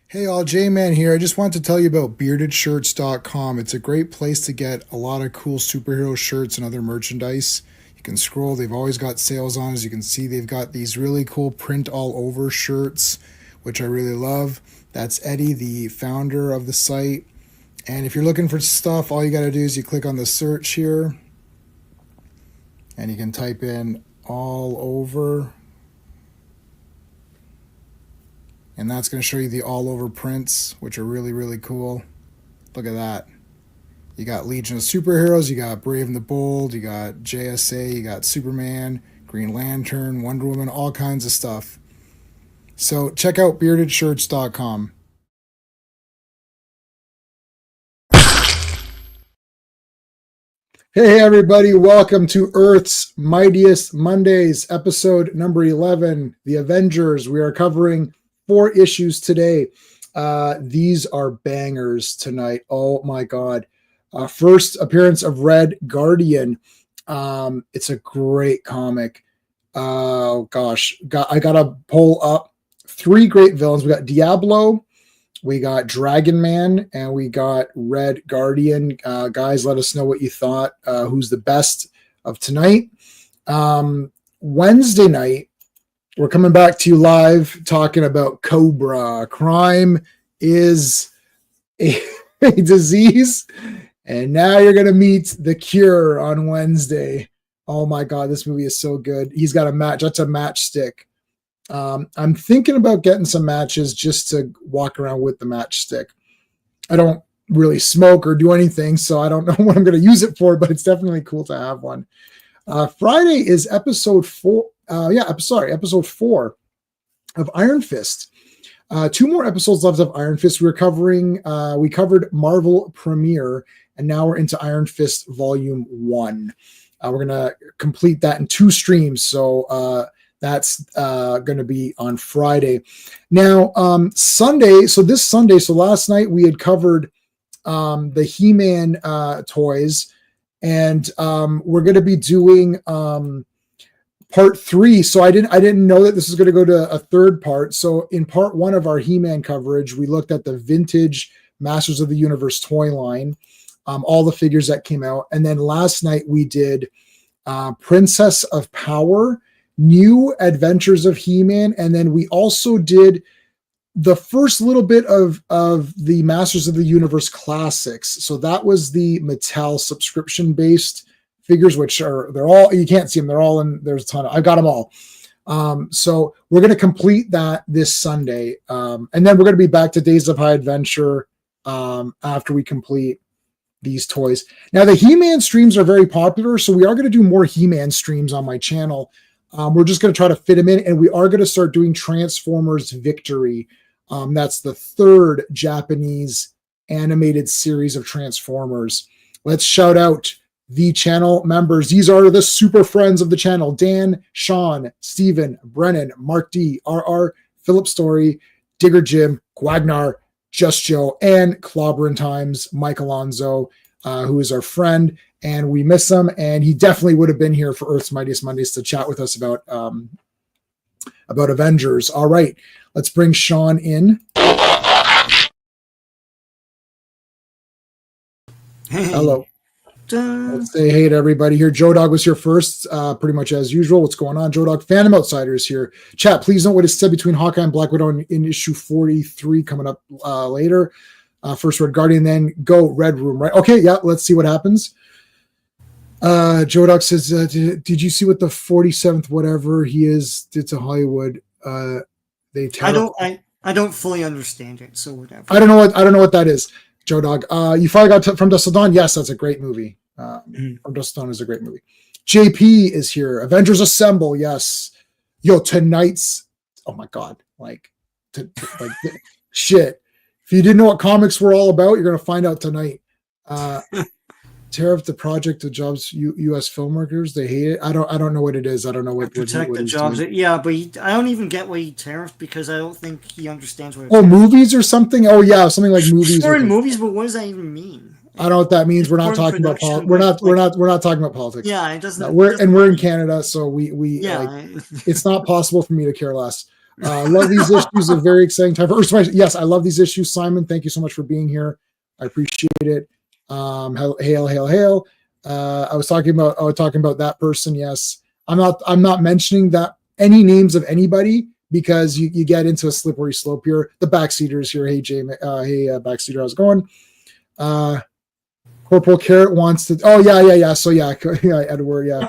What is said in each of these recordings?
Hey all, J-Man here. I just wanted to tell you about beardedshirts.com. It's a great place to get a lot of cool superhero shirts and other merchandise. You can scroll, they've always got sales on. As you can see, they've got these really cool print all over shirts, which I really love. That's Eddie, the founder of the site. And if you're looking for stuff, all you got to do is you click on the search here and you can type in all over. And that's going to show you the all over prints, which are really, really cool. Look at that. You got Legion of Superheroes, you got Brave and the Bold, you got JSA, you got Superman, Green Lantern, Wonder Woman, all kinds of stuff. So check out beardedshirts.com. Hey everybody, welcome to Earth's Mightiest Mondays, episode number 11, The Avengers. We are covering 4 issues today. These are bangers tonight. Oh my God. First appearance of Red Guardian. It's a great comic. Oh gosh. I got to pull up 3 great villains. We got Diablo, we got Dragon Man, and we got Red Guardian. Guys, let us know what you thought. Who's the best of tonight? Wednesday night, we're coming back to you live talking about Cobra. Crime is a disease, and now you're going to meet the cure on Wednesday. Oh my God, this movie is so good. He's got a match. That's a matchstick. I'm thinking about getting some matches just to walk around with the matchstick. I don't really smoke or do anything, so I don't know what I'm going to use it for, but it's definitely cool to have one. Friday is episode 4. Episode 4 of Iron Fist. 2 more episodes left of Iron Fist. We covered Marvel Premiere, and now we're into Iron Fist Volume 1. We're going to complete that in 2 streams, so that's going to be on Friday. Now, Sunday, so last night we had covered the He-Man toys, and we're going to be doing part 3. So I didn't know that this was going to go to a third part. So in part 1 of our He-Man coverage, we looked at the vintage Masters of the Universe toy line, all the figures that came out. And then last night we did Princess of Power, New Adventures of He-Man. And then we also did the first little bit of the Masters of the Universe classics. So that was the Mattel subscription based figures, which they're all, you can't see them. They're all in, there's a ton of, I've got them all. So we're going to complete that this Sunday. And then we're going to be back to Days of High Adventure after we complete these toys. Now the He-Man streams are very popular, so we are going to do more He-Man streams on my channel. We're just going to try to fit them in, and we are going to start doing Transformers Victory. That's the 3rd Japanese animated series of Transformers. Let's shout out the channel members. These are the super friends of the channel: Dan, Sean, Steven, Brennan, Mark D, RR, Philip Story, Digger Jim, Guagnar, Just Joe, and Clobberin Times, Mike Alonzo, who is our friend, and we miss him, and he definitely would have been here for Earth's Mightiest Mondays to chat with us about Avengers. All right, let's bring Sean in. Hey. Hello. Let's say hey to everybody here. Joe Dog was here first, pretty much as usual. What's going on? Joe Dog, Phantom Outsider is here. Chat, please note what is said between Hawkeye and Black Widow in issue 43 coming up later. First Red Guardian, then go Red Room, right? Okay, yeah, let's see what happens. Joe Dog says, did you see what the 47th whatever he is did to Hollywood? I don't fully understand it, so whatever. I don't know what that is. Joe Dog. You finally got From Dusk Till Dawn? Yes, that's a great movie. From Dusk Till Dawn is a great movie. JP is here. Avengers Assemble. Yes. Yo, tonight's. Oh my God. Shit. If you didn't know what comics were all about, you're gonna find out tonight. Tariff the project of jobs U.S. film workers. They hate it. I don't know what it is. I don't know what protect what the jobs. Yeah, but I don't even get why he tariffed, because I don't think he understands what. Movies or something. Oh yeah, something like movies. Foreign movies, but what does that even mean? I don't know what that means. We're not talking about we're not talking about politics. Yeah, it doesn't. No, we're in Canada, so we yeah. it's not possible for me to care less. Love these issues. A very exciting time. Yes, I love these issues. Simon, thank you so much for being here. I appreciate it. Hail, hail, hail. I was talking about that person. Yes, I'm not mentioning that any names of anybody because you get into a slippery slope here. The backseaters here. Hey, Jay. Hey, backseater. How's it going? Corporal Carrot wants to. Oh yeah. So yeah, Edward. Yeah.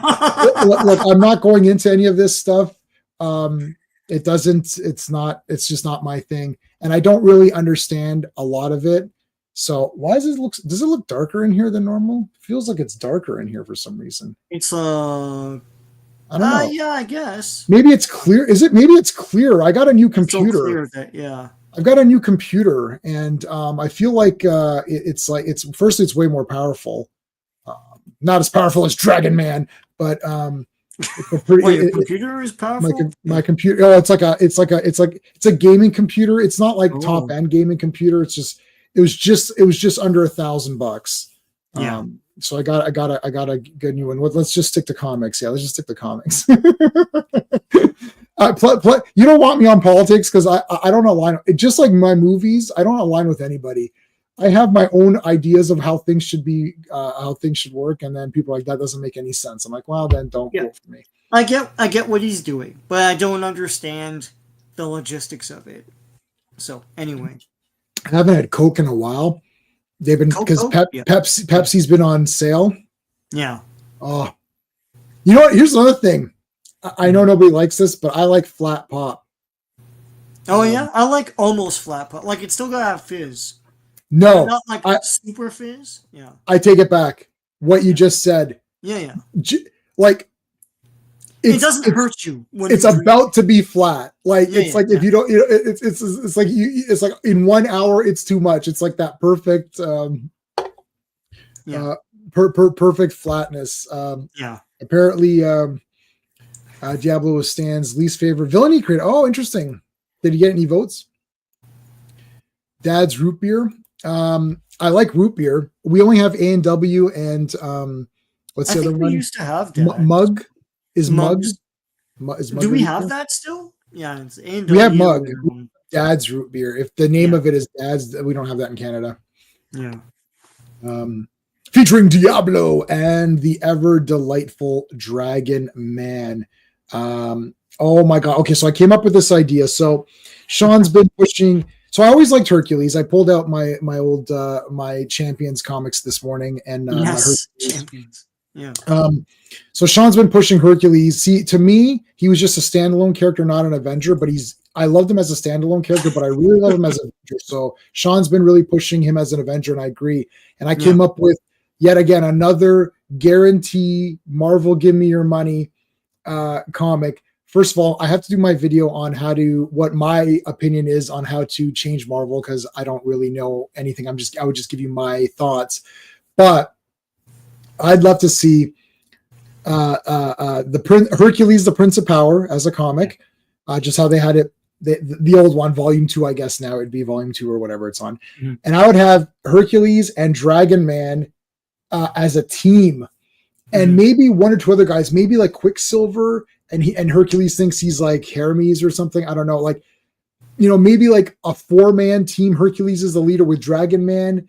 Look, I'm not going into any of this stuff. It's just not my thing. And I don't really understand a lot of it. So does it look darker in here than normal? It feels like it's darker in here for some reason. It's I don't know. Yeah, I guess. Maybe it's clear. Maybe it's clear. I got a new computer. So clear that, yeah. I've got a new computer and I feel like it's way more powerful. Not as powerful as Dragon Man, but your computer is powerful. My computer. Oh, it's a gaming computer. It's not like top end gaming computer. It was just under $1,000. Yeah. So I got a good new one. Let's just stick to comics. Yeah, let's just stick to comics. You don't want me on politics because I don't align. Just like my movies, I don't align with anybody. I have my own ideas of how things should be, how things should work, and then people are like, that doesn't make any sense. I'm like, well, then don't vote for me. I get what he's doing, but I don't understand the logistics of it. So anyway, I haven't had Coke in a while. They've been because Pepsi's been on sale. Yeah. Oh, you know what? Here's another thing. I know nobody likes this, but I like flat pop. Oh yeah, I like almost flat pop. Like it's still gotta have fizz. No, not like super fizz. Yeah, I take it back. What you just said. Yeah. Like it doesn't hurt you. When it's about to be flat. Like if you don't, it's like in 1 hour it's too much. It's like that perfect, perfect flatness. Apparently, Diablo was Stan's least favorite villain he created. Oh, interesting. Did he get any votes? Dad's root beer. I like root beer. We only have A&W and what's the other one? We used to have Dad. Mug. Is Mug? Do we have that still? Yeah, it's A&W. We have Mug. Dad's root beer. If the name of it is Dad's, we don't have that in Canada. Yeah. Featuring Diablo and the ever delightful Dragon Man. Oh my God. Okay, so I came up with this idea. So Sean's been pushing. So I always liked Hercules. I pulled out my old my Champions comics this morning and Champions. Yeah. So Sean's been pushing Hercules. See, to me, he was just a standalone character, not an Avenger. But I loved him as a standalone character, but I really love him as an Avenger. So Sean's been really pushing him as an Avenger, and I agree. And I came up with yet again another guarantee Marvel give me your money comic. First of all, I have to do my video on what my opinion is on how to change Marvel because I don't really know anything. I would just give you my thoughts, but I'd love to see Hercules, the Prince of Power as a comic, just how they had it, the old one, volume 2, I guess now it'd be volume 2 or whatever it's on. Mm-hmm. And I would have Hercules and Dragon Man as a team, and maybe one or two other guys, maybe like Quicksilver. And Hercules thinks he's like Hermes or something. I don't know. Like, maybe like a 4-man team. Hercules is the leader with Dragon Man.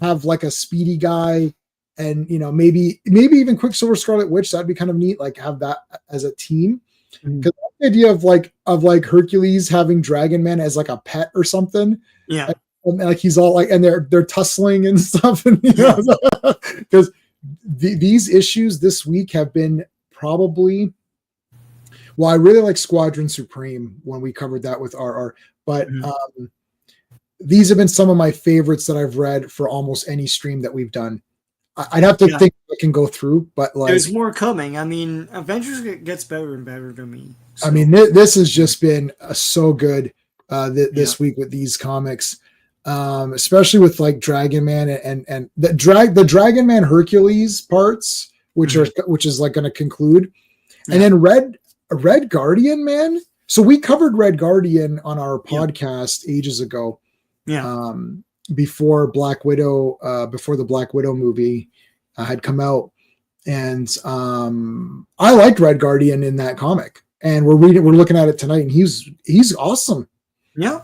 Have like a speedy guy, and maybe even Quicksilver, Scarlet Witch. That'd be kind of neat. Like have that as a team. Because the idea of like Hercules having Dragon Man as like a pet or something. Yeah. And like he's all like, and they're tussling and stuff. And because these issues this week have been probably. Well, I really like Squadron Supreme when we covered that with RR, but these have been some of my favorites that I've read for almost any stream that we've done. I'd have to think I can go through, but like there's more coming. I mean, Avengers gets better and better to me. So. I mean, this has just been so good this week with these comics, especially with like Dragon Man and the Dragon Man Hercules parts, which is like going to conclude, and then Red Guardian, man. So we covered Red Guardian on our podcast ages ago. Yeah. Before Black Widow, before the Black Widow movie had come out, and I liked Red Guardian in that comic, and we're looking at it tonight, and he's awesome. Yeah.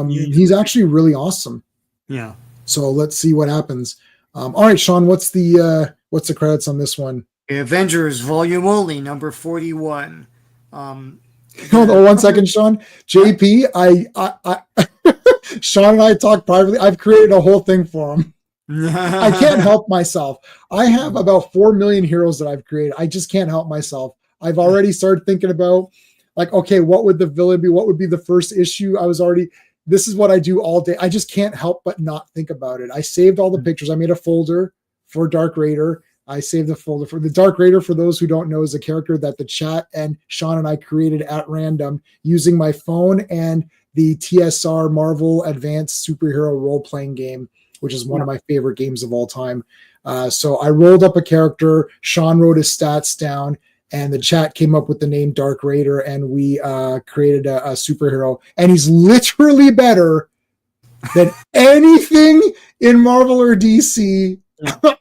He's actually really awesome. Yeah. So let's see what happens. All right, Sean, what's the credits on this one? Avengers Volume Only, number 41. Hold on 1 second, Sean. JP, I Sean and I talked privately. I've created a whole thing for him. I can't help myself. I have about 4 million heroes that I've created. I just can't help myself. I've already started thinking about, like, okay, what would the villain be? What would be the first issue? This is what I do all day. I just can't help but not think about it. I saved all the pictures. I made a folder for Dark Raider. I saved the folder for the Dark Raider. For those who don't know, is a character that the chat and Sean and I created at random using my phone and the TSR Marvel Advanced Superhero Role-Playing Game, which is one of my favorite games of all time. So I rolled up a character. Sean wrote his stats down, and the chat came up with the name Dark Raider, and we created a superhero. And he's literally better than anything in Marvel or DC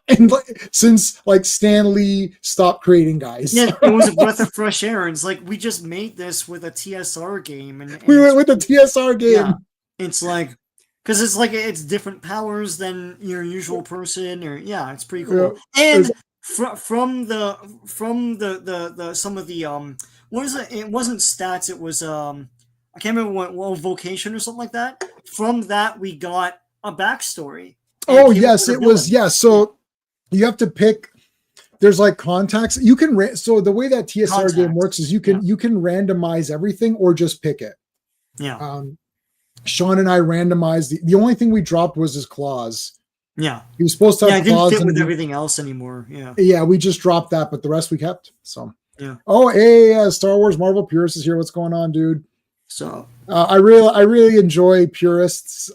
and since like Stan Lee stopped creating guys. Yeah, it was a breath of fresh air. It's like we just made this with a TSR game, and we went with the TSR game. Yeah, it's like because it's different powers than your usual person, or it's pretty cool. Yeah, and from the some of the what is it? It wasn't stats. It was I can't remember what vocation or something like that. From that, we got a backstory. Oh yes, it was. Yeah, so you have to pick. There's like contacts. You can so the way that TSR game works is you can randomize everything or just pick it. Yeah. Sean and I randomized. The only thing we dropped was his claws. Yeah. He was supposed to have claws. It didn't fit with everything else anymore. Yeah. Yeah, we just dropped that, but the rest we kept. So. Yeah. Oh, hey, Star Wars Marvel Purist is here. What's going on, dude? So. I really enjoy Purists.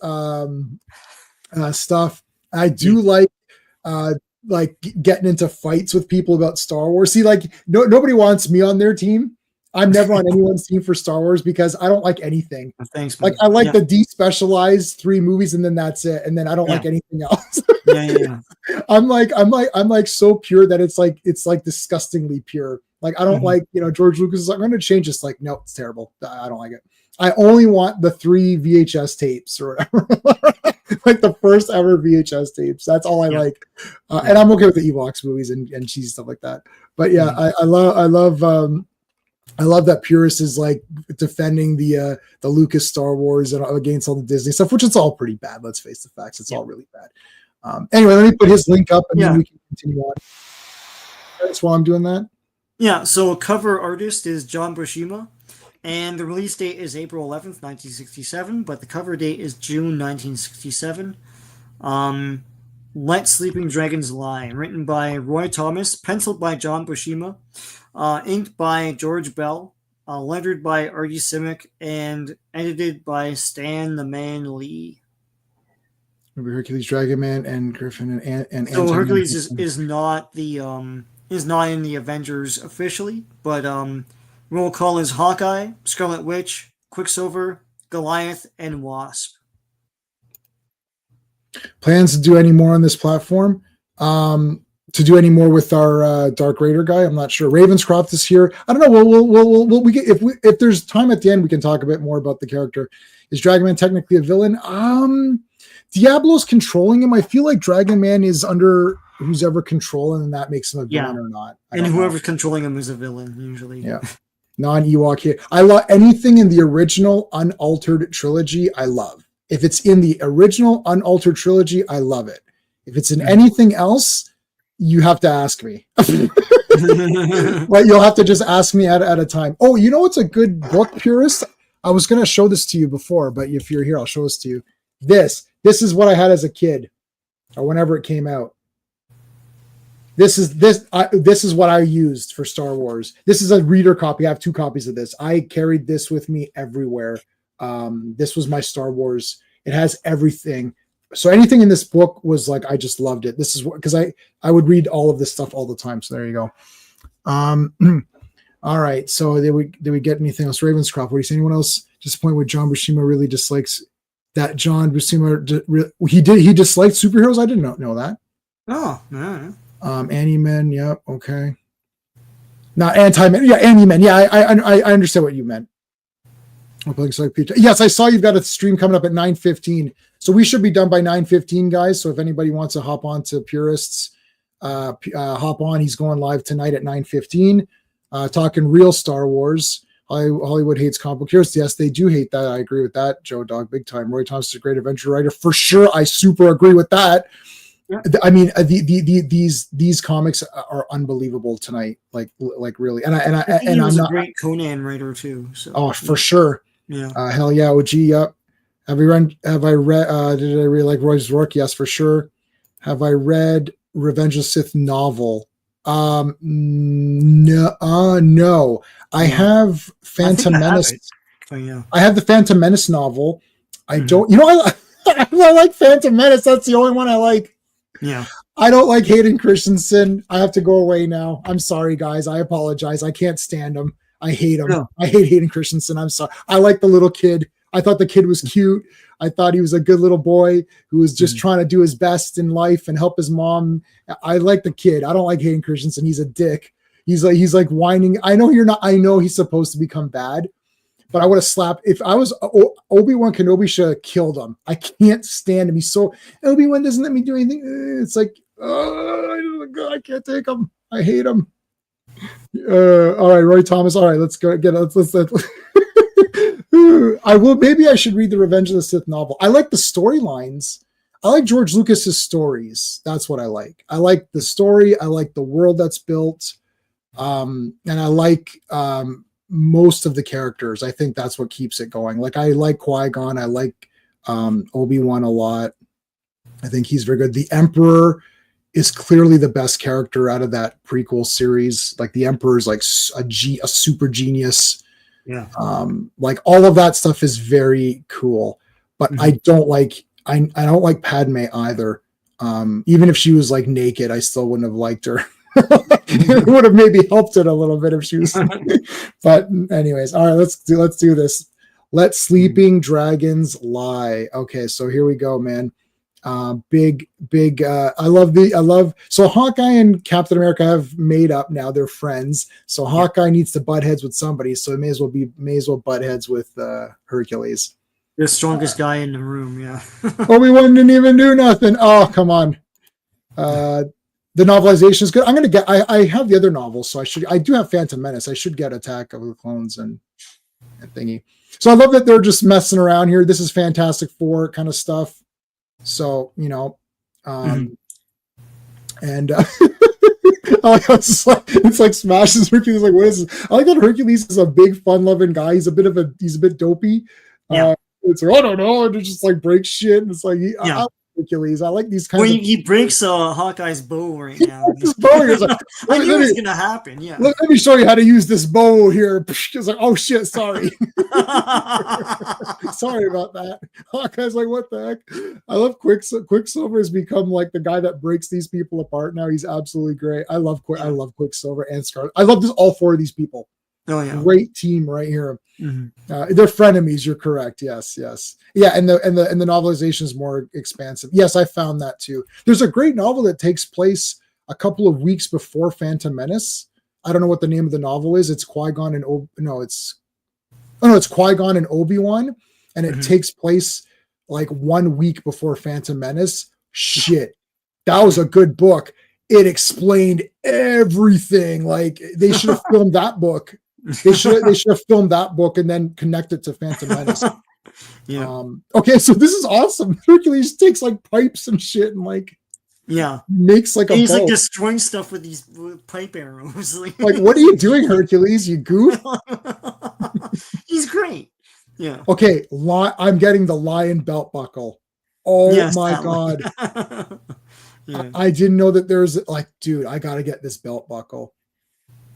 Stuff. I do like getting into fights with people about Star Wars. See, like nobody wants me on their team. I'm never on anyone's team for Star Wars because I don't like anything. Thanks, man. Like I like the despecialized 3 movies and then that's it. And then I don't like anything else. Yeah. I'm like so pure that it's like disgustingly pure. Like I don't like, George Lucas is like, I'm going to change this. Like, no, it's terrible. I don't like it. I only want the 3 VHS tapes or whatever. Like the first ever VHS tapes. That's all I like. And I'm okay with the Ewoks movies and cheesy stuff like that. But yeah, I love that Purist is like defending the Lucas Star Wars and against all the Disney stuff, which it's all pretty bad. Let's face the facts. It's all really bad. Anyway, let me put his link up and then we can continue on. That's while I'm doing that. Yeah. So cover artist is John Buscema. And the release date is April 11th, 1967, but the cover date is June 1967. Let Sleeping Dragons Lie, written by Roy Thomas, penciled by John Buscema, inked by George Bell, lettered by Artie Simic, and edited by Stan the Man Lee. Maybe Hercules, Dragon Man, and Griffin and so Hercules is not in the Avengers officially, but roll call is Hawkeye, Scarlet Witch, Quicksilver, Goliath, and Wasp. Plans to do any more on this platform? To do any more with our Dark Raider guy? I'm not sure. Ravenscroft is here. I don't know. We get, if there's time at the end, we can talk a bit more about the character. Is Dragon Man technically a villain? Diablo's controlling him. I feel like Dragon Man is under who's ever controlling, and that makes him a villain or not. And whoever's controlling him is a villain usually. Yeah. Non-Ewok here. I love anything in the original unaltered trilogy. I love. If it's in the original unaltered trilogy, I love it. If it's in anything else, you have to ask me. Like you'll have to just ask me at a time. Oh, you know what's a good book, Purist? I was going to show this to you before, but if you're here, I'll show this to you. This is what I had as a kid, or whenever it came out. This is what I used for Star Wars. This is a reader copy. I have 2 copies of this. I carried this with me everywhere. This was my Star Wars. It has everything. So anything in this book was like, I just loved it. This is what, because I would read all of this stuff all the time. So there you go. All right. So did we get anything else? Ravenscroft, what do you say? Anyone else disappointed with John Buscema really dislikes that John Buscema? He disliked superheroes. I didn't know that. Oh, no. Annie Men, yep, okay. Not anti-men. Yeah, anti-men. Yeah, I understand what you meant. Yes, I saw you've got a stream coming up at 9:15. So we should be done by 9:15, guys. So if anybody wants to hop on to Purists, hop on. He's going live tonight at 9:15, talking real Star Wars. Hollywood hates comic book heroes. Yes, they do hate that. I agree with that. Joe Dog, big time. Roy Thomas is a great adventure writer. For sure, I super agree with that. Yeah. I mean, these comics are unbelievable tonight. Like really. And I'm not a great Conan writer too. So. Oh, for sure. Yeah. Hell yeah. OG. Yep. Have I read? Did I really like Roy's Rourke? Yes, for sure. Have I read Revenge of the Sith novel? No. I have Phantom Menace. I have the Phantom Menace novel. I don't. You know, I like Phantom Menace. That's the only one I like. Yeah. I don't like Hayden Christensen. I have to go away now. I'm sorry, guys. I apologize. I can't stand him. I hate him. No. I hate Hayden Christensen. I'm sorry. I like the little kid. I thought the kid was cute. I thought he was a good little boy who was just trying to do his best in life and help his mom. I like the kid. I don't like Hayden Christensen. He's a dick. He's like whining. I know you're not. I know he's supposed to become bad, but I would have slapped. If I was Obi-Wan Kenobi, should have killed him. I can't stand him. He's so Obi-Wan doesn't let me do anything. It's like, I can't take him. I hate him. All right, Roy Thomas. All right, let's go get it. Let's I will. Maybe I should read the Revenge of the Sith novel. I like the storylines. I like George Lucas's stories. That's what I like. I like the story. I like the world that's built. And I like most of the characters. I think that's what keeps it going. Like I like Qui-Gon. I like Obi-Wan a lot. I think he's very good. The Emperor is clearly the best character out of that prequel series. Like the Emperor is like a super genius. Yeah. Like all of that stuff is very cool, but I don't like like Padme either. Even if she was like naked, I still wouldn't have liked her. It would have maybe helped it a little bit if she was. But anyways, all right, let's do this. Let sleeping dragons lie. Okay, so here we go, man. Big I love so Hawkeye and Captain America have made up now. They're friends, so Hawkeye needs to butt heads with somebody, so it may as well butt heads with Hercules, the strongest guy in the room. Yeah. Obi-Wan didn't even do nothing. Oh, come on. The novelization is good. I'm gonna get I have the other novels, so I do have Phantom Menace. I should get Attack of the Clones and thingy. So I love that they're just messing around here. This is Fantastic Four kind of stuff. So, you know, and it's like smashes Hercules. Like, what is this? I like that Hercules is a big, fun-loving guy. He's a bit dopey. Yeah. It's like, I don't know, and it just like breaks shit. And it's like, I like Hercules. I like these kinds. Well, he breaks Hawkeye's bow right now. This bow is like, I knew it was gonna happen. Yeah. Let me show you how to use this bow here. It's like, oh shit, sorry. Sorry about that. Hawkeye's like, what the heck? I love Quicksilver has become like the guy that breaks these people apart now. He's absolutely great. I love Quicksilver and Scarlet. I love all four of these people. Oh yeah, great team right here. They're frenemies. You're correct. Yes. Yeah, and the novelization is more expansive. Yes, I found that too. There's a great novel that takes place a couple of weeks before Phantom Menace. I don't know what the name of the novel is. It's Qui-Gon and it's Qui-Gon and Obi-Wan, and it takes place like 1 week before Phantom Menace. Shit, that was a good book. It explained everything. Like they should have filmed that book. They should have filmed that book and then connect it to Phantom Menace. Yeah. Okay, so this is awesome. Hercules takes like pipes and shit and like makes like he's like destroying stuff with these pipe arrows. Like what are you doing, Hercules? You goof. He's great. Yeah. Okay, I'm getting the lion belt buckle. Oh yes, my god. Yeah. I didn't know that there's like, dude, I gotta get this belt buckle.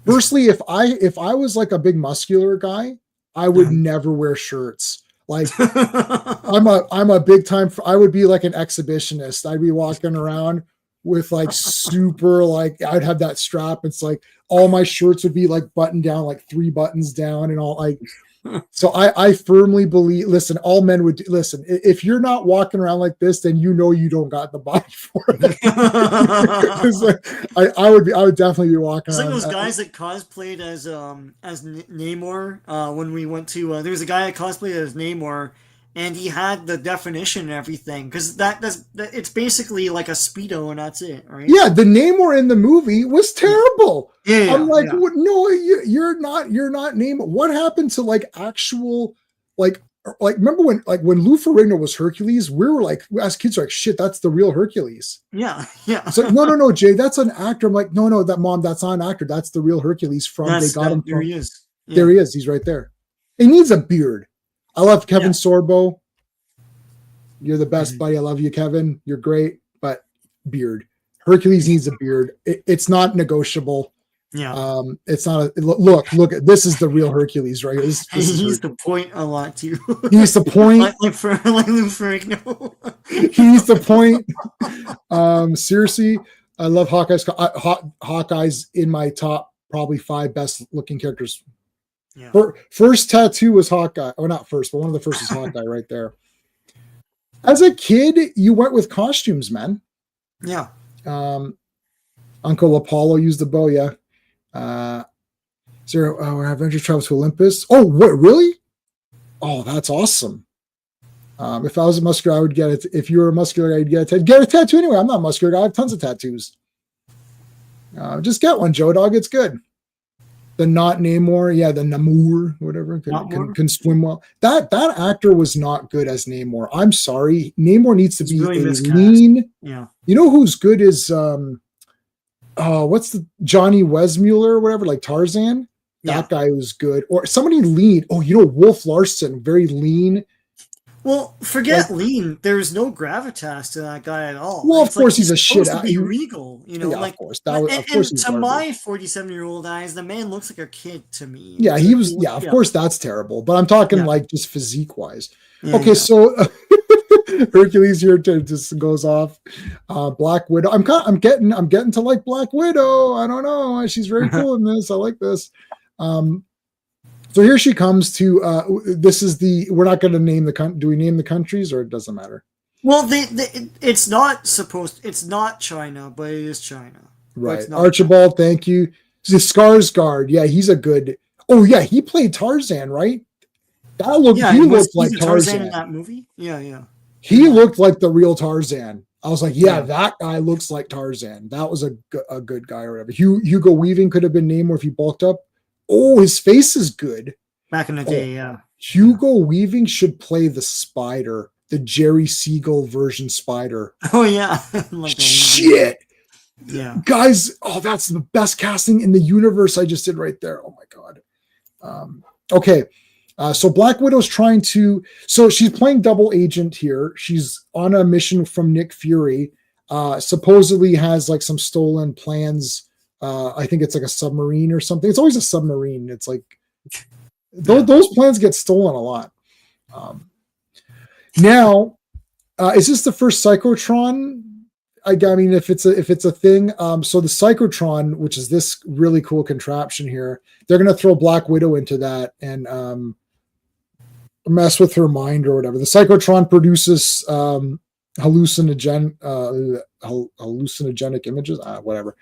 Firstly, if I was like a big muscular guy, I would never wear shirts. Like I'm a big time. I would be like an exhibitionist. I'd be walking around with like super like I'd have that strap. It's like all my shirts would be like buttoned down, like 3 buttons down, and all like So I firmly believe, listen, all men would listen. If you're not walking around like this, then you know you don't got the body for it. I would definitely be walking It's like around. those guys that cosplayed as Namor. When we went to there was a guy that cosplayed as Namor, and he had the definition and everything because it's basically like a speedo and that's it, right? Yeah, the Namor in the movie was terrible. Yeah, I'm like, yeah. what? No, you're not Namor. What happened to like actual like remember when Lou Ferrigno was Hercules? We were like, as kids, like, shit, that's the real Hercules. Yeah, yeah. It's like, no, Jay, that's an actor. I'm like, no, that's not an actor. That's the real Hercules from. They got him there from. he is. Yeah. There he is. He's right there. He needs a beard. I love Kevin Sorbo. You're the best, buddy. I love you, Kevin. You're great, but beard. Hercules needs a beard. It's not negotiable. Yeah. It's not a look. This is the real Hercules, right? He needs to point a lot too. He needs to point. like Lou Ferrigno. He needs to point. Seriously, I love Hawkeye's. Hawkeye's in my top probably 5 best looking characters. Yeah. First tattoo was Hawkeye. Oh, not first, but one of the first is Hawkeye right there. As a kid, you went with costumes, man. Yeah. Uncle Apollo used the bow, yeah. Is there Avengers travel to Olympus? Oh, what, really? Oh, that's awesome. If I was a muscular, I would get it. If you were a muscular guy, you'd get a tattoo anyway. I'm not a muscular guy. I have tons of tattoos. Just get one, Joe Dog. It's good. The not Namor, yeah, the Namor, whatever, can swim well. That actor was not good as Namor. I'm sorry. Namor needs to be really lean. Yeah. You know who's good is what's the Johnny Weissmuller or whatever, like Tarzan? That guy was good. Or somebody lean. Oh, you know, Wolf Larson, very lean. Well, forget lean. There's no gravitas to that guy at all. Well, of course he's a shit. To be regal, you know. Yeah, like, of course. Of course. To my 47-year-old eyes, the man looks like a kid to me. Yeah, he was. Yeah, of course that's terrible. But I'm talking like just physique wise. Okay, so Hercules here just goes off. Black Widow. I'm getting to like Black Widow. I don't know. She's very cool in this. I like this. So here she comes to. This is we're not going to name the country. Do we name the countries or it doesn't matter? Well, it's not supposed. It's not China, but it is China. Right. Archibald, thank you. Skarsgård. Yeah, he's a good. Oh yeah, he played Tarzan, right? That looked. Yeah, he looked like Tarzan in that movie. Yeah. He looked like the real Tarzan. I was like, that guy looks like Tarzan. That was a good guy or whatever. Hugo Weaving could have been Namor if he bulked up. Oh, his face is good. Back in the day, yeah. Hugo Weaving should play the Spider, the Jerry Siegel version Spider. Oh, yeah. Shit. Yeah. Guys, that's the best casting in the universe I just did right there. Oh, my God. Okay. So Black Widow's she's playing double agent here. She's on a mission from Nick Fury. Supposedly has like some stolen plans. I think it's like a submarine or something. It's always a submarine. It's like those plans get stolen a lot. Now, is this the first Psychotron? I mean, if it's a thing. So the Psychotron, which is this really cool contraption here, they're going to throw Black Widow into that and mess with her mind or whatever. The Psychotron produces hallucinogenic images, whatever.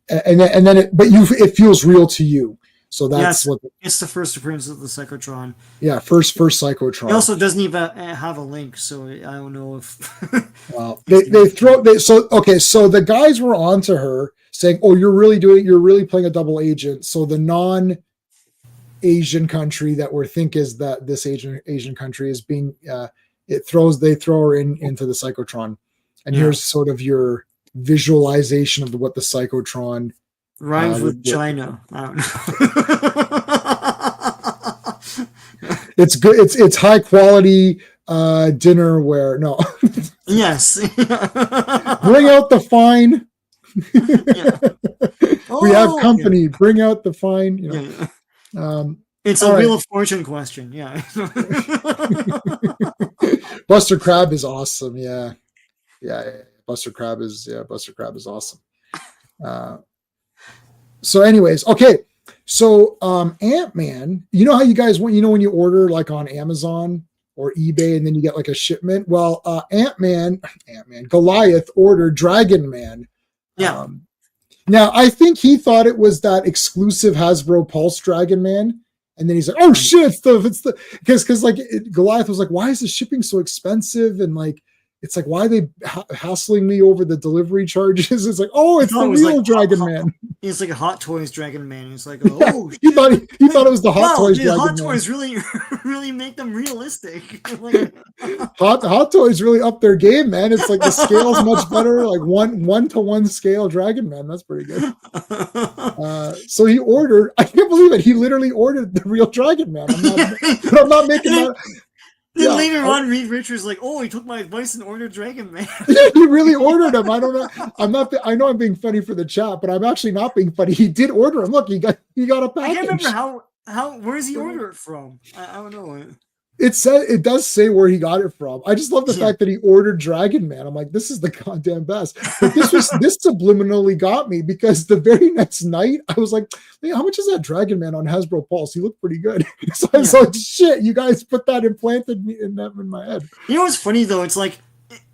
And then it feels real to you. So that's what it's the first appearance of the Psychotron. Yeah, first Psychotron. It also doesn't even have a link, so I don't know if. Well, so the guys were onto her saying, "Oh, you're really playing a double agent." So the non-Asian country that we think is that this Asian country is being they throw her into the Psychotron, and here's sort of your visualization of what the Psychotron rhymes with China. I don't know. It's good. It's high quality dinnerware. No. Yes. Bring out the fine. We have company. Yeah. Bring out the fine. It's a Wheel of Fortune question. Yeah. Buster Crab is awesome. Yeah. Buster Crab is awesome. So anyways, okay. So Ant-Man, you know how you guys want, when you order like on Amazon or eBay and then you get like a shipment? Well, Ant-Man, Goliath ordered Dragon Man. Yeah. Now I think he thought it was that exclusive Hasbro Pulse Dragon Man. And then he's like, oh shit, it's the because like Goliath was like, why is the shipping so expensive? And like, it's like, why are they hassling me over the delivery charges? It's like, oh, it's the real Dragon Man. It's like a Hot Toys Dragon Man. It's like, oh, he thought it was the Hot Toys Dragon Hot Man. Toys really make them realistic. Like, Hot Toys really up their game, man. It's like the scale's much better, like one to one scale Dragon Man. That's pretty good. So he ordered. I can't believe it. He literally ordered the real Dragon Man. I'm not making that. Then later on, Reed Richards like, oh, he took my advice and ordered Dragon Man. He really ordered him. I don't know. I'm not. I know I'm being funny for the chat, but I'm actually not being funny. He did order him. Look, he got a package. I can't remember how. Where does he order it from? I don't know. It does say where he got it from. I just love the fact that he ordered Dragon Man. I'm like, this is the goddamn best. But this subliminally got me because the very next night I was like, hey, how much is that Dragon Man on Hasbro Pulse? He looked pretty good. So I was like, shit, you guys put that implanted in my head. You know what's funny though? It's like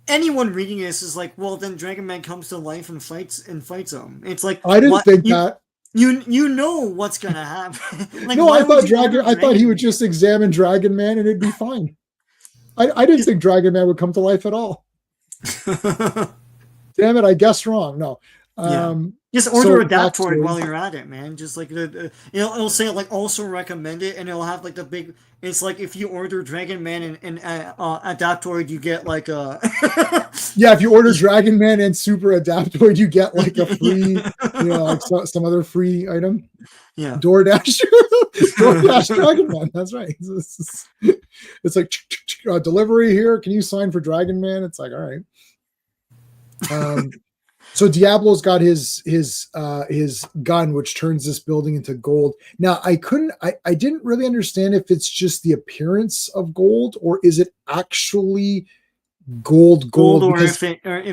anyone reading this is like, well, then Dragon Man comes to life and fights him. It's like, I didn't think that. You know what's gonna happen. Like, no, I thought he would just examine Dragon Man and it'd be fine. I didn't think Dragon Man would come to life at all. Damn it, I guessed wrong. No. Just order a Adaptoid while you're at it, man. Just like it'll say like also recommend it, and it'll have like the big. It's like if you order Dragon Man and Adaptoid, you get like a. Yeah, if you order Dragon Man and Super Adaptoid, you get like a free, like some other free item. Yeah, DoorDash Dragon Man. That's right. It's like delivery here. Can you sign for Dragon Man? It's like, all right. So Diablo's got his gun, which turns this building into gold. Now I didn't really understand if it's just the appearance of gold or is it actually gold, or if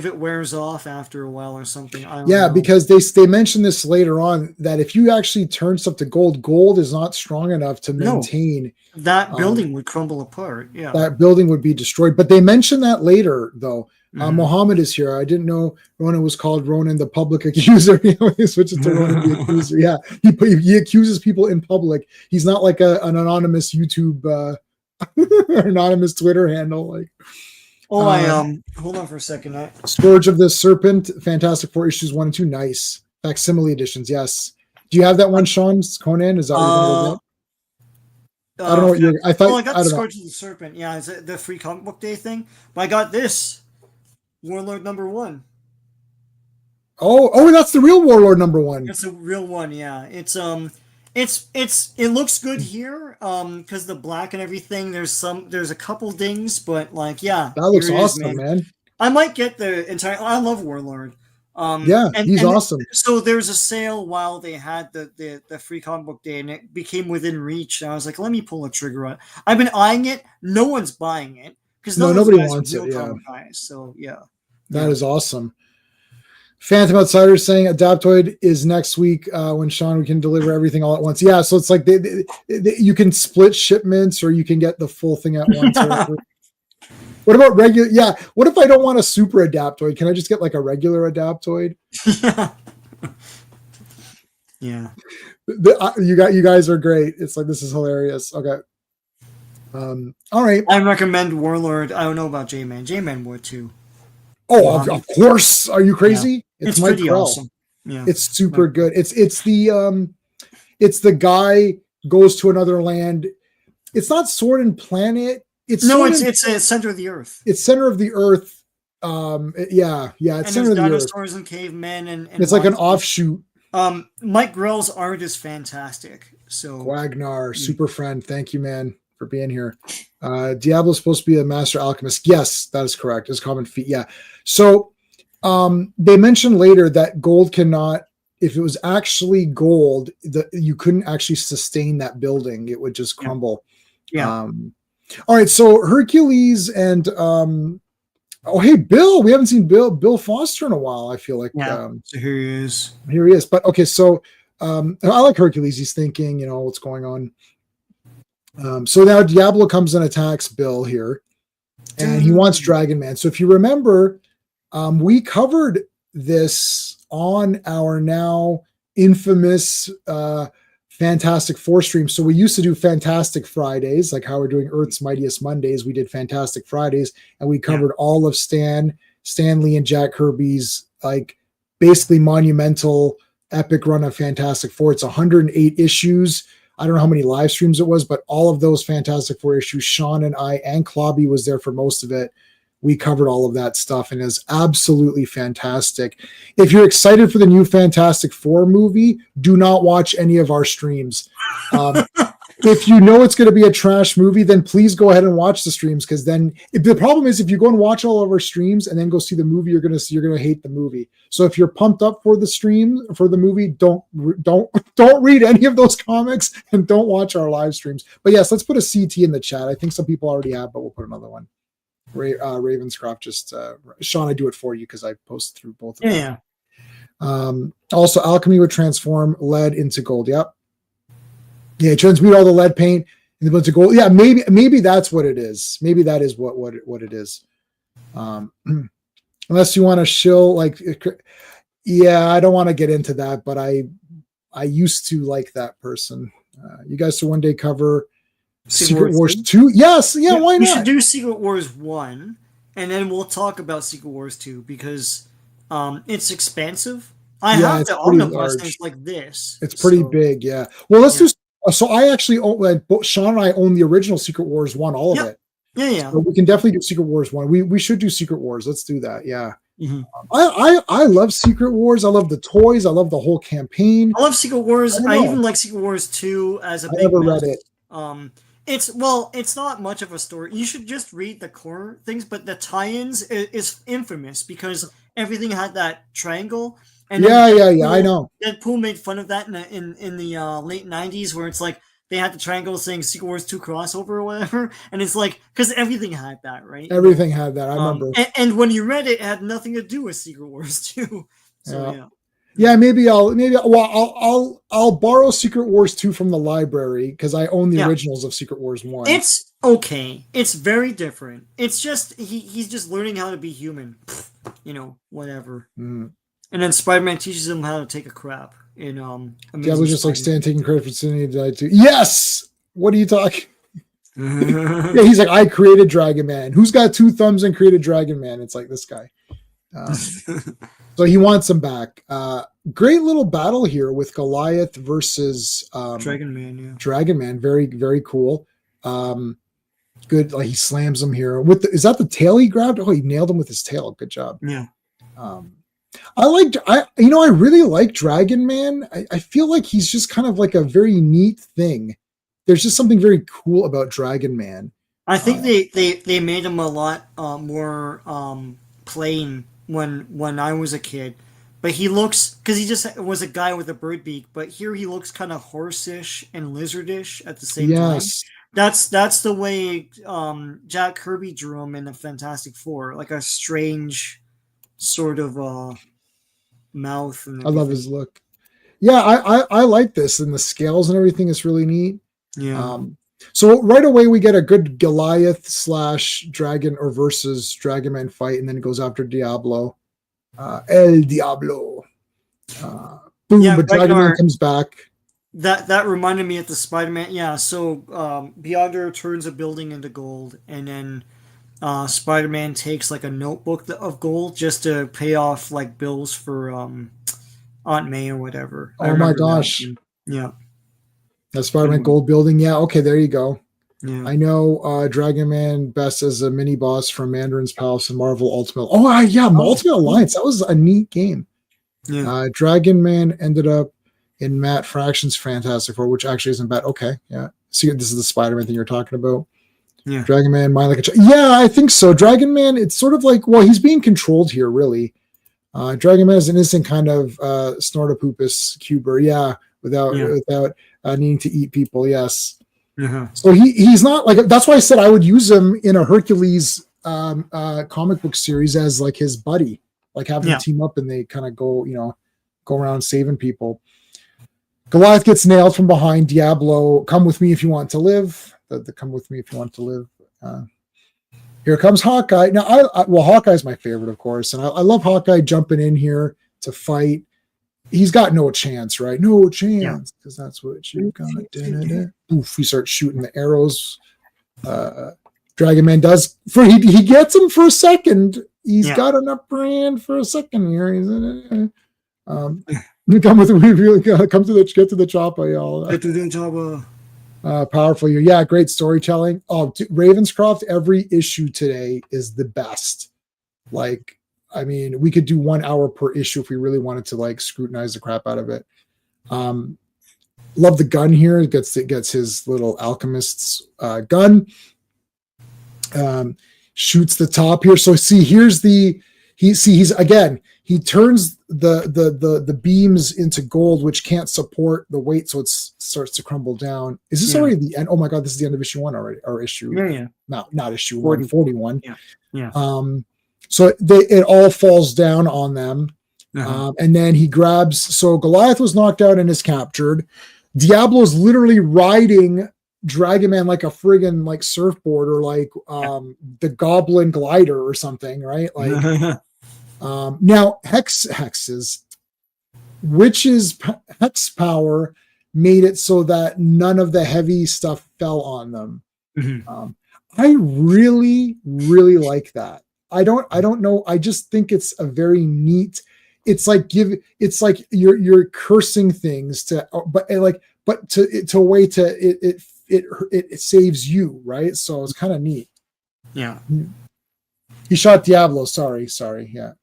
it wears off after a while or something. I don't know. Because they mentioned this later on that if you actually turn stuff to gold is not strong enough to maintain. That building would crumble apart. Yeah, that building would be destroyed. But they mentioned that later though. Mohammed is here. I didn't know Ronan was called Ronan the public accuser. He switches to Ronan the accuser. Yeah, he accuses people in public. He's not like an anonymous YouTube, anonymous Twitter handle. Like, hold on for a second. Scourge of the Serpent, Fantastic Four issues 1 and 2. Nice facsimile editions. Yes. Do you have that one, Sean Conan? Is that what you're gonna get? I don't know what you're. I thought. I got the Scourge of the Serpent. Yeah, is it the free comic book day thing? But I got this. Warlord #1. Oh, that's the real Warlord #1. It's the real one, yeah. It looks good here, because the black and everything. There's a couple dings, but like, yeah, that looks awesome, man. I might get the entire. I love Warlord. He's awesome. So there's a sale while they had the free comic book day, and it became within reach. And I was like, let me pull a trigger on it. I've been eyeing it. No one's buying it. Because nobody wants it. Yeah. Guys, so yeah, that is awesome. Phantom Outsider saying Adaptoid is next week when we can deliver everything all at once. Yeah, so it's like you can split shipments or you can get the full thing at once. What about regular? Yeah, what if I don't want a super Adaptoid? Can I just get like a regular Adaptoid? Yeah. You guys are great. It's like, this is hilarious. Okay. All right. I recommend Warlord. I don't know about J-Man. J-Man would too. Oh, of course. Are you crazy? Yeah. It's pretty awesome. Yeah. It's super good. It's the guy goes to another land. It's not Sword and Planet. It's Center of the Earth. It's Center of the Earth. It's Center of the Earth. Dinosaurs and cavemen and it's like an offshoot. Mike Grell's art is fantastic. So Wagner, super friend. Thank you, man, for being here. Diablo's supposed to be a master alchemist. Yes, that is correct. His common feat. Yeah. So they mentioned later that gold cannot, if it was actually gold, you couldn't actually sustain that building. It would just crumble. Yeah. All right. So Hercules and hey, Bill. We haven't seen Bill Foster in a while, I feel like. Yeah. So here he is. But okay, so I like Hercules. He's thinking, what's going on. So now Diablo comes and attacks Bill here, and he wants Dragon Man. So if you remember, we covered this on our now infamous Fantastic Four stream. So we used to do Fantastic Fridays, like how we're doing Earth's Mightiest Mondays. We did Fantastic Fridays, and we covered all of Stan Lee, and Jack Kirby's like basically monumental epic run of Fantastic Four. It's 108 issues. I don't know how many live streams it was, but all of those Fantastic Four issues, Sean and I and Clobby was there for most of it. We covered all of that stuff, and it's absolutely fantastic. If you're excited for the new Fantastic Four movie, do not watch any of our streams. If you know it's going to be a trash movie, then please go ahead and watch the streams, because then the problem is if you go and watch all of our streams and then go see the movie, you're going to hate the movie. So if you're pumped up for the stream for the movie, don't read any of those comics and don't watch our live streams. But yes, let's put a CT in the chat. I think some people already have, but we'll put another one. Ravenscroft just Sean, I do it for you because I post through both of them. Also, alchemy would transform lead into gold. Yep. Yeah, transmute all the lead paint into gold. Yeah, maybe that's what it is. Maybe that is what it is. Unless you want to shill like, yeah, I don't want to get into that, but I used to like that person. You guys should one day cover Secret Wars 2? Yes, yeah, why not? We should do Secret Wars 1, and then we'll talk about Secret Wars 2, because it's expansive. I have the omnibus, and it's like this. It's pretty big, yeah. Well, let's do. So I actually own, Sean and I own the original Secret Wars 1, all of it. Yeah. So we can definitely do Secret Wars 1. We should do Secret Wars. Let's do that, yeah. Mm-hmm. I love Secret Wars. I love the toys. I love the whole campaign. I love Secret Wars. I even like Secret Wars 2 as a big. I never read it. It's not much of a story. You should just read the core things, but the tie-ins is infamous because everything had that triangle. And I know. Deadpool made fun of that in the late 90s, where it's like they had the triangle saying Secret Wars 2 crossover or whatever, and it's like because everything had that, right? Everything had that. I remember. And when you read it, it had nothing to do with Secret Wars 2. So yeah. Maybe I'll borrow Secret Wars 2 from the library because I own the originals of Secret Wars 1. It's okay. It's very different. It's just he's just learning how to be human. Whatever. Mm. And then Spider-Man teaches him how to take a crap. Diablo just like Stan taking credit for Cindy died too. Yes. What are you talking? Yeah, he's like, I created Dragon Man. Who's got 2 thumbs and created Dragon Man? It's like this guy. So he wants him back. Great little battle here with Goliath versus Dragon Man. Yeah, Dragon Man. Very, very cool. Good. Like he slams him here with. Is that the tail he grabbed? Oh, he nailed him with his tail. Good job. Yeah. I really like Dragon Man. I feel like he's just kind of like a very neat thing. There's just something very cool about Dragon Man. I think they made him a lot more plain when I was a kid, but he looks, because he just was a guy with a bird beak, but here he looks kind of horse-ish and lizardish at the same time. That's the way Jack Kirby drew him in the Fantastic Four, like a strange sort of mouth. And I love his look. Yeah, I like this, and the scales and everything is really neat. Yeah. So right away we get a good Goliath / Dragon or versus Dragon Man fight, and then it goes after Diablo. El Diablo. Boom, but Dragon Man comes back. That reminded me of the Spider-Man. Yeah, so Beyonder turns a building into gold, and then Spider-Man takes like a notebook of gold just to pay off like bills for Aunt May or whatever. Oh my gosh. Yeah. That Spider-Man gold building. Yeah, okay, there you go. Yeah. I know Dragon Man best as a mini boss from Mandarin's Palace and Marvel Ultimate. Ultimate Alliance. That was a neat game. Yeah. Dragon Man ended up in Matt Fraction's Fantastic Four, which actually isn't bad. Okay, yeah. See, this is the Spider-Man thing you're talking about. Yeah. Dragon Man, mind like a yeah, I think so. Dragon Man, it's sort of like, well, he's being controlled here, really. Dragon Man is an innocent kind of Snortopoopus cuber, without needing to eat people. Yes. Uh-huh. So he's not like, that's why I said I would use him in a Hercules comic book series as like his buddy, like having them team up and they kind of go around saving people. Goliath gets nailed from behind. Diablo, come with me if you want to live. The come with me if you want to live. Here comes Hawkeye. Now, Hawkeye's my favorite, of course, and I love Hawkeye jumping in here to fight. He's got no chance, right? No chance, because that's what you've got. Oof, he starts shooting the arrows. Dragon Man does. He gets him for a second. He's got enough brand for a second here. Come with me. Really get to the chopper, y'all. Get to the chopper. Powerful. Yeah, great storytelling. Oh, Ravenscroft, every issue today is the best. Like, I mean, we could do 1 hour per issue if we really wanted to like scrutinize the crap out of it. Love the gun here. It gets his little alchemist's gun. Shoots the top here. So see, here's he turns the beams into gold, which can't support the weight, so it starts to crumble down. Is this already the end? Oh my god, this is the end of issue 1 already, or issue? Not issue 41. Yeah. So it all falls down on them, and then he grabs. So Goliath was knocked out and is captured. Diablo's literally riding Dragon Man like a friggin' like surfboard, or like the Goblin glider or something, right? Like. Now Hex's Witch's Hex power made it so that none of the heavy stuff fell on them. I really like that. I don't know. I just think it's a very neat. It's like you're cursing things to a way to it saves you, right? So it's kind of neat. Yeah. He shot Diablo. Sorry. Yeah.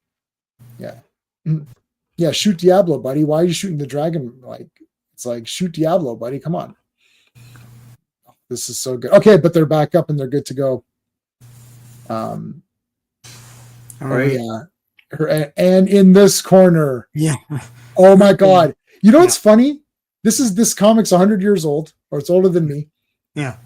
Shoot Diablo, buddy. Why are you shooting the dragon? Like, it's like, shoot Diablo, buddy. Come on. This is so good. Okay, but they're back up and they're good to go. All right. And in this corner. Yeah. Oh my God. You know what's funny? This comic's 100 years old, or it's older than me. Yeah.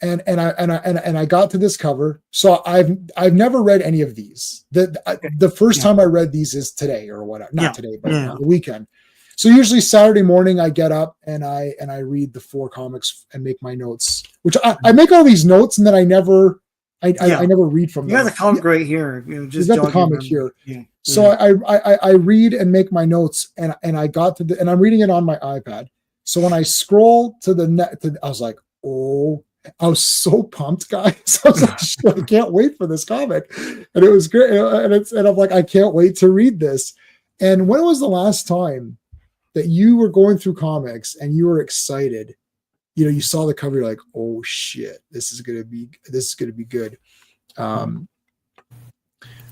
And I got to this cover. So I've never read any of these. The first time I read these is today or whatever. Not today, but on the weekend. So usually Saturday morning I get up and I read the 4 comics and make my notes. Which I make all these notes and then I never read from them. You got the comic right here. You got the comic here. Yeah. So I read and make my notes and I got to and I'm reading it on my iPad. So when I scroll to the net, I was like, oh, I was so pumped, guys. I was like, shit, I can't wait for this comic. And it was great. And I'm like, I can't wait to read this. And when was the last time that you were going through comics and you were excited? You know, you saw the cover, you're like, oh shit, this is gonna be good.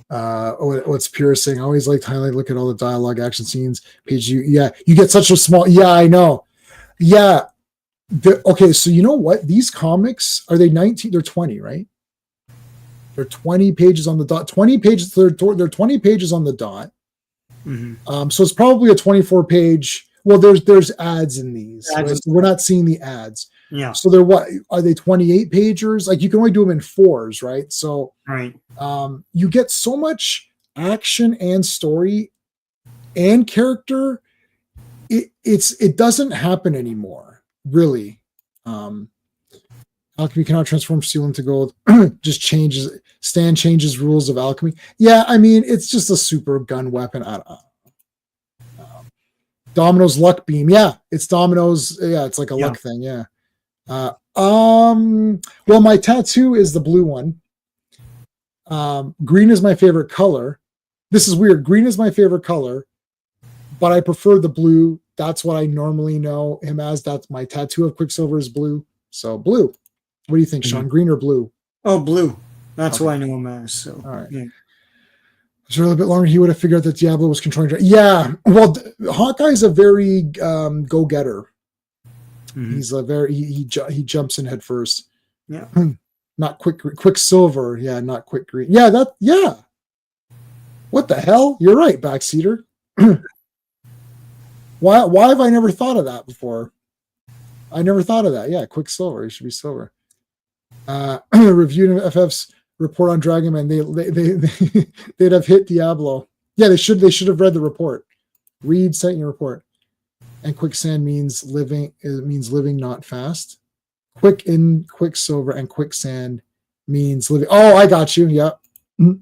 What's piercing? I always like to highlight, look at all the dialogue, action scenes, page. You get such a small. Yeah, I know. Yeah. Okay, so you know what? These comics, are they 19? They're 20, right? They're 20 pages on the dot. 20 pages. They're 20 pages on the dot. So it's probably a 24 page. Well, there's ads in these. Right? So we're not seeing the ads. Yeah. So they're what? Are they 28 pagers? Like you can only do them in 4s, right? So you get so much action and story and character. It doesn't happen anymore. Really, alchemy cannot transform steel into gold. Just changes. Stan changes rules of alchemy. Yeah, I mean it's just a super gun weapon. Domino's luck beam. Yeah, it's Domino's. Yeah, it's like a luck thing. Yeah. Well, my tattoo is the blue one. Green is my favorite color. This is weird. Green is my favorite color, but I prefer the blue. That's what I normally know him as. That's my tattoo of Quicksilver is blue. So blue. What do you think, Sean? Green or blue? Oh, blue. That's what I know him as. So all right. Yeah. If it was a little bit longer, he would have figured out that Diablo was controlling. Yeah. Well, Hawkeye's a very go-getter. He's a very he jumps in head first. Yeah. Not Quicksilver. Yeah, not quick green. Yeah. What the hell? You're right, backseater. Why have I never thought of that before? I never thought of that. Yeah, Quicksilver. It should be silver. Reviewed FF's report on Dragon Man. They'd have hit Diablo. Yeah, they should have read the report. Reed sent you a report. and quicksand means living. It means living, not fast. Quick in quicksilver and quicksand means living. Oh, I got you. Yep. Mm-hmm.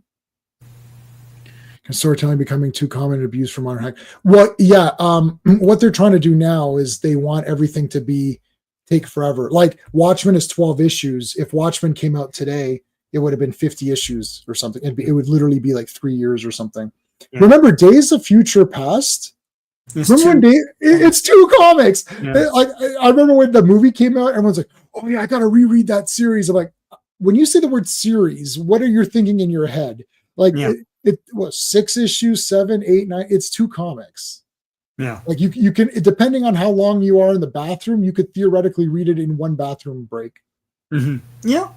Storytelling becoming too common and abused for modern hack. Well, yeah. What they're trying to do now is they want everything to take forever. Like Watchmen is 12 issues. If Watchmen came out today, it would have been 50 issues or something. It would literally be like 3 years or something. Yeah. Remember Days of Future Past? It's 2 comics. Yeah. I remember when the movie came out, everyone's like, oh yeah, I got to reread that series. I'm like, when you say the word series, what are you thinking in your head? Like it was 6 issues, 7, 8, 9. It's 2 comics. Yeah. Like you can, depending on how long you are in the bathroom, you could theoretically read it in 1 bathroom break. Mm-hmm. Yeah.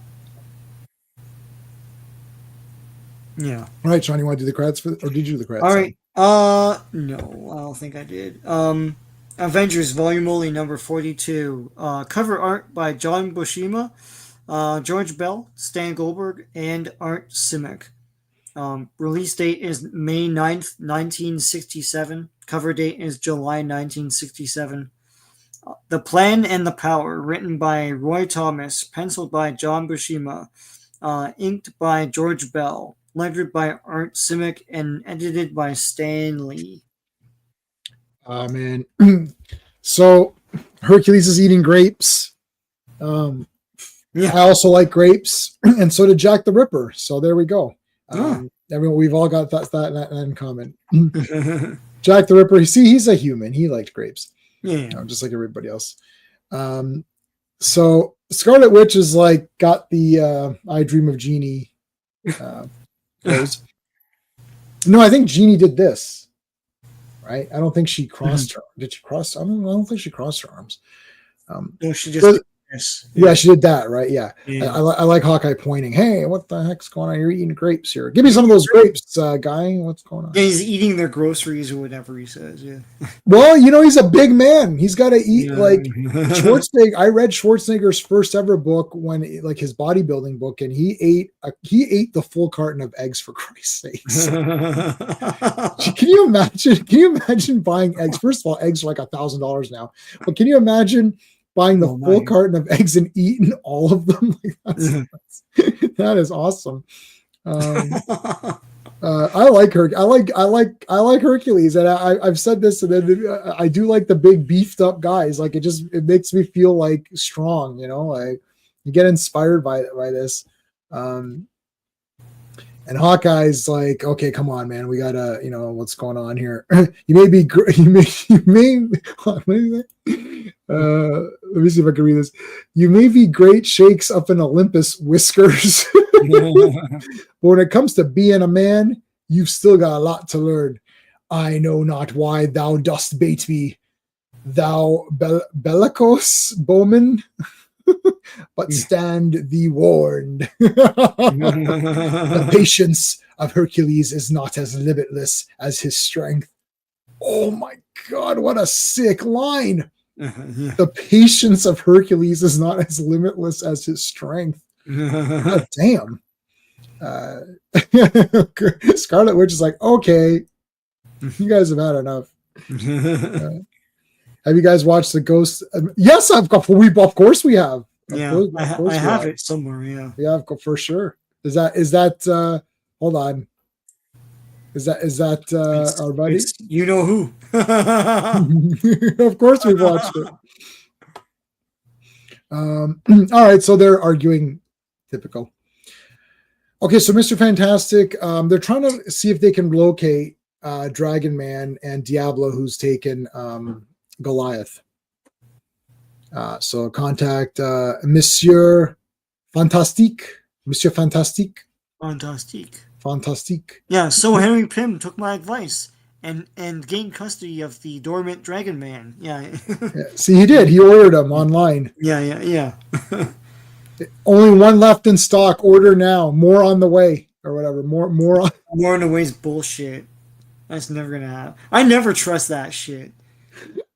Yeah. All right, Sean, you want to do the credits or did you do the credits? All right. No, I don't think I did. Avengers Volume Only number 42. Cover art by John Buscema, George Bell, Stan Goldberg, and Art Simic. Release date is May 9th, 1967. Cover date is July 1967. The Plan and the Power, written by Roy Thomas, penciled by John Buscema, inked by George Bell, lettered by Art Simic, and edited by Stan Lee. Oh, man. So, Hercules is eating grapes. I also like grapes, and so did Jack the Ripper. So, there we go. Everyone, we've all got that in common. Jack the Ripper, he's a human. He liked grapes. Yeah. Just like everybody else. So, Scarlet Witch is like got the I Dream of Jeannie pose. No, I think Jeannie did this. Right? I don't think she crossed her. Did she cross? I don't think she crossed her arms. No, she just did this. Yeah, she did that, right? Yeah. I like Hawkeye pointing. Hey, what the heck's going on? You're eating grapes here. Give me some of those grapes, guy. What's going on? Yeah, he's eating their groceries or whatever he says. Yeah. Well, he's a big man. He's got to eat like Schwarzenegger. I read Schwarzenegger's first ever book like his bodybuilding book, and he ate the full carton of eggs, for Christ's sakes. Can you imagine buying eggs? First of all, eggs are like $1,000 now, but can you imagine buying the full carton of eggs and eating all of them? That is awesome. I like her. I like Hercules, and I've said this, and then I do like the big beefed up guys. Like it makes me feel like strong. Like you get inspired by this. And Hawkeye's like, okay, come on, man, we gotta, what's going on here? You may be, let me see if I can read this. You may be great shakes up in Olympus, Whiskers. But when it comes to being a man, you've still got a lot to learn. I know not why thou dost bait me, thou bellicose bowman. But stand thee warned. The patience of Hercules is not as limitless as his strength. Oh my God, what a sick line. The patience of Hercules is not as limitless as his strength. God damn. Scarlet Witch is like, okay, you guys have had enough. Have you guys watched the Ghost? Yes, of course we have. Yeah, I have it somewhere. Yeah, for sure. Is that? Hold on. Is that our buddy? You know who? Of course we watched it. All right, so they're arguing. Typical. Okay, so Mr. Fantastic, they're trying to see if they can locate Dragon Man and Diablo, who's taken Goliath. So contact Monsieur Fantastique. Yeah, so Henry Pym took my advice and gained custody of the dormant Dragon Man. Yeah. See, he did. He ordered them online. Yeah. Only one left in stock. Order now. More on the way, or whatever. More on the way is bullshit. That's never gonna happen. I never trust that shit.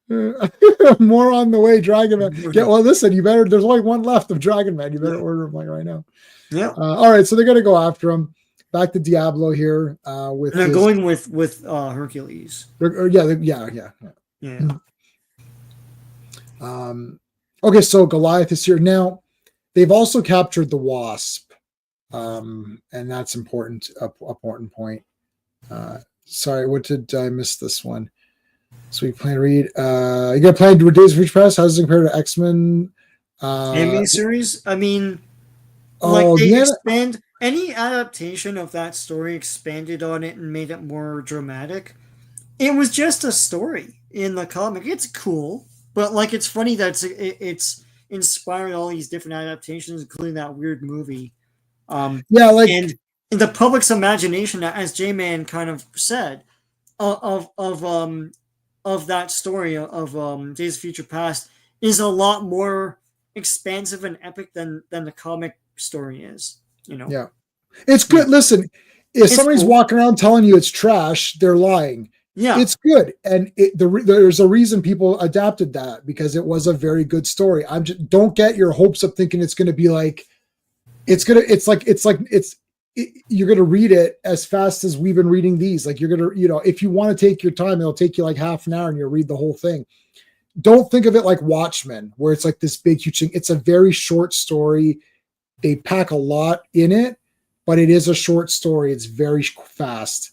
More on the way, Dragon Man. Yeah, well, listen, you better. There's only one left of Dragon Man. You better order him like right now. Yeah. All right, so they're gonna go after him. Back to Diablo here. They're going with Hercules. Yeah. Okay, so Goliath is here now. They've also captured the Wasp, and that's important. Important point. Sorry, what did I miss this one? So we plan to read. You got planned to read Days of Future Past? How does it compare to X-Men? Anime series. I mean, like Oh, they yeah. expand any adaptation of that story, expanded on it and made it more dramatic. It was just a story in the comic. It's cool, but like it's funny that it's inspired all these different adaptations, including that weird movie. Yeah, like And in the public's imagination, as J-Man kind of said, of that story of Days of Future Past is a lot more expansive and epic than the comic story is. You know, yeah. It's yeah, good. Listen, if it's somebody's cool. walking around telling you it's trash, they're lying. Yeah, It's good, and there's a reason people adapted that because it was a very good story. I'm just don't get your hopes up thinking it's going to be like you're going to read it as fast as we've been reading these. Like you're going to, if you want to take your time, it'll take you like half an hour and you'll read the whole thing. Don't think of it like Watchmen, where it's like this big, huge thing. It's a very short story. They pack a lot in it, but it is a short story. It's very fast.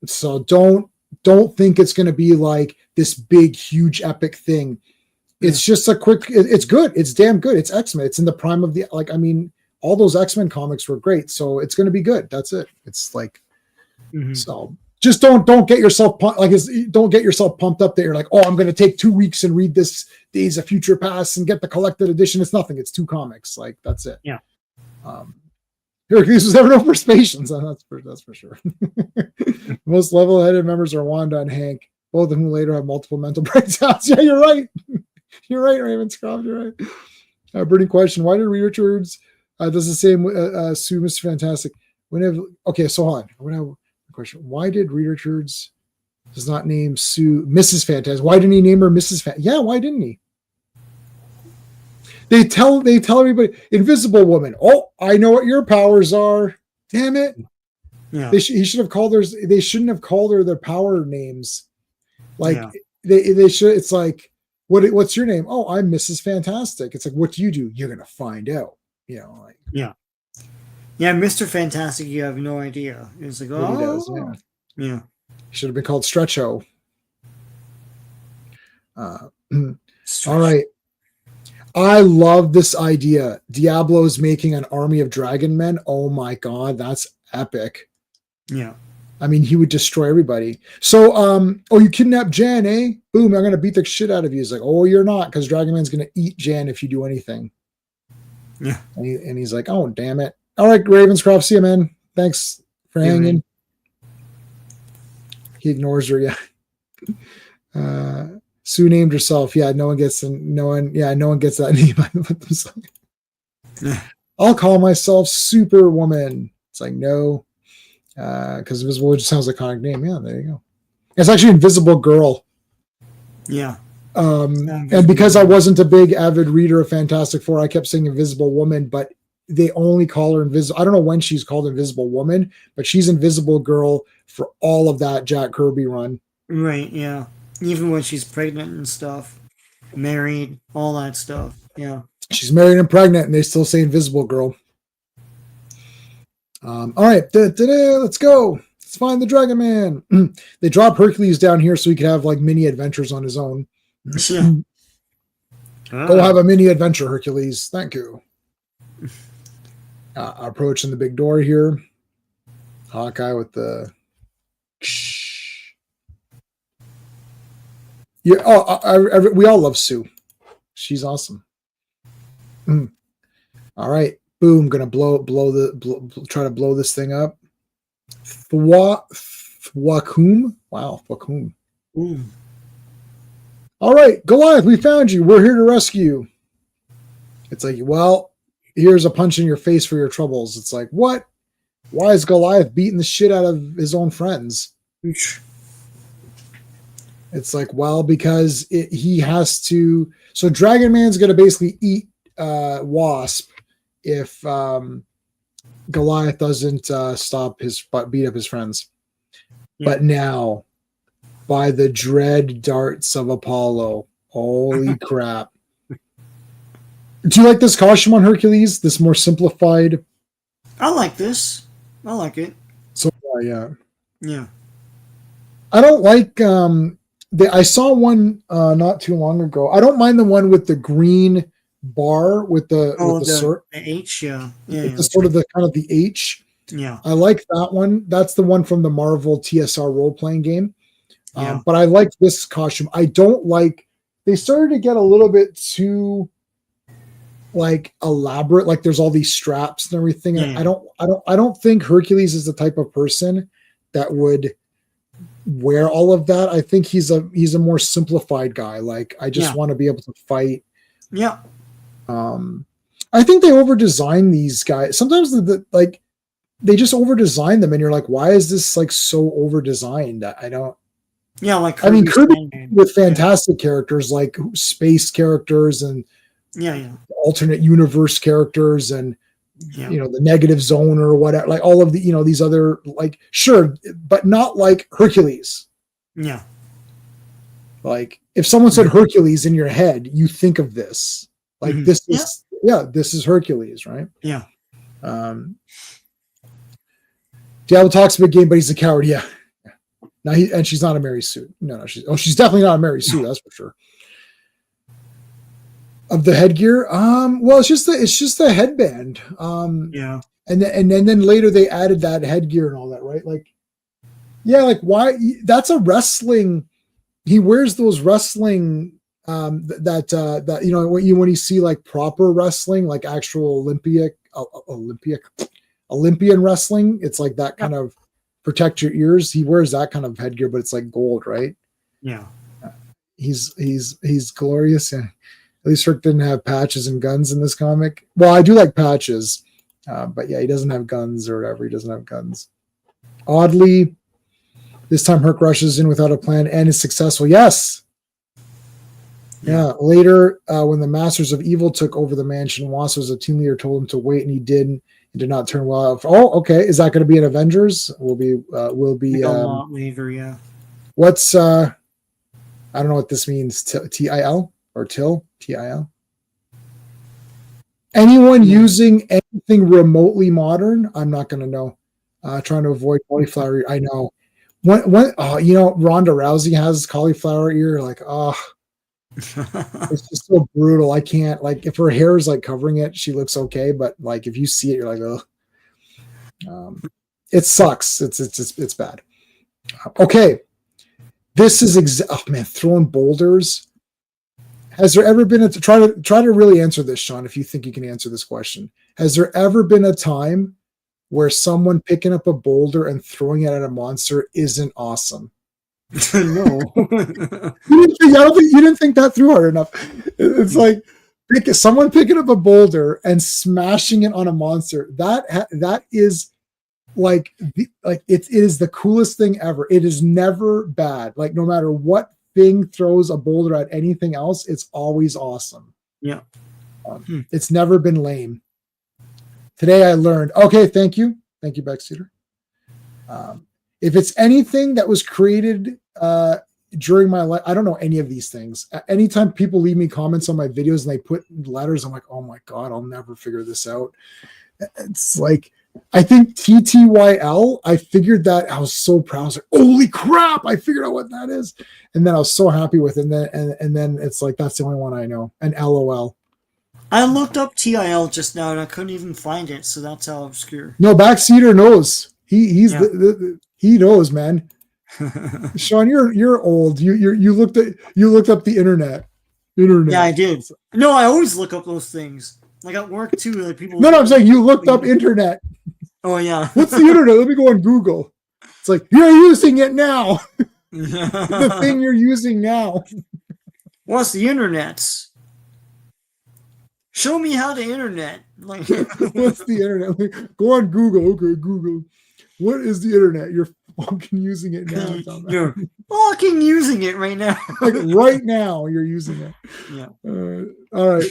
So don't think it's going to be like this big, huge, epic thing. It's just a quick. It's good. It's damn good. It's X-Men. It's in the prime of the all those X-Men comics were great, so it's going to be good. That's it. It's like so. Just don't get yourself don't get yourself pumped up that you're like, oh, I'm going to take 2 weeks and read this Days of Future Past and get the collected edition. It's nothing. It's 2 comics. Like that's it. Yeah. Hercules was never no for patience. That's for sure. Most level-headed members are Wanda and Hank, both of whom later have multiple mental breakdowns. Yeah, you're right. You're right, Ravenscroft. You're right. Burning question: why did Reed Richards does the same sue Mr. Fantastic? Okay, so hold on. I have a question. Why did Reed Richards does not name Sue Mrs. Fantastic? Why didn't he name her Mrs. Fantastic? Yeah, why didn't he? They tell everybody, Invisible Woman. Oh, I know what your powers are. Damn it. Yeah. He should have called her. They shouldn't have called her their power names. Like they should. It's like, what's your name? Oh, I'm Mrs. Fantastic. It's like, what do? You're gonna find out. Yeah, Mr. Fantastic, you have no idea. It's like, what he does. Yeah. Should have been called Stretcho. All right. I love this idea. Diablo's making an army of dragon men. Oh my god, that's epic. Yeah. I mean, he would destroy everybody. So, you kidnapped Jan, eh? Boom, I'm gonna beat the shit out of you. He's like, oh, you're not, because Dragon Man's gonna eat Jan if you do anything. Yeah. And he's like, oh, damn it. All right, Ravenscroft, see you, man. Thanks for hanging. He ignores her, yeah. Sue named herself. Yeah, no one gets that name. I'll call myself Superwoman. It's like, no. Because Invisible just sounds like a comic name. Yeah, there you go. It's actually Invisible Girl. Yeah. And because I wasn't a big avid reader of Fantastic Four, I kept saying Invisible Woman, but they only call her Invisible. I don't know when she's called Invisible Woman, but she's Invisible Girl for all of that Jack Kirby run. Right, yeah. Even when she's pregnant and stuff, married, all that stuff. Yeah. She's married and pregnant, and they still say Invisible Girl. All right, let's go. Let's find the Dragon Man. They drop Hercules down here so he could have like mini adventures on his own. Yeah. Go have a mini adventure, Hercules. Thank you. Approaching the big door here. Hawkeye with the. Yeah. We all love Sue. She's awesome. All right. Boom. Gonna try to blow this thing up. Thwakum. Wow. Thwakum. All right, Goliath, we found you. We're here to rescue you. It's like, well, here's a punch in your face for your troubles. It's like, what? Why is Goliath beating the shit out of his own friends? It's like, well, because he has to. So Dragon Man's going to basically eat Wasp if Goliath doesn't beat up his friends. Yeah. But now, by the dread darts of Apollo, Holy crap. Do you like this costume on Hercules? This more simplified? I like this. I like it. So yeah. Yeah. I don't like I saw one not too long ago. I don't mind the one with the green bar with the the H, yeah. The sort of the kind of the H. Yeah. I like that one. That's the one from the Marvel TSR role-playing game. Yeah. But I like this costume. I don't like, they started to get a little bit too like elaborate, like there's all these straps and everything. Yeah. I don't think Hercules is the type of person that would wear all of that. I think he's a more simplified guy. Like I just want to be able to fight. Yeah. I think they over design these guys. Sometimes like they just over design them and you're like, why is this like so over designed? I don't. Yeah, like Kirby, I mean, Kirby with fantastic characters like space characters and alternate universe characters and the negative zone or whatever, like all of the these other, like, sure, but not like Hercules. Yeah. Like if someone said Hercules in your head, you think of this. Like this is this is Hercules, right? Yeah. Diablo talks a big game, but he's a coward. Yeah. Now and she's not a Mary Sue. No, she's definitely not a Mary Sue, that's for sure. Of the headgear, well, it's just the headband. Yeah. And then later they added that headgear and all that, right? Like, yeah, like why? That's a wrestling. He wears those wrestling that when you see like proper wrestling, like actual Olympian wrestling, it's like that kind of protect your ears. He wears that kind of headgear, but it's like gold, right? Yeah. He's glorious. Yeah. At least Herc didn't have patches and guns in this comic. Well, I do like patches, but yeah, he doesn't have guns or whatever. He doesn't have guns. Oddly, this time Herc rushes in without a plan and is successful. Yes. Yeah. Later, when the Masters of Evil took over the mansion, Wasso's a team leader told him to wait, and he didn't. He did not turn well out. Oh, okay. Is that going to be an Avengers? Will be a lot later. Yeah. What's I don't know what this means. TIL or TIL? TIL. Anyone using anything remotely modern? I'm not going to know. Trying to avoid cauliflower ear. I know. When Ronda Rousey has cauliflower ear. Like, it's just so brutal. I can't, like, if her hair is like covering it, she looks okay. But like, if you see it, you're like, ugh. It sucks. It's bad. Okay. This is throwing boulders. Has there ever been try to really answer this, Sean, if you think you can answer this question. Has there ever been a time where someone picking up a boulder and throwing it at a monster isn't awesome? No. You didn't think that through hard enough. It's like someone picking up a boulder and smashing it on a monster. That is like it is the coolest thing ever. It is never bad. Like no matter what thing throws a boulder at anything else, it's always awesome. Yeah. It's never been lame. Today I learned. Okay, thank you, Backseater. If it's anything that was created during my life, I don't know any of these things. Anytime people leave me comments on my videos and they put letters, I'm like, oh my God, I'll never figure this out. It's like, I think TTYL, I figured that. I was so proud. I was like, holy crap, I figured out what that is. And then I was so happy with it. And then it's like, that's the only one I know. And LOL. I looked up TIL just now and I couldn't even find it. So that's how obscure. No, Backseater knows. He knows, man. Sean, you're old. You looked up the internet. Yeah, I did. No, I always look up those things. Like at work too. Like people. No, I'm saying you looked up internet. Oh yeah. What's the internet? Let me go on Google. It's like you're using it now. The thing you're using now. What's the internet? Show me how the internet. Like what's the internet? Like, go on Google. Okay, Google. What is the internet? You're fucking using it now. You're fucking using it right now. Like right now, you're using it. Yeah. All right.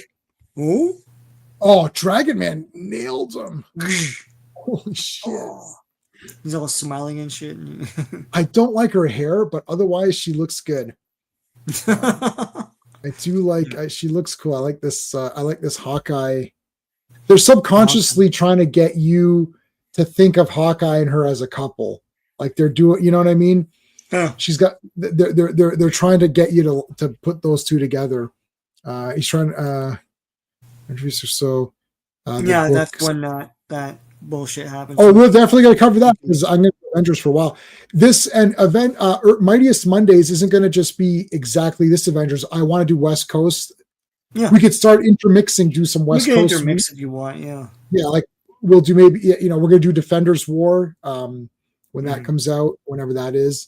Oh, Dragon Man nailed him. Holy shit. He's all smiling and shit. I don't like her hair, but otherwise she looks good. I do like. She looks cool. I like this. I like this Hawkeye. They're subconsciously trying to get you to think of Hawkeye and her as a couple. Like they're doing. You know what I mean? Yeah. She's got. They're trying to get you to put those two together. He's trying. Introduce her. So. That's when that bullshit happens. Oh, we're definitely going to cover that because I'm going to do Avengers for a while. This and event, Mightiest Mondays isn't going to just be exactly this Avengers. I want to do West Coast. Yeah, we could start intermixing, do some West Coast. Intermix if you want. Yeah, like we'll do maybe we're going to do Defenders War when that comes out, whenever that is,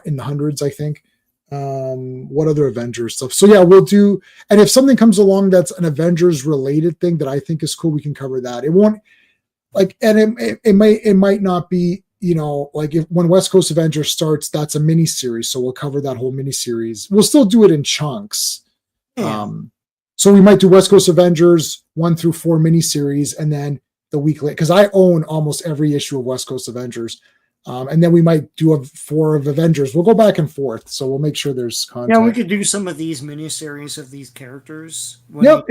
in the hundreds, I think. What other Avengers stuff? So yeah, we'll do. And if something comes along that's an Avengers related thing that I think is cool, we can cover that. It won't. Like, and it might not be, like if when West Coast Avengers starts, that's a mini series. So we'll cover that whole mini series. We'll still do it in chunks. Yeah. So we might do West Coast Avengers 1 through 4 mini series, and then the week later, because I own almost every issue of West Coast Avengers. And then we might do 4 of Avengers. We'll go back and forth. So we'll make sure there's content. Yeah, we could do some of these mini series of these characters. Yep.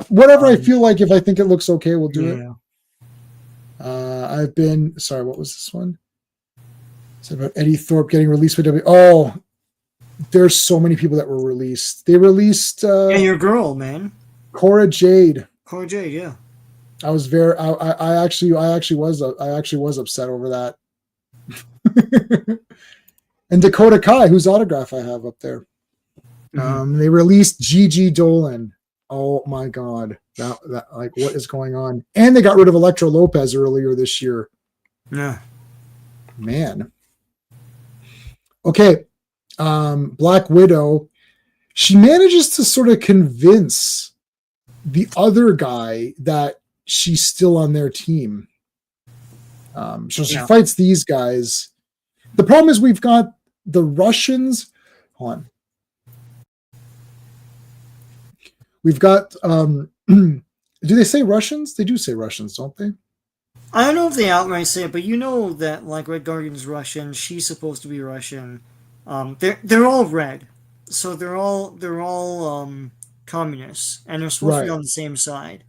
Whatever I feel like, if I think it looks okay, we'll do it. What was this one? It's about Eddie Thorpe getting released by Oh, there's so many people that were released. They released your girl, man. Cora Jade, yeah. I was I actually was upset over that. And Dakota Kai, whose autograph I have up there. They released Gigi Dolan. Oh my God. That like, what is going on? And they got rid of Electro Lopez earlier this year. Yeah. Man. Okay. Black Widow. She manages to sort of convince the other guy that she's still on their team. So she fights these guys. The problem is we've got the Russians. Hold on. We've got, do they say Russians? They do say Russians, don't they? I don't know if they outright say it, but you know that like Red Guardian's Russian, she's supposed to be Russian. They're all red, so they're all communists, and they're supposed to be on the same side.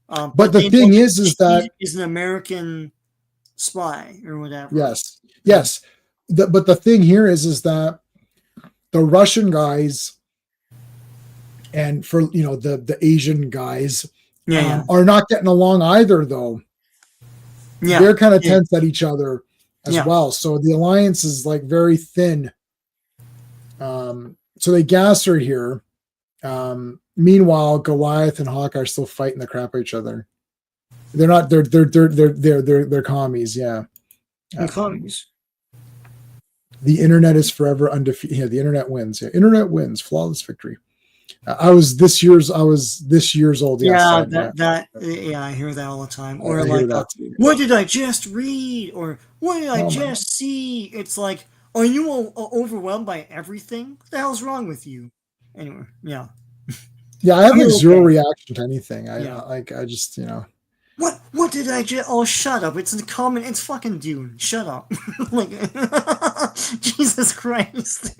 But the thing is that is an American spy or whatever. Yes. But the thing here is that the Russian guys. And for the Asian guys are not getting along either, though. Yeah, they're kind of tense at each other as well. So the alliance is like very thin. So they gas her here. Meanwhile, Goliath and Hawk are still fighting the crap out of each other. They're not. They're commies. Yeah, commies. The internet is forever undefeated. Yeah, the internet wins. Yeah, internet wins. Flawless victory. I was this year's old. Yeah, I hear that all the time. Or like, what did I just read? Or what did I just see? It's like, are you overwhelmed by everything? What the hell's wrong with you? Anyway, yeah. Yeah, I have like zero reaction to anything. I just What did I just? Oh, shut up! It's a comment. It's fucking Dune. Shut up! Like, Jesus Christ.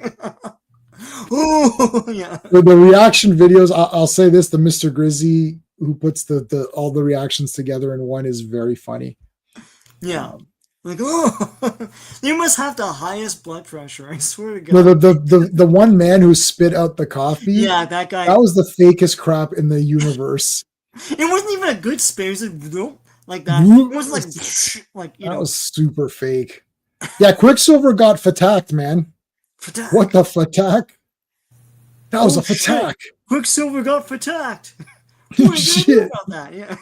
Oh yeah. The reaction videos. I'll say this: the Mr. Grizzy who puts the all the reactions together in one is very funny. Yeah. Like, you must have the highest blood pressure. I swear to God. No, the one man who spit out the coffee. Yeah, that guy. That was the fakest crap in the universe. It wasn't even a good spit. It was like that. It wasn't like that was super fake. Yeah, Quicksilver got fatacked, man. Fatak. What the fatak? That was a fatak. Quicksilver got fatacked. Shit. About that? Yeah.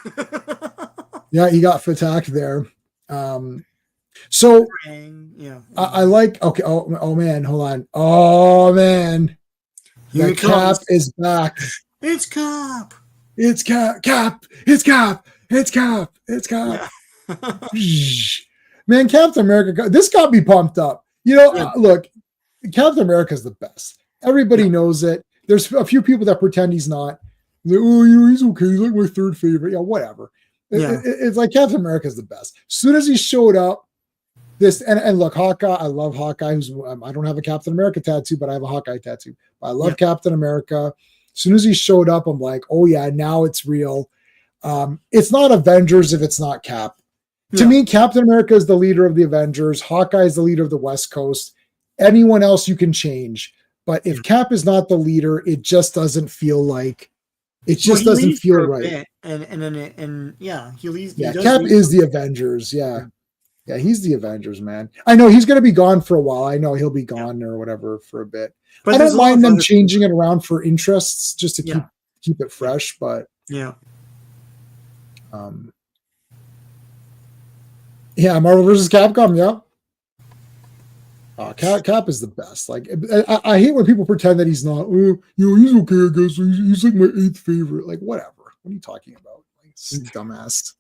Yeah, he got fatacked there. So yeah. I like. Okay. Oh man, hold on. Oh man, the Cap is back. It's Cap. It's Cap. Cap. It's Cap. It's Cap. It's Cap. Yeah. Man, Captain America. This got me pumped up. Look. Captain America is the best. Everybody knows it. There's a few people that pretend he's not. Like, he's okay. He's like my third favorite. Yeah, whatever. It's like Captain America is the best. As soon as he showed up, and look, Hawkeye. I love Hawkeye. I don't have a Captain America tattoo, but I have a Hawkeye tattoo. I love Captain America. As soon as he showed up, I'm like, oh yeah, now it's real. It's not Avengers if it's not Cap. To me, Captain America is the leader of the Avengers. Hawkeye is the leader of the West Coast. Anyone else you can change. But if Cap is not the leader, it just doesn't feel like it just doesn't feel right. And yeah, he leaves. Yeah, Cap is the Avengers. Yeah. Yeah, he's the Avengers, man. I know he's going to be gone for a while. I know he'll be gone or whatever for a bit. But I don't mind them changing it around for interests just to keep it fresh. But yeah. Yeah, Marvel versus Capcom. Yeah. Cap is the best. Like, I hate when people pretend that he's not. Oh, he's okay, I guess. He's like my 8th favorite. Like, whatever. What are you talking about? Like, dumbass.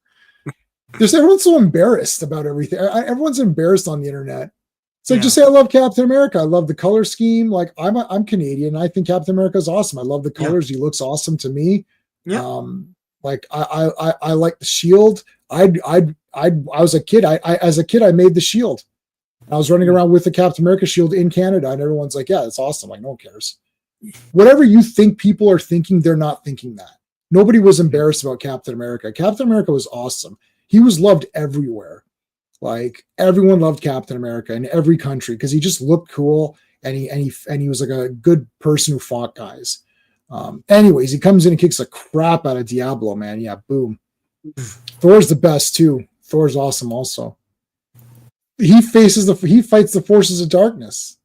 Just everyone's so embarrassed about everything. Everyone's embarrassed on the internet. It's like, just say I love Captain America. I love the color scheme. Like, I'm Canadian. I think Captain America is awesome. I love the colors. He looks awesome to me. Yeah. Like I like the shield. I was a kid. As a kid, I made the shield. I was running around with the Captain America shield in Canada, and everyone's like, yeah, it's awesome. Like, no one cares. Whatever you think people are thinking, they're not thinking that. Nobody was embarrassed about Captain America. Captain America was awesome. He was loved everywhere. Like, everyone loved Captain America in every country because he just looked cool, and he was like a good person who fought guys. Anyways, he comes in and kicks the crap out of Diablo, man. Yeah, boom. Thor's the best too. Thor's awesome also. He fights the forces of darkness.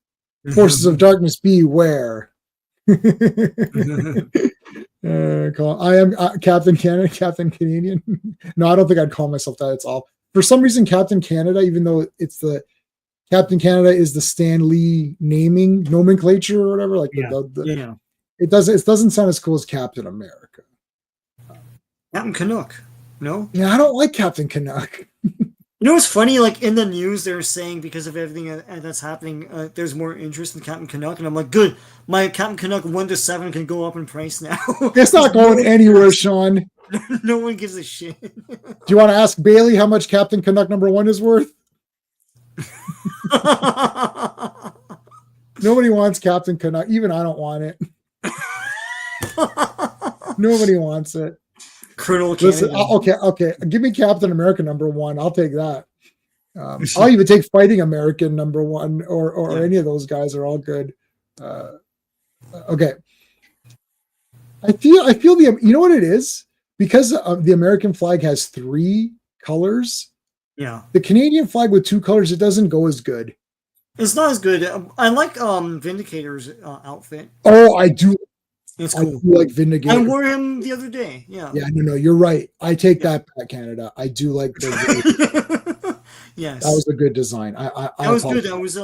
Forces of darkness, beware. I am Captain Canada, Captain Canadian. No, I don't think I'd call myself that. It's all for some reason Captain Canada, even though it's the Captain Canada is the Stan Lee naming nomenclature or whatever. Like it doesn't sound as cool as Captain America. Captain Canuck. No? Yeah, I don't like Captain Canuck. You know what's funny? Like, in the news, they're saying because of everything that's happening, there's more interest in Captain Canuck, and I'm like, good. My Captain Canuck 1 to 7 can go up in price now. It's not going anywhere, Sean. No one gives a shit. Do you want to ask Bailey how much Captain Canuck #1 is worth? Nobody wants Captain Canuck. Even I don't want it. Nobody wants it. Colonel Listen, okay. Give me Captain America #1. I'll take that. I'll even take Fighting American #1 or any of those guys are all good. Okay. I feel you know what it is? Because the American flag has 3 colors. Yeah. The Canadian flag with 2 colors, it doesn't go as good. It's not as good. I like Vindicator's outfit. Oh, I do. It's cool. I do like Vindicator. I wore him the other day. Yeah. Yeah, no, you're right. I take that back, Canada. I do like the Yes. That was a good design. That was good. That was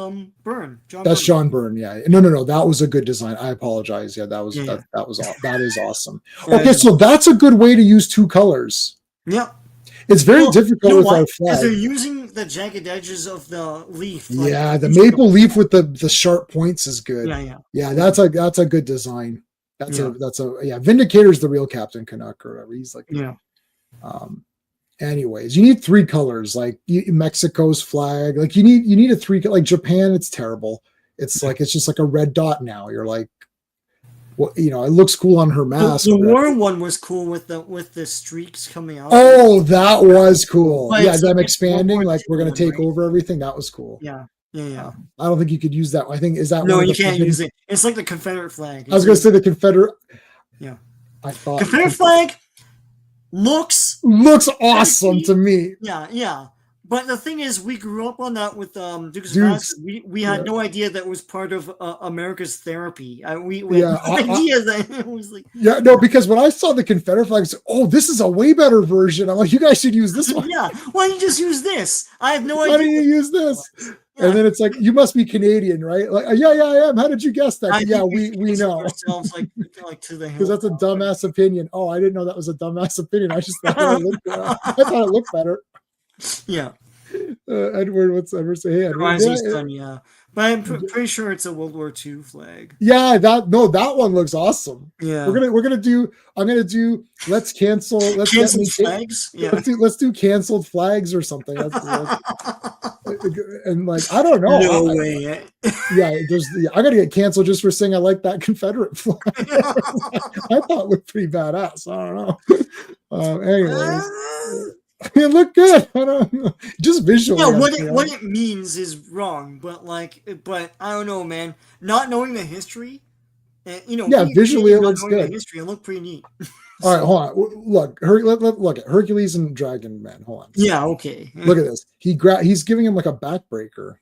Byrne. That's John Byrne. Yeah. No. That was a good design. I apologize. Yeah, that is awesome. Okay, so that's a good way to use 2 colors. Yeah. It's very difficult with our flag. Because they're using the jagged edges of the leaf. Like, yeah, the maple leaf with the sharp points is good. Yeah, that's a good design. That's a Vindicator's the real Captain Canuck or whatever. He's like anyways, you need 3 colors, like Mexico's flag. Like you need a 3, like Japan, it's terrible. It's like it's just like a red dot now. You're like, well, it looks cool on her mask. The war one was cool with the streaks coming out. Oh, that was cool. But them expanding, like we're gonna take over everything. That was cool. Yeah. I don't think you could use that. I think is that no, you can't use it. It's like the Confederate flag. I was gonna say the Confederate. Yeah, I thought Confederate flag looks awesome to me. Yeah. But the thing is, we grew up on that with Dukes of Hazzard. We had no idea that was part of America's therapy. We had no idea that it was like. Yeah, no, because when I saw the Confederate flag, I said, "Oh, this is a way better version." I'm like, "You guys should use this one." Yeah, why don't you just use this? I have no idea. Why don't you use this? Yeah. And then it's like, you must be Canadian, right? Like, yeah, I am. How did you guess that? Yeah, we know. Ourselves like to the because that's a dumbass opinion. Oh, I didn't know that was a dumbass opinion. I just thought I thought it looked better. Yeah. Edward, what's ever say? Hey, Edward. Yeah. But I'm pretty sure it's a World War II flag. Yeah, that one looks awesome. Yeah. I'm gonna do let's cancel canceled flags. Yeah. Let's do canceled flags or something. and like I don't know. No way. Yeah, I gotta get canceled just for saying I like that Confederate flag. I thought it looked pretty badass. I don't know. Anyways, it looked good. I don't know. Just visually. Yeah, what it means is wrong, but I don't know, man. Not knowing the history, yeah, visually it looks good. The history, it looked pretty neat. All right, hold on. Look, look at Hercules and Dragon Man. Hold on. Yeah, okay. Look at this. He's giving him like a backbreaker.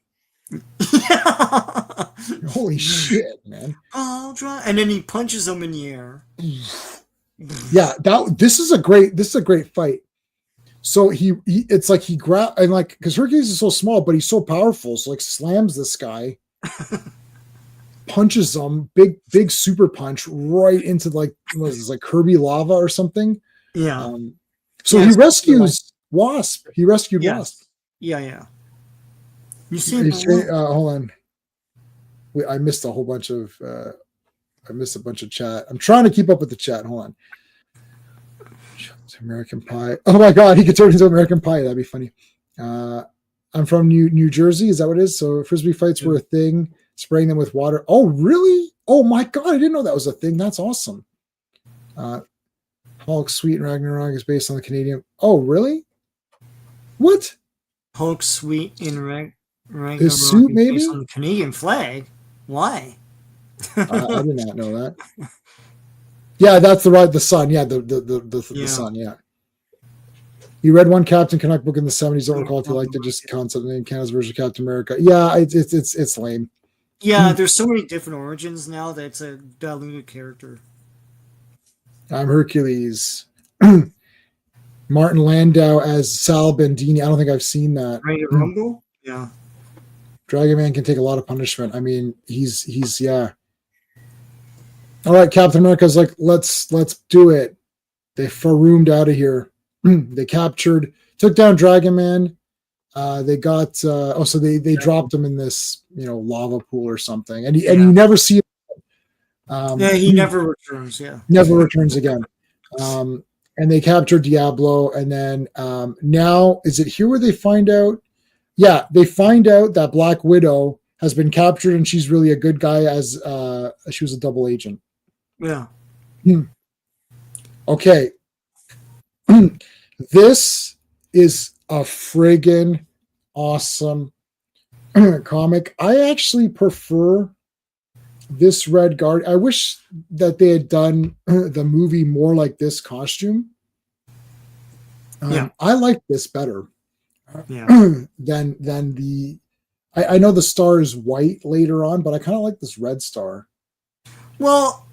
Holy shit, man! And then he punches him in the air. Yeah, this is a great fight. So it's like he grab and like because Hercules is so small, but he's so powerful. So like slams this guy, punches him, big super punch right into like what is this, like Kirby lava or something. Yeah. So he rescues Wasp. He rescued Wasp. Yeah. You see? Hold on. I missed a whole bunch of. I missed a bunch of chat. I'm trying to keep up with the chat. Hold on. American Pie. Oh my God, he could turn into American Pie. That'd be funny. I'm from New Jersey. Is that what it is? So frisbee fights were a thing. Spraying them with water. Oh really? Oh my God, I didn't know that was a thing. That's awesome. Hulk, Sweet, and Ragnarok is based on the Canadian. Oh really? What? Hulk, Sweet, and Ragnarok. His suit, maybe based on the Canadian flag. Why? I did not know that. Yeah, that's the sun. Yeah, the sun. Yeah. You read one Captain Canuck book in the 70s. Don't recall if you liked it. Just concept name Canada's version of Captain America. Yeah, it's lame. Yeah, there's so many different origins now that it's a diluted character. I'm Hercules. Martin Landau as Sal Bendini. I don't think I've seen that. Right, Rumble? Yeah. Dragon Man can take a lot of punishment. I mean, he's yeah. All right, Captain America's like, let's do it. They faroomed out of here. They took down Dragon Man. They got so they dropped him in this lava pool or something, and you never see him. He never returns. Yeah, never returns again. And they captured Diablo, and then now is it here where they find out? Yeah, they find out that Black Widow has been captured, and she's really a good guy as she was a double agent. Yeah. Okay. This is a friggin' awesome comic. I actually prefer this Red Guard. I wish that they had done the movie more like this costume. I like this better than the. I know the star is white later on, but I kind of like this red star. Well,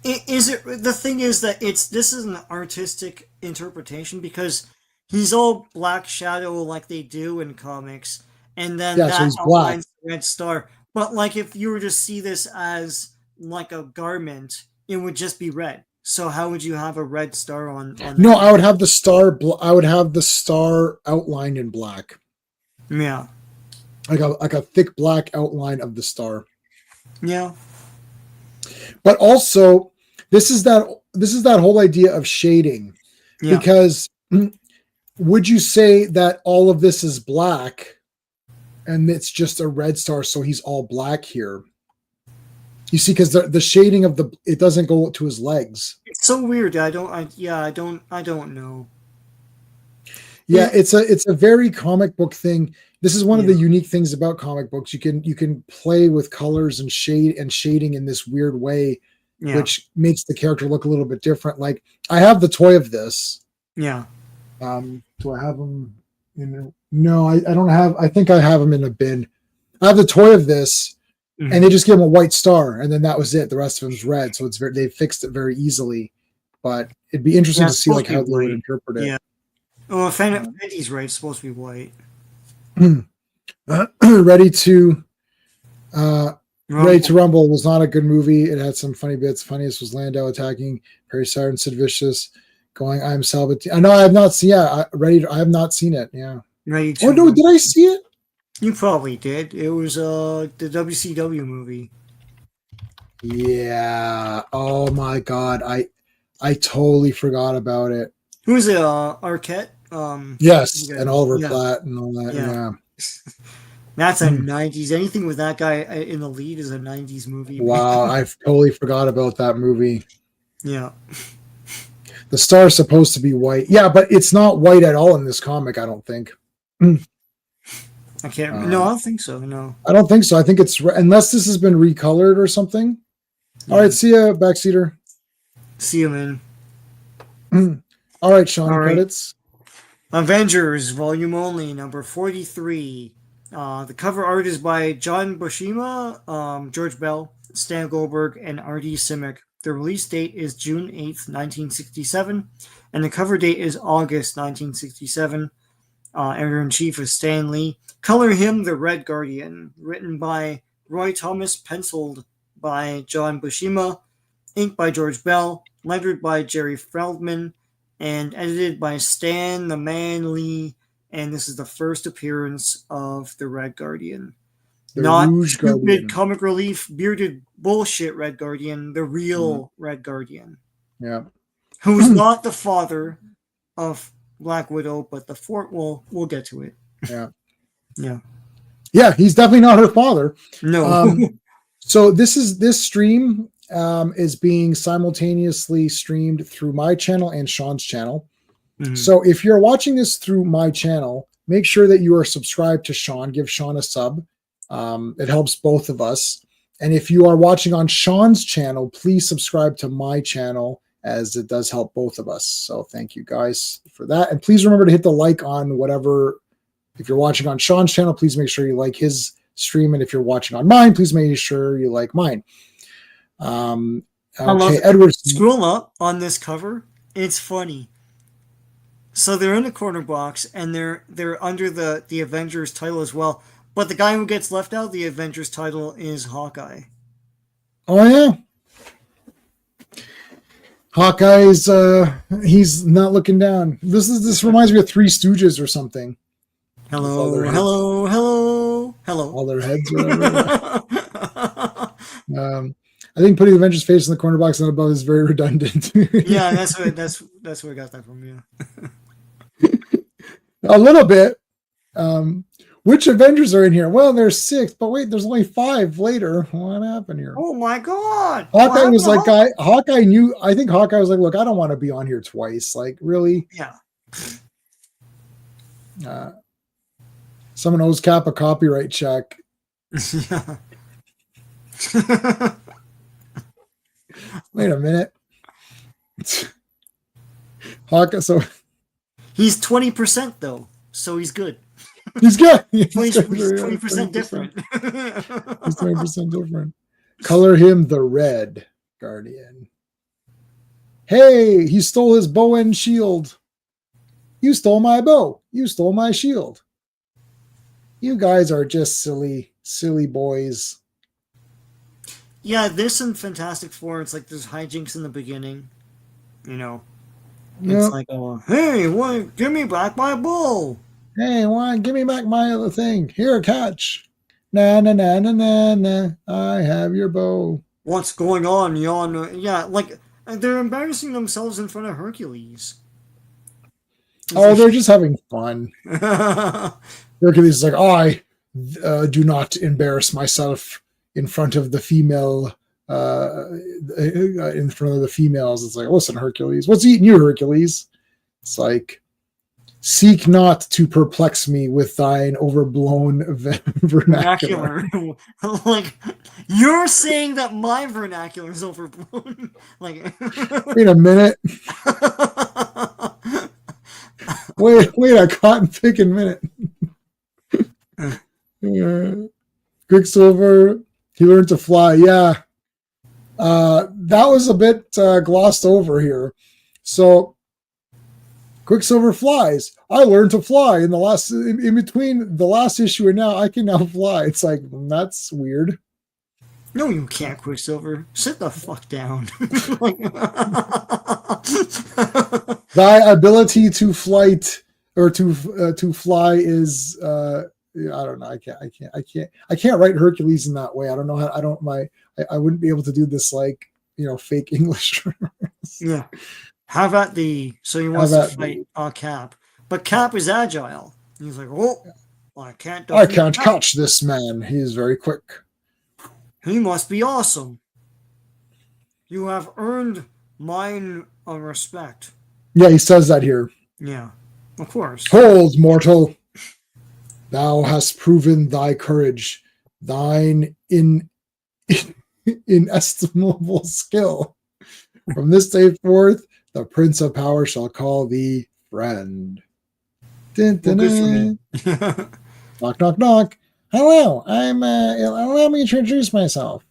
the thing is that this is an artistic interpretation because he's all black shadow like they do in comics, and then that outlines the red star. But like if you were to see this as like a garment, it would just be red. So how would you have a red star on No, I would have the star. I would have the star outlined in black. Yeah, like a thick black outline of the star. Yeah. But also, this is that whole idea of shading, because would you say that all of this is black, and it's just a red star, so he's all black here? You see, because the shading of it doesn't go to his legs. It's so weird. I don't know. Yeah, it's a very comic book thing. This is one of the unique things about comic books. You can play with colors and shading in this weird way, which makes the character look a little bit different. Like I have the toy of this. Yeah. Do I have them in? No, I don't have. I think I have them in a bin. I have the toy of this, and they just give him a white star, and then that was it. The rest of him's red, so they fixed it very easily. But it'd be interesting to see like how they would interpret it. Yeah. Oh, Fenty's right. It's supposed to be white. Ready to Rumble was not a good movie. It had some funny bits. Funniest was Landau attacking Perry Siren, Sid Vicious, going, "I'm Salvatore." I know I have not seen. Yeah, I have not seen it. Yeah. Ready to. Oh no, did I see it? You probably did. It was the WCW movie. Yeah. Oh my God, I totally forgot about it. Who was it? Arquette. Yes, and Oliver Platt and all that. Yeah. That's a 90s. Anything with that guy in the lead is a 90s movie. Wow, I totally forgot about that movie. Yeah. The star is supposed to be white. Yeah, but it's not white at all in this comic, I don't think. I can't. No, I don't think so. No. I don't think so. I think it's unless this has been recolored or something. All right, see ya, backseater. See you, man. All right, Sean, All right. credits. Avengers Volume Only, number 43. The cover art is by John Buscema, George Bell, Stan Goldberg, and R.D. Simic. The release date is June 8th, 1967, and the cover date is August 1967. Editor-in-Chief is Stan Lee. Color him the Red Guardian. Written by Roy Thomas, penciled by John Buscema, inked by George Bell, lettered by Jerry Feldman, and edited by Stan the Man Lee. And this is the first appearance of the Red Guardian. The Not Rouge stupid Guardian. comic relief, bearded bullshit Red Guardian, the real Red Guardian. Yeah. Who's not the father of Black Widow, but the fort we'll get to it. Yeah. Yeah. Yeah, he's definitely not her father. No. So this stream is being simultaneously streamed through my channel and Sean's channel. Mhm. So if you're watching this through my channel, make sure that you are subscribed to Sean. Give Sean a sub. It helps both of us. And if you are watching on Sean's channel, please subscribe to my channel, as it does help both of us. So thank you guys for that. And please remember to hit the like on whatever. If you're watching on Sean's channel, please make sure you like his stream. And if you're watching on mine, please make sure you like mine. Okay, Edward. Scroll up on this cover. It's funny. So they're in the corner box, and they're under the Avengers title as well. But the guy who gets left out of the Avengers title is Hawkeye. Oh yeah, Hawkeye's he's not looking down. This reminds me of Three Stooges or something. Hello, hello, hello, hello. All their heads. I think putting the Avengers face in the corner box and above is very redundant. Yeah, that's where I got that from. Yeah, a little bit. Which Avengers are in here? Well, there's 6, but wait, there's only 5 later. What happened here? Oh my God! Hawkeye was like, Hawkeye knew. I think Hawkeye was like, look, I don't want to be on here twice. Like, really? Yeah. Someone owes Cap a copyright check. Yeah. Wait a minute. Hawkeye, so he's 20% though, so he's good. He's good. He's 20% different. He's 20% different. Color him the Red Guardian. Hey, he stole his bow and shield. You stole my bow. You stole my shield. You guys are just silly boys. Yeah, there's some Fantastic Four. It's like there's hijinks in the beginning. You know. Yep. It's like, oh, hey, what? Give me back my bow. Hey, why? Give me back my other thing. Here, catch. Na na na na na na. I have your bow. What's going on, yon? Yeah, like they're embarrassing themselves in front of Hercules. Oh, they're just having fun. Hercules is like, I do not embarrass myself in front of the female. In front of the females, it's like, listen, Hercules, what's eating you, Hercules? It's like, seek not to perplex me with thine overblown vernacular. Like, you're saying that my vernacular is overblown. Like, wait a minute. wait a cotton picking minute. Quicksilver, he learned to fly. Yeah. That was a bit glossed over here. So Quicksilver flies. I learned to fly in between the last issue and now. I can now fly. It's like, that's weird. No, you can't, Quicksilver. Sit the fuck down. Thy ability to flight or to fly is I don't know. I can't write Hercules in that way. I don't know how. I wouldn't be able to do this like fake English. Yeah. How about so he wants to fight Cap, but Cap is agile. He's like, oh, I can't I defeat can't that. catch this man. He is very quick. He must be awesome. You have earned mine respect. Yeah, he says that here. Yeah, of course. Hold, mortal. Thou hast proven thy courage, thine inestimable skill. From this day forth, the Prince of Power shall call thee friend. Dun, dun, Well, good for dun. me. Knock, knock, knock. Hello, I'm. Allow me to introduce myself.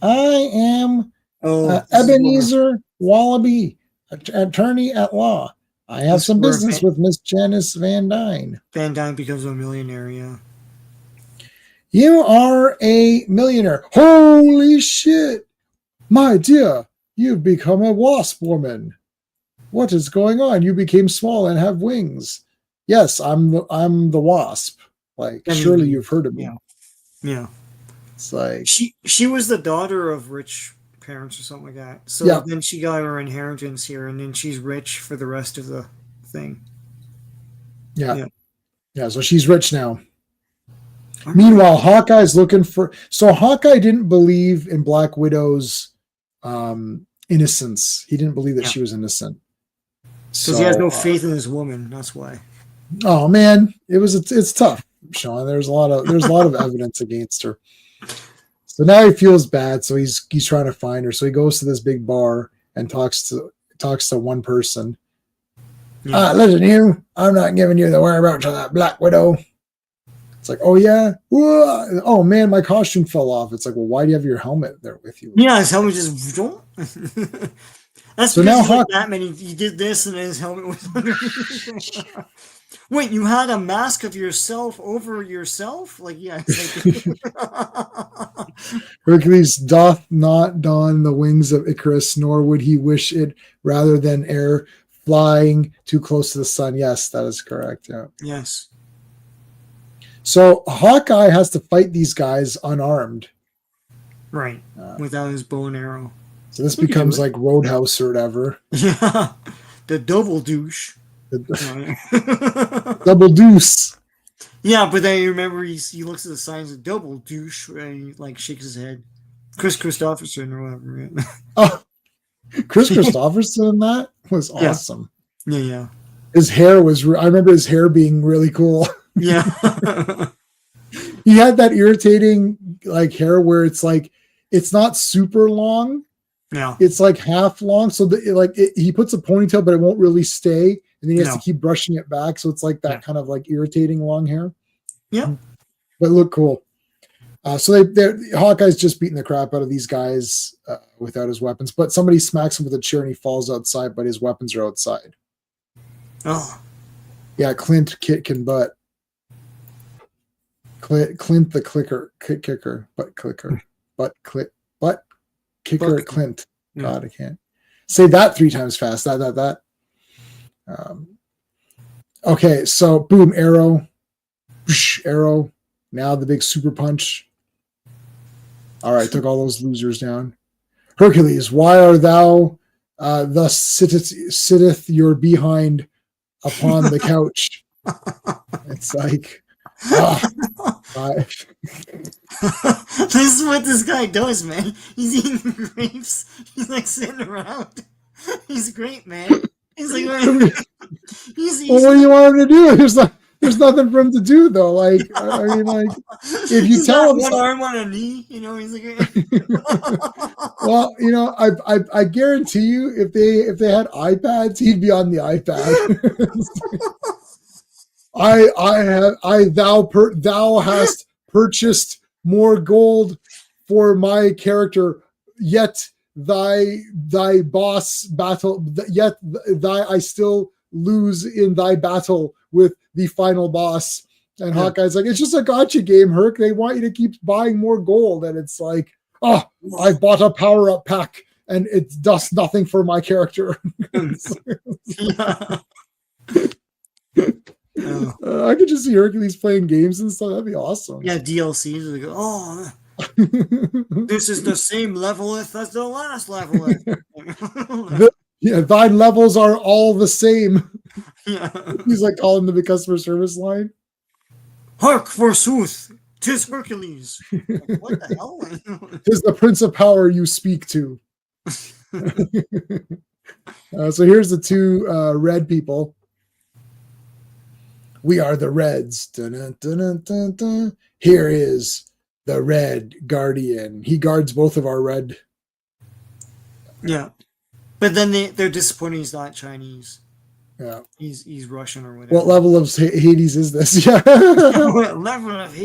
I am Oh, this is Boomer. Ebenezer Wallaby, attorney at law. I have This is some where business with Miss Janice Van Dyne. Van Dyne becomes a millionaire, yeah. You are a millionaire. Holy shit! My dear, you've become a wasp woman. What is going on? You became small and have wings. Yes, I'm the wasp. Like, I mean, surely you've heard of me. Yeah. Yeah. It's like, She was the daughter of rich parents or something like that. So yeah. then she got her inheritance here, and then she's rich for the rest of the thing. Yeah. Yeah. So she's rich now. Meanwhile, Hawkeye's looking for. So Hawkeye didn't believe in Black Widow's innocence. He didn't believe that she was innocent. Because he has no faith in this woman. That's why. Oh man, it's tough, Sean. There's a lot of evidence against her. So now he feels bad. So he's trying to find her. So he goes to this big bar and talks to one person. Yeah. Listen, you. I'm not giving you the whereabouts of that Black Widow. It's like, oh yeah, whoa. Oh man, my costume fell off. It's like, well, why do you have your helmet there with you? Yeah, his helmet just don't. That's so because now he's like Batman. He did this, and his helmet was underneath. Wait, you had a mask of yourself over yourself? Like, yeah. It's like... Hercules doth not don the wings of Icarus, nor would he wish it rather than air flying too close to the sun. Yes, that is correct. Yeah. Yes. So Hawkeye has to fight these guys unarmed. Right. Without his bow and arrow. So this becomes like Roadhouse or whatever. Yeah. The double douche. Double deuce. Yeah, but then you remember he looks at the signs of double douche and he like shakes his head. Chris Christopherson or whatever. Yeah. Oh, Chris Christopherson in that was awesome. Yeah. His hair was. I remember his hair being really cool. Yeah. He had that irritating like hair where it's like it's not super long. Yeah. It's like half long, so he puts a ponytail, but it won't really stay, and then he has to keep brushing it back. So it's like that kind of like irritating long hair. Yeah, but look cool. So Hawkeye's just beating the crap out of these guys without his weapons, but somebody smacks him with a chair and he falls outside, but his weapons are outside. Oh, yeah, Clint Kitkin butt. Clint the kicker, Clint. God, I can't say that 3 times fast. That. Okay, so boom, arrow. Now the big super punch. All right, took all those losers down. Hercules, why are thou thus sitteth your behind upon the couch? It's like, this is what this guy does, man. He's eating grapes. He's like sitting around. He's great, man. He's like, he's well, what do you want him to do? There's nothing for him to do though. Like, I mean, like, if you tell him one arm on a knee, he's like. Well, I guarantee you, if they had iPads, he'd be on the iPad. Thou hast purchased more gold for my character, yet thy boss battle, yet I still lose in thy battle with the final boss. And Hawkeye's like, it's just a gotcha game, Herc. They want you to keep buying more gold. And it's like, oh, I've bought a power-up pack and it does nothing for my character. I could just see Hercules playing games and stuff. That'd be awesome. Yeah, DLCs. Like, oh, this is the same leveleth as the last leveleth. Thy levels are all the same. Yeah. He's like calling the customer service line. Hark, forsooth, 'tis Hercules. Like, what the hell? Tis the Prince of Power you speak to. So here's the two red people. We are the Reds. Dun, dun, dun, dun, dun, dun. Here is the Red Guardian. He guards both of our red. Yeah. But then they're disappointed he's not Chinese. Yeah. He's Russian or whatever. What level of Hades is this? Yeah. What level of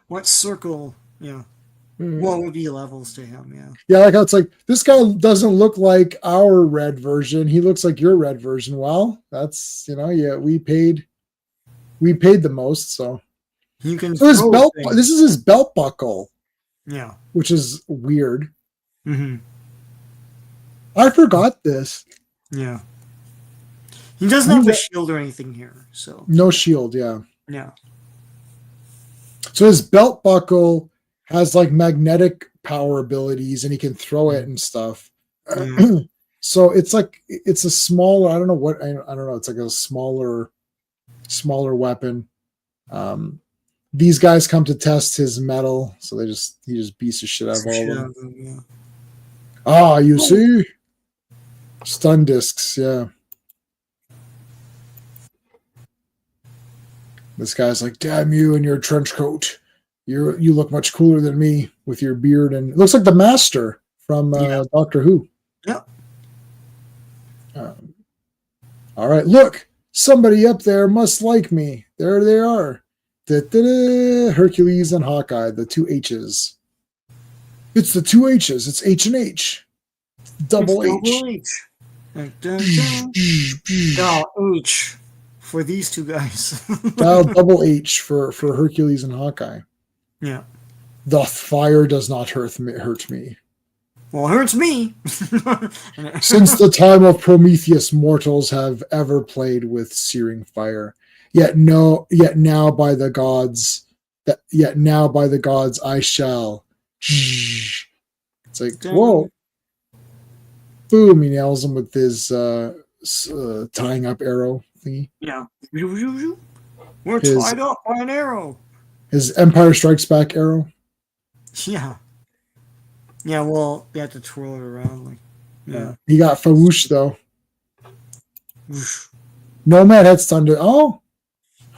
what circle? Yeah. What would be levels to him? Yeah. Yeah, like how it's like this guy doesn't look like our red version. He looks like your red version. Well, that's yeah, we paid the most, so You can his belt. This is his belt buckle. Yeah. Which is weird. Mm-hmm. I forgot this. Yeah. He doesn't have a shield or anything here, so no shield. Yeah. Yeah. So his belt buckle has like magnetic power abilities, and he can throw it and stuff. Yeah. So it's a smaller. I don't know what. I don't know. It's like a smaller weapon. These guys come to test his metal, so he just beats the shit out of all of them. Yeah. Ah, you see, stun discs. Yeah. This guy's like, damn you and your trench coat. You look much cooler than me with your beard, and it looks like the Master from Doctor Who. Yep. All right, look, somebody up there must like me. There they are. Da-da-da. Hercules and Hawkeye, the two H's. It's the two H's. It's H and H. Double H. Dial H for these two guys. Dial double H for Hercules and Hawkeye. Yeah. The fire does not hurt me. Well, it hurts me. Since the time of Prometheus, mortals have ever played with searing fire. Yet now by the gods I shall. It's like, whoa. Boom, he nails him with his tying up arrow thingy. Yeah. We're tied up by an arrow. His Empire Strikes Back arrow. Yeah. Yeah, well, you have to twirl it around. Like, yeah. He got Fawoosh, though. Nomad had thunder. Oh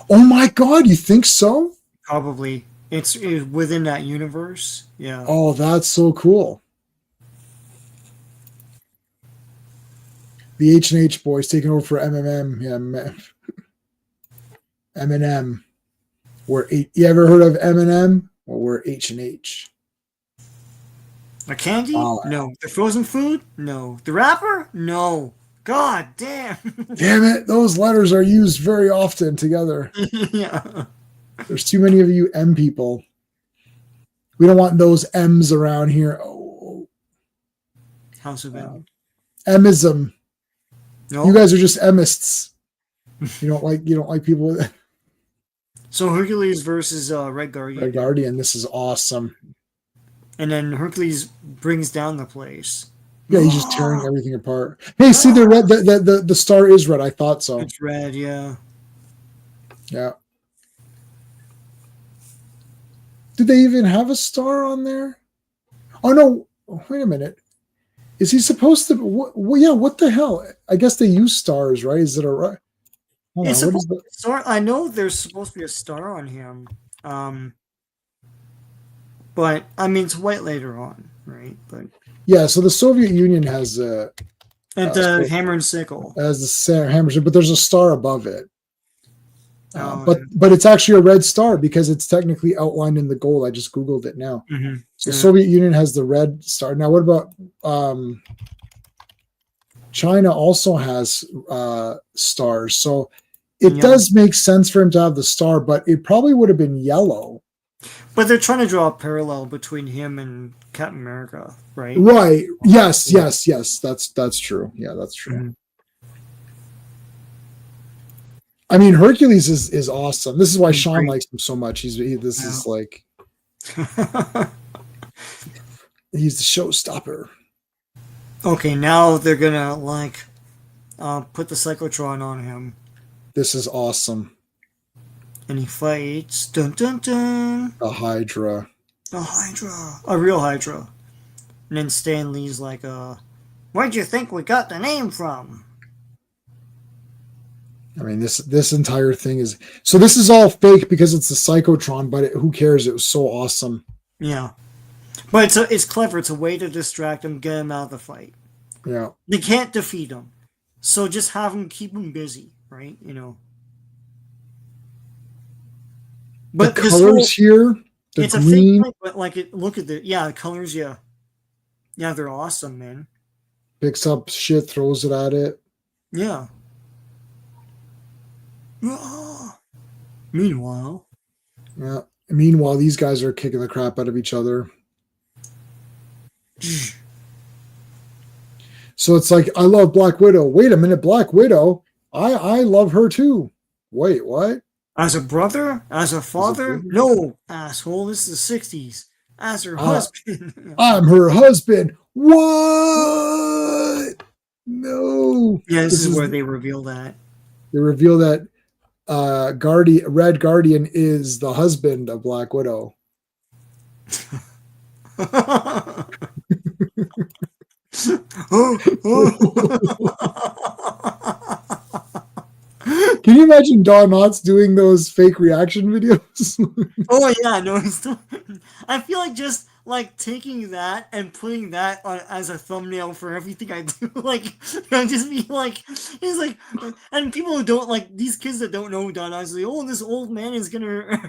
my God, you think so? Probably. It's within that universe. Yeah. Oh, that's so cool. The H&H boys taking over for MMM. Yeah, M&M. You ever heard of M&M? Well, we're H&H. A candy? No. The frozen food? No. The wrapper? No. God damn. Damn it. Those letters are used very often together. Yeah. There's too many of you M people. We don't want those M's around here. Oh. House of M. Emism. No. You guys are just Emists. You don't like people with. So Hercules versus Red Guardian. Red Guardian. This is awesome. And then Hercules brings down the place. Yeah, he's just tearing everything apart. Hey, see the red. The star is red. I thought so. It's red. Yeah. Yeah. Did they even have a star on there? Oh no! Wait a minute. Is he supposed to? What the hell? I guess they use stars, right? Is it a right? I know there's supposed to be a star on him, but I mean it's white later on, right? But yeah, so the Soviet Union has the hammer and sickle. As the hammer, but there's a star above it. But it's actually a red star because it's technically outlined in the gold. I just Googled it now. Mm-hmm. So Soviet Union has the red star. Now, what about China? Also has stars. So it does make sense for him to have the star, but it probably would have been yellow. But they're trying to draw a parallel between him and Captain America, right? Right. Yes. That's true. Yeah, that's true. Mm-hmm. I mean, Hercules is awesome. This is why Sean likes him so much. Is like he's the showstopper. Okay, now they're gonna put the cyclotron on him. This is awesome. And he fights. Dun dun dun. A Hydra. A Hydra. A real Hydra. And then Stan Lee's like, where'd you think we got the name from? I mean, this entire thing is so. This is all fake because it's the Psychotron, but who cares? It was so awesome. Yeah. But it's clever. It's a way to distract him, get him out of the fight. Yeah. They can't defeat him. So just have him, keep him busy, right? But the colors here, the it's green. a fake fight, but like look at the colors, yeah. Yeah, they're awesome, man. Picks up shit, throws it at it. Yeah. Meanwhile. Yeah. Meanwhile, these guys are kicking the crap out of each other. So it's like, I love Black Widow. Wait a minute, Black Widow. I love her too. Wait, what? As a brother? As a father? No, asshole. This is the 60s. As her husband. I'm her husband. What? No. Yeah, this is where they reveal that. They reveal that Red Guardian is the husband of Black Widow. Can you imagine Don Knotts doing those fake reaction videos? Oh yeah, no, I feel like just like taking that and putting that on as a thumbnail for everything I do. Like, I'd just be like, it's like, and people who don't like these kids that don't know Don Knotts, like, oh, this old man is gonna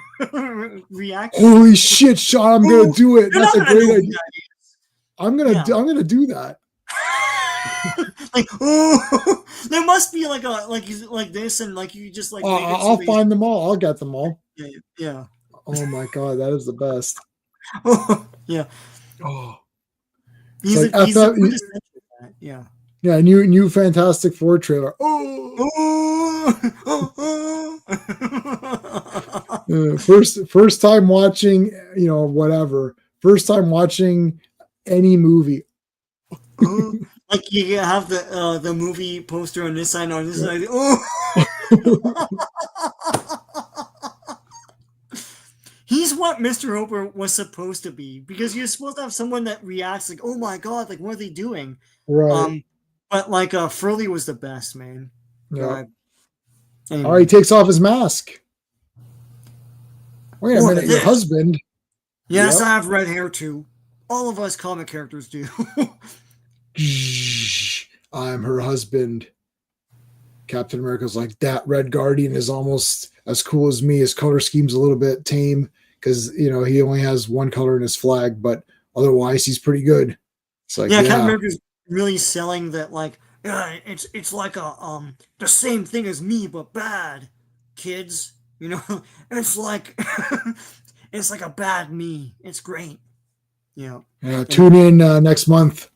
react. Holy shit, Sean! I'm gonna do it. That's a great idea. I'm gonna do that. Like, oh, there must be like this, and like you just like. I'll find them all. I'll get them all. Yeah. Oh my god, that is the best. Yeah. Oh. He's yeah. Yeah, new Fantastic Four trailer. First time watching, whatever. First time watching any movie. Like you have the movie poster on this side, on this side. Oh. He's what Mr. Hooper was supposed to be, because you're supposed to have someone that reacts like, "Oh my god, like what are they doing?" Right. But like Furley was the best, man. Yeah. Anyway. All right, he takes off his mask. Wait a minute, your husband. Yes, I have red hair too. All of us comic characters do. I'm her husband. Captain America's like, that Red Guardian is almost as cool as me. His color scheme's a little bit tame because he only has one color in his flag, but otherwise he's pretty good. It's like, Captain America's really selling that, like, it's like the same thing as me but bad, kids. It's like it's like a bad me. It's great. Yeah. Tune in next month.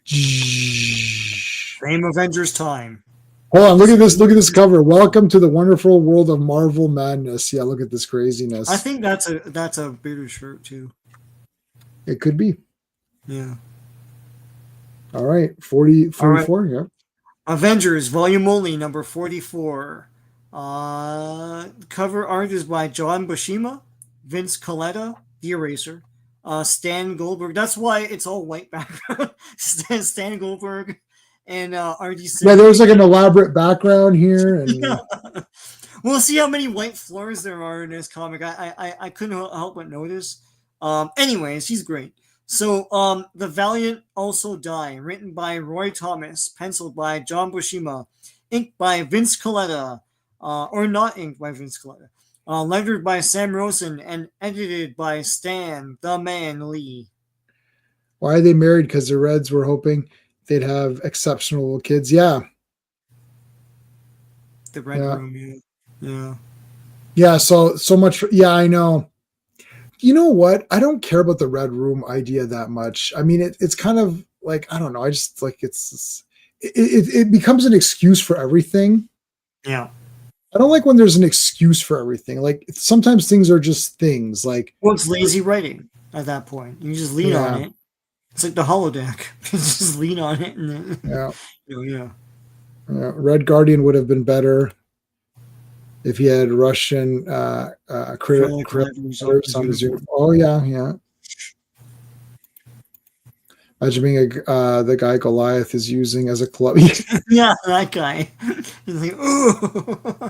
Same Avengers time. Hold on, look at this cover. Welcome to the wonderful world of Marvel madness. Yeah, look at this craziness. I think that's a bigger shirt too. It could be. Yeah. All right, 44, right. Yeah. Avengers Volume Only, number 44. Cover art is by John Buscema, Vince Colletta, the Eraser, Stan Goldberg. That's why it's all white background. Stan Goldberg and RD6. Yeah, there was like an elaborate background here. And yeah. We'll see how many white floors there are in this comic. I couldn't help but notice. Anyways, he's great. So, The Valiant Also Die, written by Roy Thomas, penciled by John Buscema, inked by Vince Colletta, or not inked by Vince Colletta, lettered by Sam Rosen, and edited by Stan the Man Lee. Why are they married? Because the Reds were hoping they'd have exceptional little kids. Yeah. The Red Room, yeah. Yeah, so much. Yeah, I know. You know what? I don't care about the Red Room idea that much. I mean, it's kind of like, I don't know. I just like it becomes an excuse for everything. Yeah. I don't like when there's an excuse for everything. Like sometimes things are just things. Like, well, it's lazy writing at that point. You just lean on it. It's like the holodeck. Just lean on it, and then, yeah. Red Guardian would have been better. if he had Russian Acrylic letters on letters his on his uniform. uniform. Oh yeah, yeah. Imagine being the guy Goliath is using as a club. Yeah, that guy. He's like, ooh.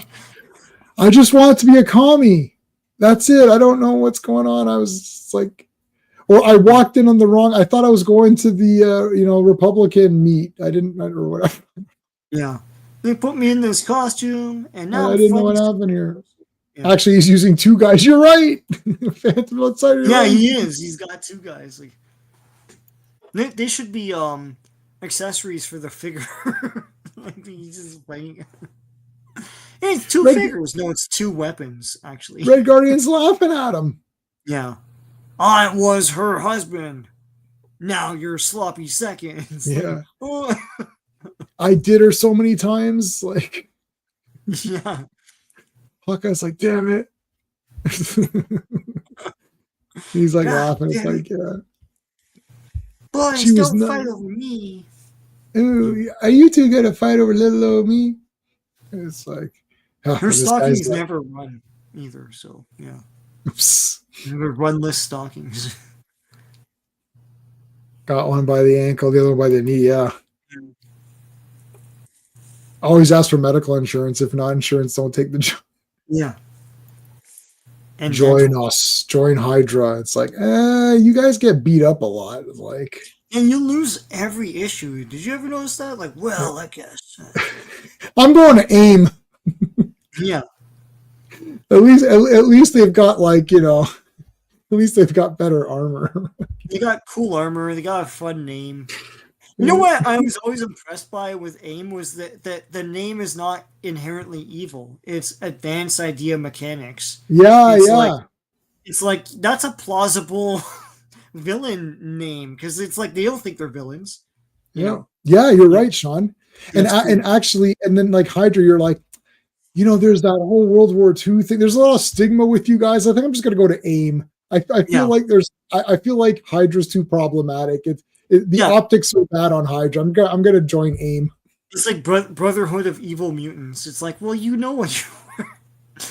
I just want it to be a commie. That's it. I don't know what's going on. I was like, or I walked in on the wrong. I thought I was going to the Republican meet. I didn't or whatever. Yeah. They put me in this costume, and now I I'm didn't know fighting. what happened here. Yeah. Actually, he's using two guys. You're right. Phantom outside. Yeah, right. he is. He's got two guys. Like, they should be accessories for the figure. Like he's just fighting. It's two figures. No, it's two weapons, actually. Red Guardian's laughing at him. Yeah. I was her husband. Now you're sloppy seconds. Yeah. Like, oh. I did her so many times. Like, Yeah. Hawkeye's like, damn it. He's like God, laughing. It's damn like, yeah. Boys, She was don't not- fight over me. Ooh, are you two gonna fight over little old me? It's like Her this stockings guy's like, never run either, so yeah. oops, They're runless stockings. got one by the ankle, the other one by the knee. Yeah. Always ask for medical insurance. If not insurance, don't take the job. Yeah. And Join dental. us. Join Hydra. It's like, you guys get beat up a lot. It's like, And you lose every issue. Did you ever notice that? Like, well, I guess. I'm going to AIM. Yeah. At least they've got like, at least they've got better armor. They got cool armor. They got a fun name. You know what I was always impressed by with AIM was that the name is not inherently evil. It's advanced idea mechanics. Yeah, It's yeah. like- It's like, that's a plausible villain name because it's like they don't think they're villains. You Yeah. know? Yeah, you're right, Sean. And That's cool. and actually, and then like Hydra, you're like, there's that whole World War II thing. There's a lot of stigma with you guys. I think I'm just gonna go to AIM. I feel Yeah. like I feel like Hydra's too problematic. The Yeah. optics are bad on Hydra. I'm gonna join AIM. It's like Brotherhood of Evil Mutants. It's like, well, you know what you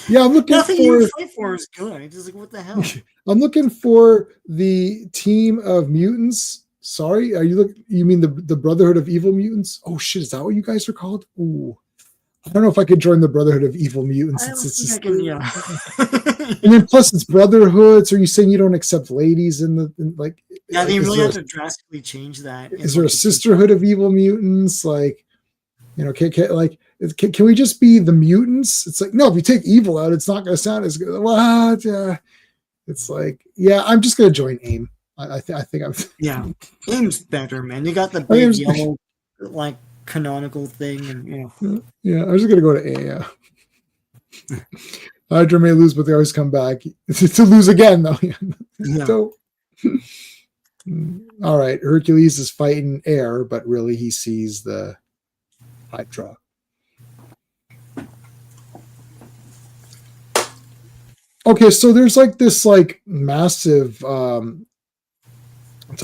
Yeah, I'm looking nothing for you fight for is good. It's like, what the hell? I'm looking for the team of mutants. Sorry, you mean the Brotherhood of Evil Mutants? Oh shit, is that what you guys are called? Ooh. I don't know if I could join the Brotherhood of Evil Mutants. I don't It's think just, I can, yeah. and then plus it's Brotherhood. So are you saying you don't accept ladies like? Yeah, they is really there have to drastically change that. Is there a Sisterhood of Evil Mutants? Like, can we just be the mutants? It's like, no, if you take evil out, it's not going to sound as good. What? Yeah. It's like, yeah, I'm just going to join AIM. I think I'm. Yeah, AIM's better, man. You got the big AIM's yellow, like, canonical thing, and Yeah, I'm just going to go to AIM. Yeah. Hydra may lose, but they always come back to lose again, though. Yeah. Dope. All right, Hercules is fighting air, but really he sees the Hydra. Okay, so there's like this like massive tidal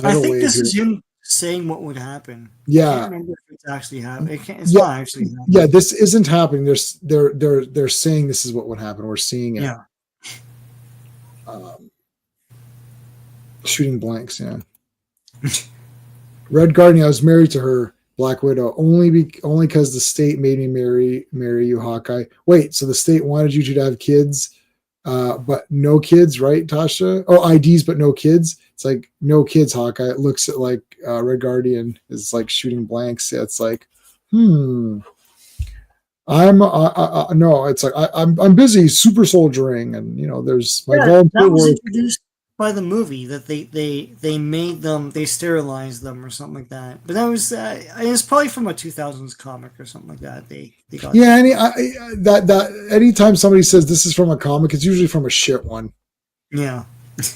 I think wave this here. is him saying what would happen. I Yeah, can't remember if it's actually happening. It's Yeah. not actually happening. yeah, this isn't happening. They're saying this is what would happen. We're seeing it. Yeah. Shooting blanks. Yeah. Red Guardian. I was married to her. Black Widow only because the state made me marry you, Hawkeye. Wait, so the state wanted you to have kids, but no kids, right, Tasha? Oh, IDs, but no kids. It's like no kids, Hawkeye. It looks at like Red Guardian is like shooting blanks. It's like, I'm no. It's like I'm busy super soldiering, and there's my volunteer that was work. introduced by the movie that they made them, they sterilized them or something like that. But that was it's probably from a 2000s comic or something like that. They got Yeah, that anytime somebody says this is from a comic, it's usually from a shit one. yeah.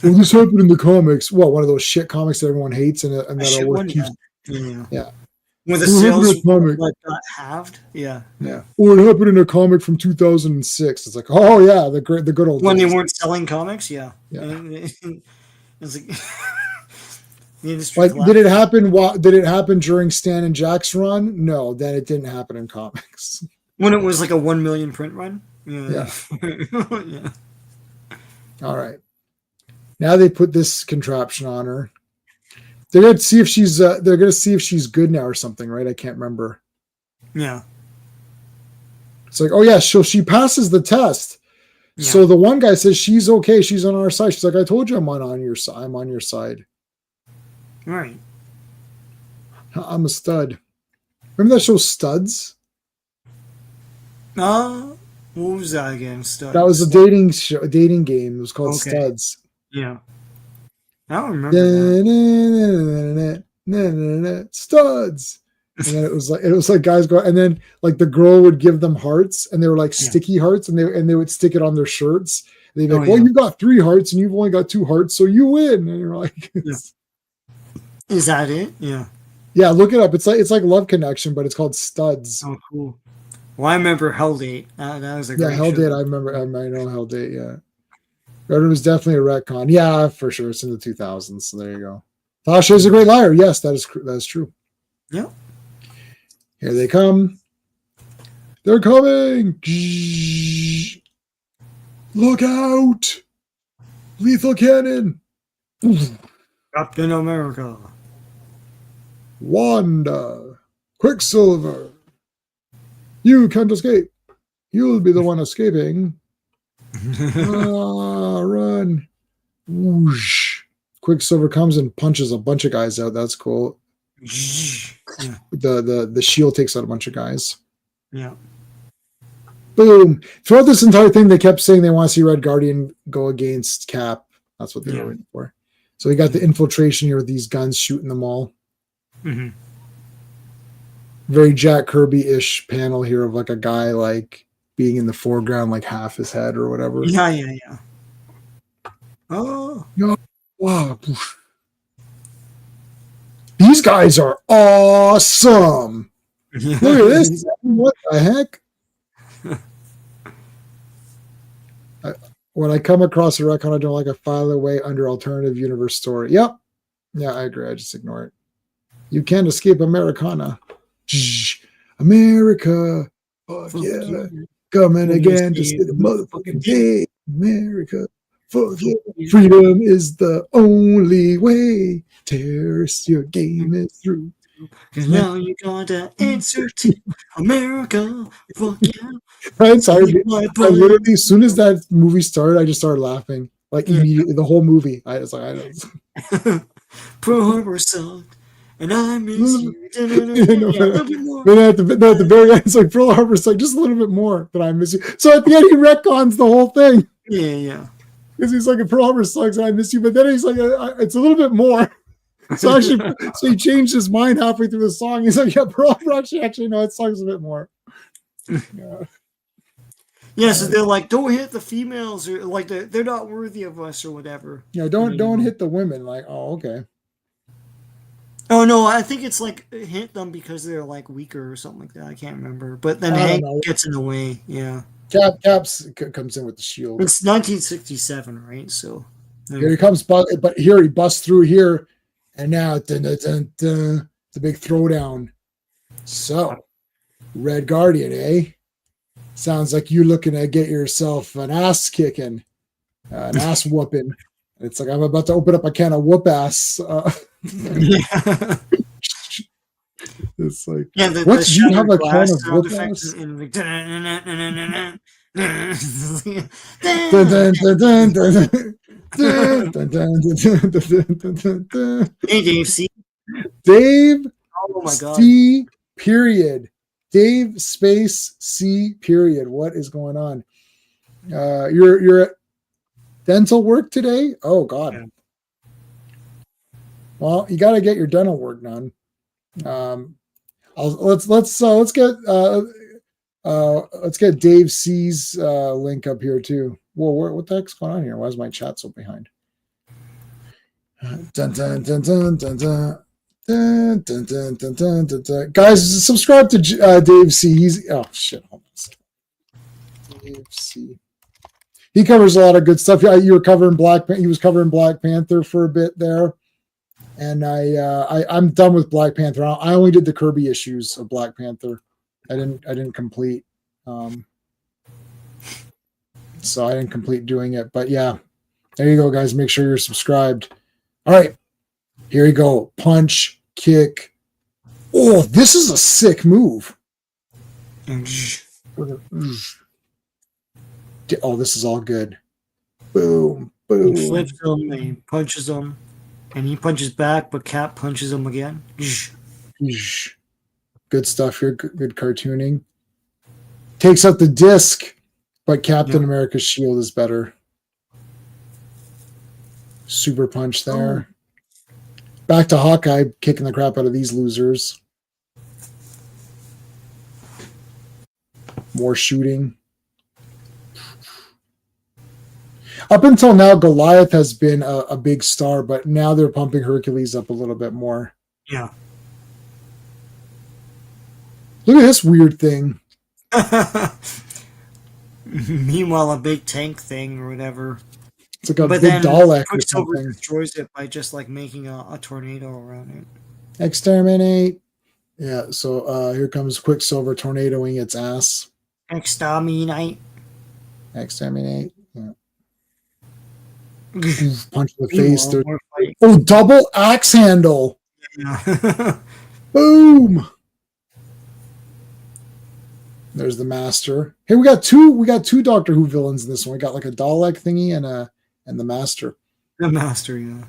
Well, this happened in the comics. What, one of those shit comics that everyone hates and A that shit are worth one, keeps. yeah. Yeah. When the Well, it happened sales in a comic. like got halved, yeah. Yeah. Or it happened in a comic from 2006. It's like, oh yeah, the good old When they days. weren't selling comics, yeah. Yeah. It's like the industry Like, collapsed. did it happen during Stan and Jack's run? No, then it didn't happen in comics. When it was like a 1 million print run. Yeah. Yeah. All right. Now they put this contraption on her. They're going to see if she's. They're going to see if she's good now or something, right? I can't remember. Yeah. It's like, oh yeah, so she passes the test. Yeah. So the one guy says she's okay. She's on our side. She's like, I told you I'm on your side. I'm on your side. Right. I'm a stud. Remember that show Studs? What was that again? Studs. That was a dating show, a dating game. It was called Okay. Studs. Yeah. I don't remember that. Studs. And then it was like guys go, and then like the girl would give them hearts, and they were like sticky hearts, and they would stick it on their shirts. And they'd be like, well, you got 3 hearts, and you've only got 2 hearts, so you win. And you're like, Is that it? Yeah. Yeah, look it up. It's like Love Connection, but it's called Studs. Oh, cool. Well, I remember Hell Date. That was a great Hell show. Date. I remember. I know Hell Date. Yeah, but it was definitely a retcon. Yeah, for sure. It's in the 2000s. So there you go. Tasha is a great liar. Yes, that is true. Yeah. Here they come. They're coming. Look out! Lethal cannon. Captain America. Wanda. Quicksilver. You can't escape. You'll be the one escaping. Run. Whoosh. Quicksilver comes and punches a bunch of guys out. That's cool. The shield takes out a bunch of guys. Yeah. Boom. Throughout this entire thing, they kept saying they want to see Red Guardian go against Cap. That's what they were waiting for. So we got the infiltration here with these guns shooting them all. Mm-hmm. Very Jack Kirby-ish panel here of like a guy like being in the foreground, like half his head or whatever. Yeah. Oh. Wow. These guys are awesome. Look at this. What the heck? When I come across a retcon I don't like, I file away under alternative universe story. Yep. Yeah, I agree. I just ignore it. You can't escape Americana. America. Fuck yeah. Coming again to see the motherfucking day. America. Fuck yeah. Freedom is the only way. Terrorists, your game is through. Cause now you gotta answer to America. Fuck yeah. I'm sorry. I literally, as soon as that movie started, I just started laughing. Like immediately, the whole movie. I was like, I don't. Pearl Harbor sucked, and I miss you. A little bit more. But at the very end, it's like Pearl Harbor's like just a little bit more that I miss you. So at the end, he retcons the whole thing. Yeah. Because he's like, Pearl Harbor sucks and I miss you. But then he's like, it's a little bit more. So actually, so he changed his mind halfway through the song. He's like, yeah, Pearl Harbor actually, no, it sucks a bit more. Yeah, so they're like, don't hit the females, or like they're not worthy of us, or whatever. Yeah, don't hit the women. Like, oh, okay. Oh no, I think it's like hit them because they're like weaker or something like that. I can't remember. But then Hank gets in the way. Yeah. Caps comes in with the shield. It's 1967, right? So here he comes, but here he busts through here, and now the big throwdown. So, Red Guardian, eh? Sounds like you looking to get yourself an ass kicking, an ass whooping. It's like I'm about to open up a can of whoop ass. It's like, what? Do you have a can of whoop ass? Hey, Dave C. Dave. Oh my God. C. Period. Dave space C. Period. What is going on? You're at dental work today? Oh God. Yeah. Well, you got to get your dental work done. Let's get Dave C's link up here too. Whoa, what the heck's going on here? Why is my chat so behind? Dun, dun, dun, dun, dun, dun. Dun, dun, dun, dun, dun, dun, dun. Guys, subscribe to Dave C. He's hold on a second. Dave C. He covers a lot of good stuff. You were covering he was covering Black Panther for a bit there, and I'm done with Black Panther. I only did the Kirby issues of Black Panther. I didn't complete. So I didn't complete doing it. But yeah, there you go, guys. Make sure you're subscribed. All right. Here we go. Punch, kick. Oh, this is a sick move. Oh, this is all good. Boom, boom. He flips him and he punches him. And he punches back, but Cap punches him again. Good stuff here. Good cartooning. Takes out the disc, but Captain America's shield is better. Super punch there. Back to Hawkeye, kicking the crap out of these losers. More shooting. Up until now, Goliath has been a big star, but now they're pumping Hercules up a little bit more. Yeah. Look at this weird thing. Meanwhile, a big tank thing or whatever. It's like a big Dalek or Quicksilver something. destroys it by just like making a tornado around it. Exterminate. Yeah, so here comes Quicksilver tornadoing its ass. Exterminate. Exterminate. Yeah. Punch in the face. Oh, double axe handle. Yeah. Boom. There's the Master. Hey, we got two Doctor Who villains in this one. We got like a Dalek thingy and the Master. The Master, yeah.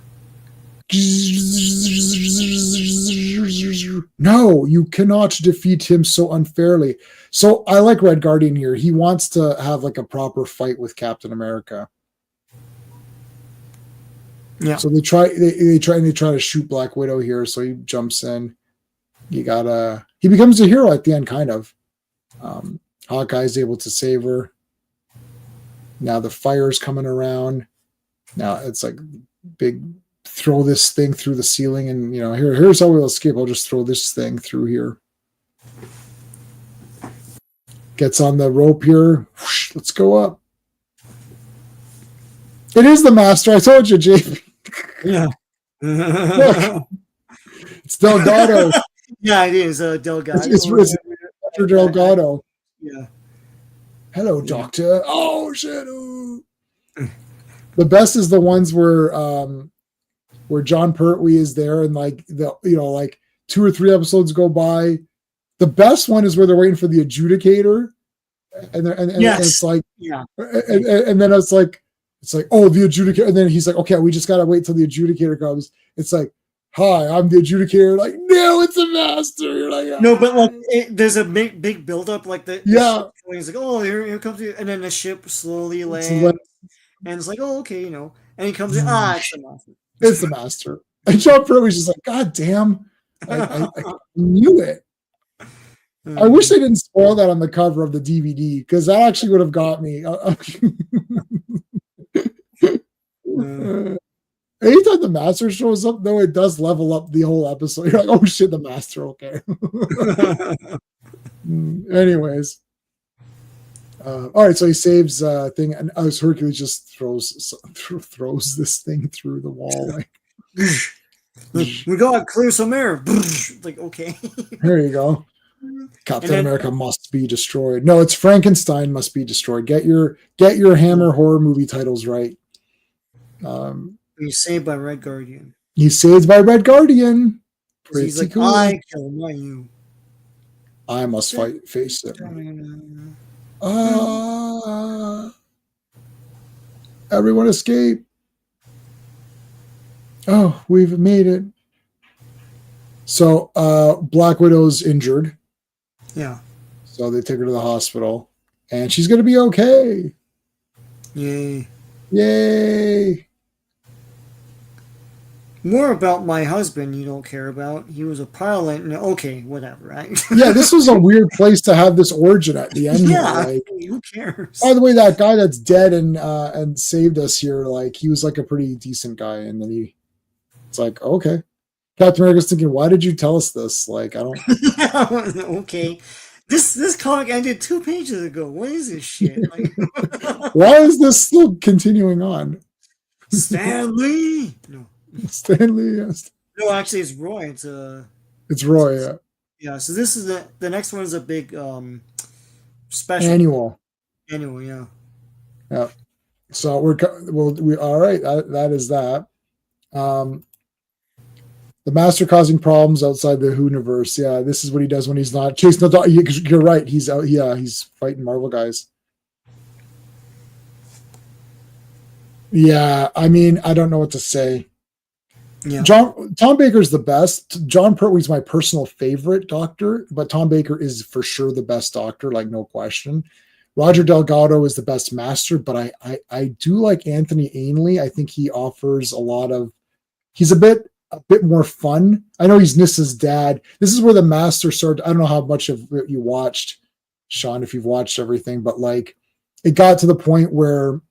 No, you cannot defeat him so unfairly. So I like Red Guardian here. He wants to have like a proper fight with Captain America. Yeah. So they try to shoot Black Widow here. So he jumps in. He becomes a hero at the end, kind of. Hawkeye's able to save her. Now the fire's coming around. Now it's like big. Throw this thing through the ceiling, and here's how we'll escape. I'll just throw this thing through here. Gets on the rope here. Whoosh, let's go up. It is the Master. I told you, JP. Yeah. Look, it's Delgado. Yeah, it is Delgado. It's Dr. Delgado. Yeah. Hello, Doctor. Oh shit. Ooh. The best is the ones where John Pertwee is there, and like 2 or 3 episodes go by. The best one is where they're waiting for the adjudicator, and it's like, and then it's like, oh, the adjudicator, and then he's like, okay, we just gotta wait till the adjudicator comes. It's like, hi, I'm the adjudicator. Like, no, it's a Master. You're like, no, but like there's a big build up, like the ship, he's like, oh, here comes the, and then the ship slowly lands, and it's like, oh, okay, and he comes in, it's the Master. It's the Master. And John Pertwee's just like, God damn, I knew it. I wish they didn't spoil that on the cover of the DVD, because that actually would have got me. Anytime the Master shows up, though, it does level up the whole episode. You're like, oh shit, the Master, okay. Anyways. All right, so he saves thing, and as Hercules just throws this thing through the wall. Like, we gotta clear some air. Like, okay. There you go. Captain America must be destroyed. No, it's Frankenstein must be destroyed. Get your Hammer horror movie titles right. He's saved by Red Guardian. He's saved by Red Guardian. He's like, cool. I kill him, not you. I must face him. Everyone escape. Oh, we've made it. So Black Widow's injured. Yeah. So they take her to the hospital, and she's going to be okay. Yay. Yay. More about my husband you don't care about. He was a pilot. And okay, whatever, right? Yeah, this was a weird place to have this origin at the end. Yeah, like, who cares? By the way, that guy that's dead and saved us here, like, he was like a pretty decent guy, and then it's like, okay. Captain America's thinking, why did you tell us this? Like, I don't. Okay. This comic ended 2 pages ago. What is this shit? Like, why is this still continuing on? Stan Lee. No. Stanley, yes. No, actually, it's Roy. It's Roy. Yeah. Yeah. So this is the next one is a big special annual. Yeah. Yeah. So we all right. That is that. The Master causing problems outside the Who-niverse. Yeah, this is what he does when he's not chasing the dog. You're right. He's out. Yeah, he's fighting Marvel guys. Yeah, I mean, I don't know what to say. Yeah. Tom Baker's the best. John Pertwee's my personal favorite Doctor, but Tom Baker is for sure the best Doctor, like no question. Roger Delgado is the best Master, but I do like Anthony Ainley. I think he offers a lot of. He's a bit more fun. I know he's Nissa's dad. This is where the Master started. I don't know how much of it you watched, Sean, if you've watched everything, but like it got to the point where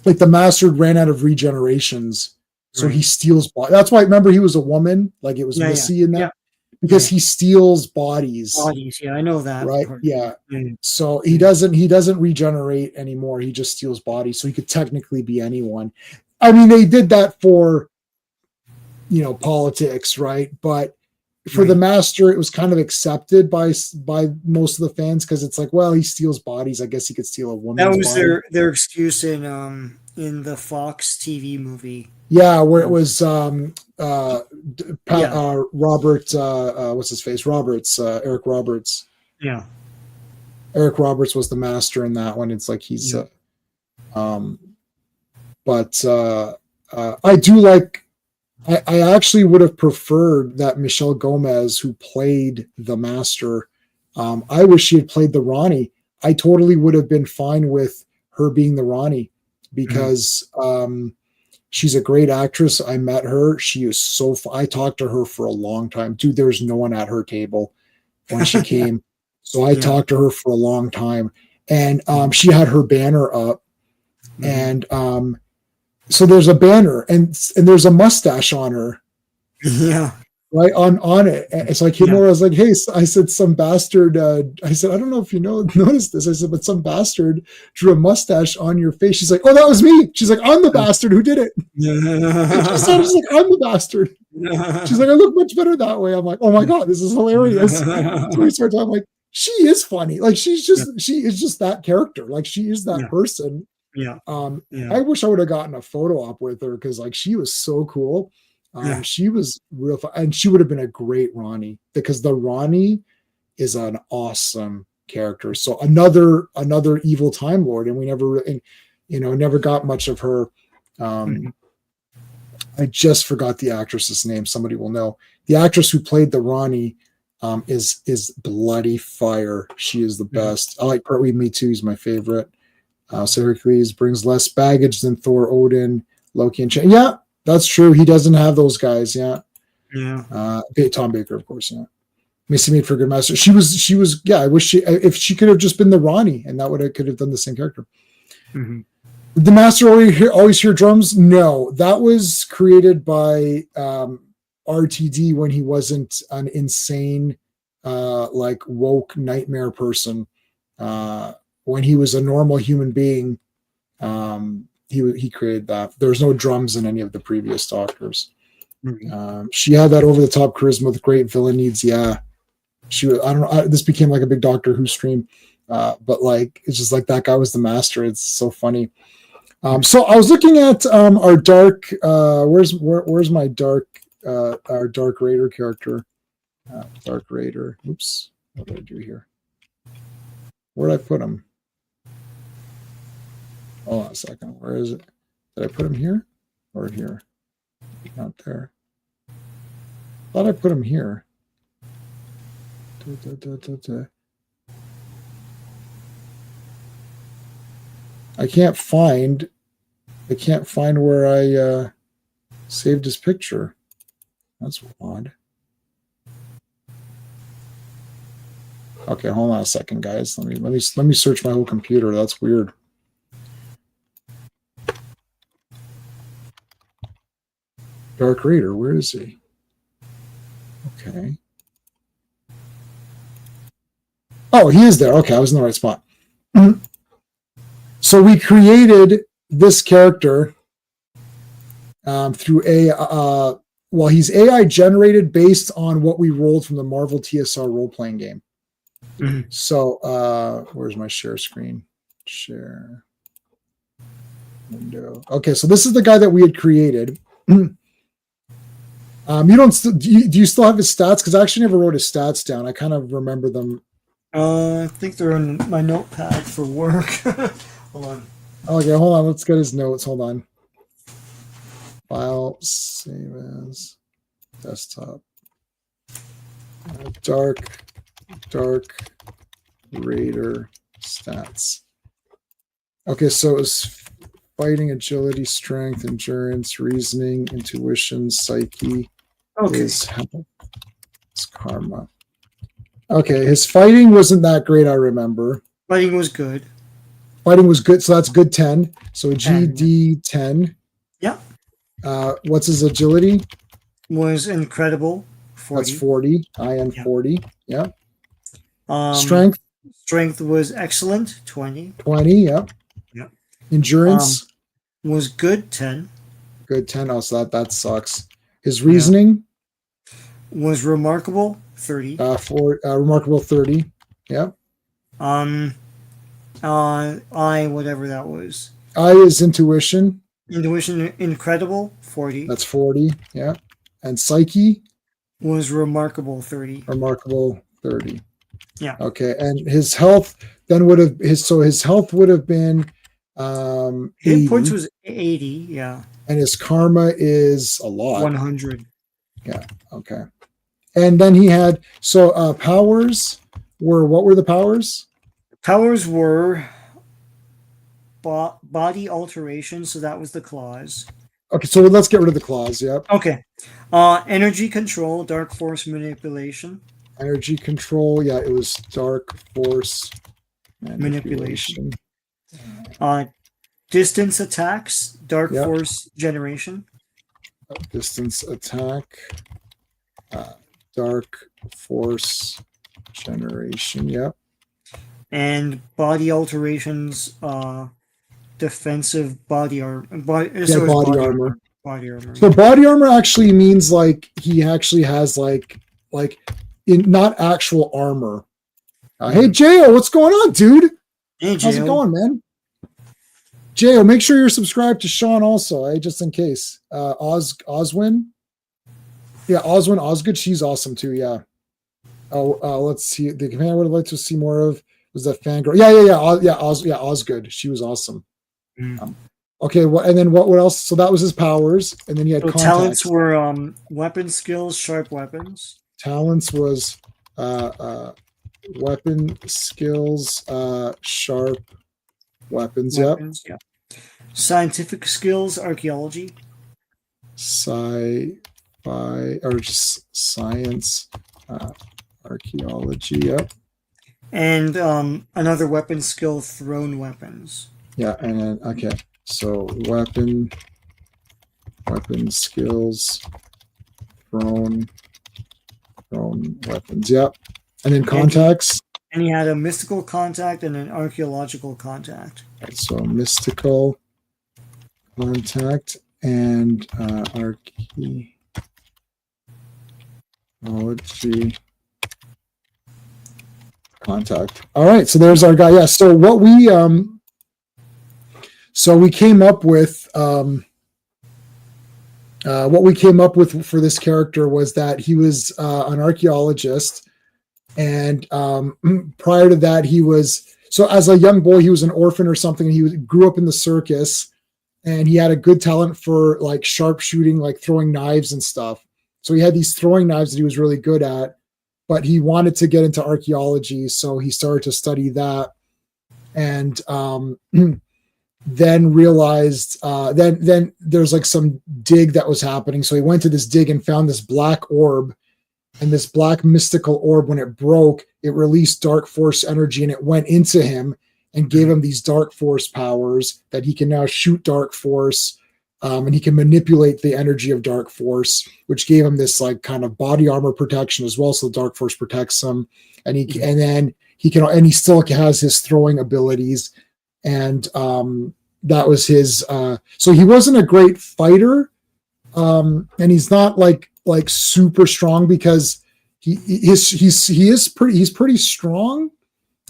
like the Master ran out of regenerations. So he steals bodies. That's why, remember, he was a woman. Like it was Missy in that. Because he steals bodies. Yeah, I know that. Right? Yeah. So he doesn't regenerate anymore. He just steals bodies. So he could technically be anyone. I mean, they did that for, politics, right? But for the Master, it was kind of accepted by most of the fans because it's like, well, he steals bodies. I guess he could steal a woman's body. That was their excuse in the Fox TV movie. Yeah, where it was Robert, what's his face? Eric Roberts. Yeah. Eric Roberts was the Master in that one. It's like he's, but I do like, I actually would have preferred that Michelle Gomez, who played the Master, I wish she had played the Ronnie. I totally would have been fine with her being the Ronnie because, she's a great actress. I met her. She is so I talked to her for a long time. Dude, there was no one at her table when she came. So I talked to her for a long time. And she had her banner up. And so there's a banner and there's a mustache on her. Yeah. Right on it. And so I came over, I was like, hey, I said, some bastard, I said, I don't know if you noticed this. I said, but some bastard drew a mustache on your face. She's like, oh, that was me. She's like, I'm the bastard who did it. She's like, I'm the bastard. She's like, I look much better that way. I'm like, oh my God, this is hilarious. So we start talking, I'm like, she is funny. Like she is just that character. Like she is that person. Yeah. I wish I would have gotten a photo op with her because like she was so cool. She was real fun, and she would have been a great Ronnie because the Ronnie is an awesome character. So another evil Time Lord, and we never got much of her. I just forgot the actress's name. Somebody will know. The actress who played the Ronnie is bloody fire. She is the best. I like Pertwee. Me too. He's my favorite. So Hercules brings less baggage than Thor, Odin, Loki, and yeah. That's true. He doesn't have those guys. Yeah. Tom Baker, of course. Yeah. Missy made for a good Master. She was. Yeah. I wish if she could have just been the Ronnie, and that could have done the same character. Did the Master always hear drums? No, that was created by RTD when he wasn't an insane, like woke nightmare person. When he was a normal human being. He created that. There was no drums in any of the previous Doctors. She had that over the top charisma with great villain needs. Yeah, she was. I don't know. This became like a big Doctor Who stream, but like it's just like that guy was the Master. It's so funny. So I was looking at our dark. Where's my dark? Our Dark Raider character. Dark Raider. Oops. What did I do here? Where did I put him? Hold on a second. Where is it? Did I put him here or here? Not there. Thought I put him here. I can't find where I saved his picture. That's odd. Okay, hold on a second, guys. Let me search my whole computer. That's weird. Dark Raider, where is he? Okay. Oh, he is there. Okay, I was in the right spot. So we created this character through he's AI generated based on what we rolled from the Marvel TSR role-playing game. So where's my share screen? Share. window. Okay, so this is the guy that we had created. You don't do you still have his stats? Because I actually never wrote his stats down. I kind of remember them. I think they're in my notepad for work. Hold on. Okay, hold on. Let's get his notes. Hold on. File, save as, desktop. Dark Raider stats. Okay, so it was fighting, agility, strength, endurance, reasoning, intuition, psyche. Okay. His karma. Okay, his fighting wasn't that great, I remember. Fighting was good. Fighting was good, so that's good 10. So GD 10. Yeah. What's his agility? Was incredible. 40. That's 40. IN 40. Yeah. Strength. Strength was excellent. 20. 20. Yep. Yeah. Endurance was good. 10. Good 10. Oh, so that sucks. His reasoning was remarkable. 30. Remarkable 30. Yep. Whatever that was. I is intuition. Intuition incredible. 40. That's 40. Yeah. And psyche was remarkable. 30. Remarkable 30. Yeah. Okay. And his health then would have his health would have been hit points was 80. Yeah. And his karma is a lot. 100. Yeah. Okay. And then he had powers were, what were the powers? Powers were body alteration, so that was the claws. Okay, so let's get rid of the claws. Yep. Okay. Energy control, dark force manipulation. Energy control. Yeah, it was dark force manipulation. Distance attacks, dark force generation. Distance attack, dark force generation. Yep. And body alterations, defensive body armor. Body armor. Body armor. So body armor actually means like he actually has like in not actual armor. Hey Jo, what's going on, dude? Hey, how's it going, man? Jo, make sure you're subscribed to Sean also, just in case. Oswin. Yeah, Oswin Osgood. She's awesome too. Yeah. Let's see. The command I would have liked to see more of was that fangirl. Yeah. Osgood. She was awesome. Okay. And then what else? So that was his powers, and then he had contacts. Talents were weapon skills, sharp weapons. Talents was weapon skills, sharp weapons. Yep. Yeah. Scientific skills, archaeology. Sci-fi or just science, archaeology. Yep. And another weapon skill, thrown weapons. Yeah, and then okay, so weapon skills, thrown weapons. Yep, and then contacts. And he had a mystical contact and an archaeological contact. Right, so mystical contact and archaeology contact. All right, so there's our guy. Yeah. So what we came up with for this character was that he was an archaeologist, and prior to that he was, so as a young boy he was an orphan or something. He grew up in the circus, and he had a good talent for like sharpshooting, like throwing knives and stuff. So he had these throwing knives that he was really good at, but he wanted to get into archaeology, so he started to study that, and then realized then there's like some dig that was happening. So he went to this dig and found this black orb, and this black mystical orb, when it broke, it released dark force energy, and it went into him and gave him these dark force powers that he can now shoot dark force, and he can manipulate the energy of dark force, which gave him this like kind of body armor protection as well. So the dark force protects him, and he still has his throwing abilities. And that was his. So he wasn't a great fighter, and he's not like super strong, because he's pretty strong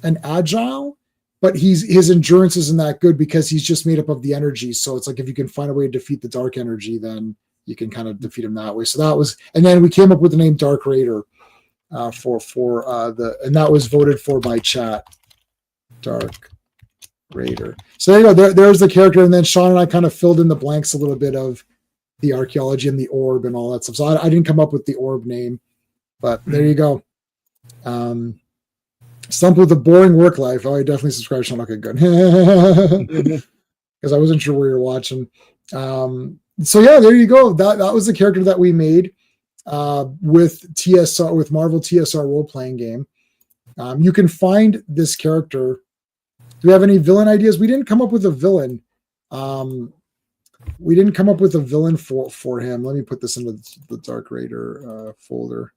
and agile, but his endurance isn't that good because he's just made up of the energy. So it's like if you can find a way to defeat the dark energy, then you can kind of defeat him that way. So that was, and then we came up with the name Dark Raider and that was voted for by chat. Dark Raider. So there you go. There's the character, and then Sean and I kind of filled in the blanks a little bit of the archaeology and the orb and all that stuff. So I didn't come up with the orb name, but there you go. Stumped with a boring work life. Oh, I definitely subscribed, Sean. Okay, good. Because I wasn't sure where you're watching. So yeah, there you go. That was the character that we made with TSR, with Marvel TSR role playing game. You can find this character. Do we have any villain ideas? We didn't come up with a villain. We didn't come up with a villain for him. Let me put this into the Dark Raider folder.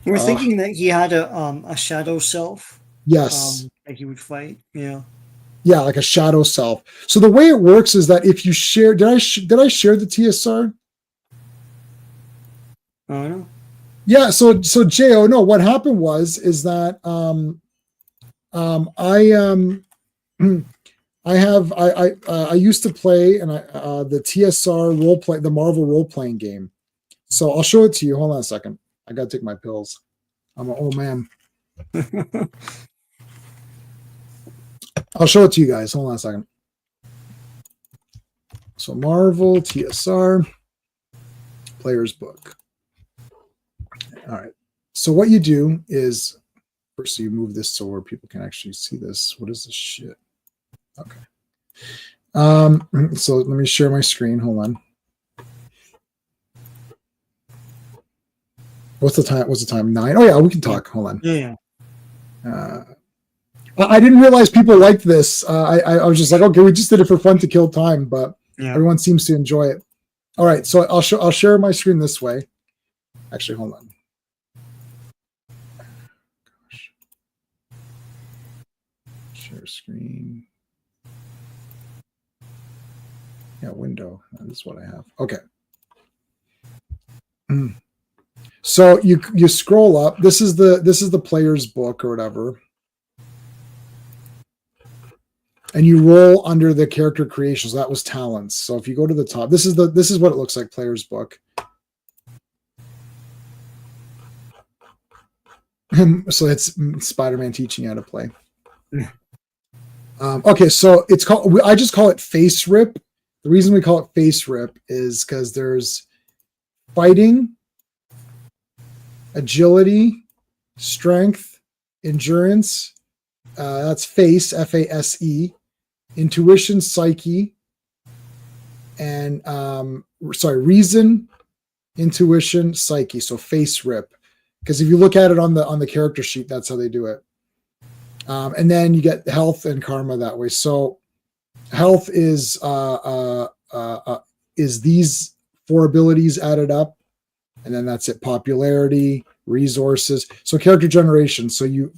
We're thinking that he had a shadow self. Yes. That he would fight. Yeah. Yeah, like a shadow self. So the way it works is that if you share, did I share the TSR? I don't know. Yeah. So Jo, no, what happened is that I used to play the TSR role play, the Marvel role playing game. So I'll show it to you. Hold on a second. I gotta take my pills. I'm an old man. I'll show it to you guys. Hold on a second. So Marvel TSR player's book. All right. So what you do is first you move this so where people can actually see this. What is this shit? Okay. So let me share my screen. Hold on. What's the time? 9? Oh yeah, we can talk. Hold on. Yeah. I didn't realize people liked this. I was just like, okay, we just did it for fun to kill time, but everyone seems to enjoy it. All right, so I'll share my screen this way. Actually, hold on. Gosh. Share screen. Yeah, window. That is what I have. Okay. So you scroll up. This is the player's book or whatever. And you roll under the character creations. That was talents. So if you go to the top, this is what it looks like, player's book. So it's Spider-Man teaching you how to play. Okay, so it's called. I just call it face rip. The reason we call it face rip is because there's fighting, agility, strength, endurance. That's face, F-A-S-E, intuition, psyche, and reason, intuition, psyche. So face rip. Because if you look at it on the character sheet, that's how they do it. And then you get health and karma that way. So health is these 4 abilities added up, and then that's it. Popularity, resources. So character generation. So you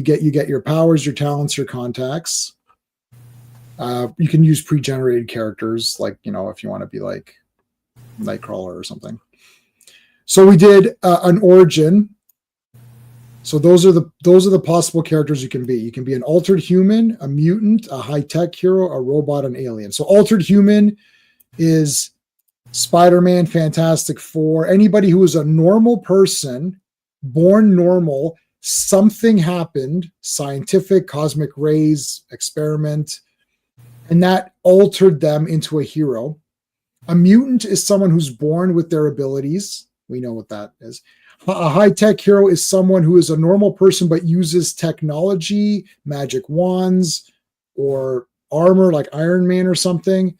get your powers, your talents, your contacts. You can use pre-generated characters, like if you want to be like Nightcrawler or something. So we did an origin. So those are the possible characters you can be. You can be an altered human, a mutant, a high-tech hero, a robot, an alien. So altered human is Spider-Man, Fantastic Four, anybody who is a normal person, born normal, something happened, scientific, cosmic rays, experiment, and that altered them into a hero. A mutant is someone who's born with their abilities. We know what that is. A high-tech hero is someone who is a normal person but uses technology, magic wands, or armor like Iron Man or something,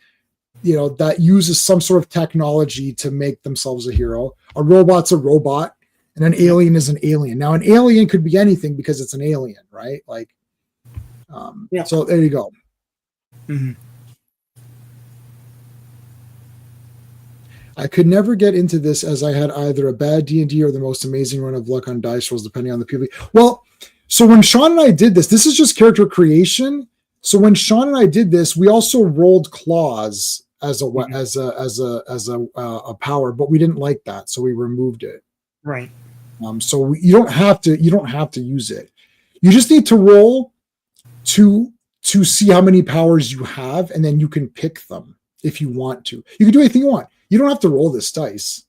that uses some sort of technology to make themselves a hero. A robot's a robot, and an alien is an alien. Now, an alien could be anything because it's an alien, right? Like, So there you go. Mm-hmm. I could never get into this as I had either a bad D&D or the most amazing run of luck on dice rolls, depending on the PvP. Well, so when Sean and I did this is just character creation. So when Sean and I did this, we also rolled claws as a power, but we didn't like that, so we removed it. Right. So you don't have to use it. You just need to roll. to see how many powers you have, and then you can pick them if you want to. You can do anything you want. You don't have to roll this dice.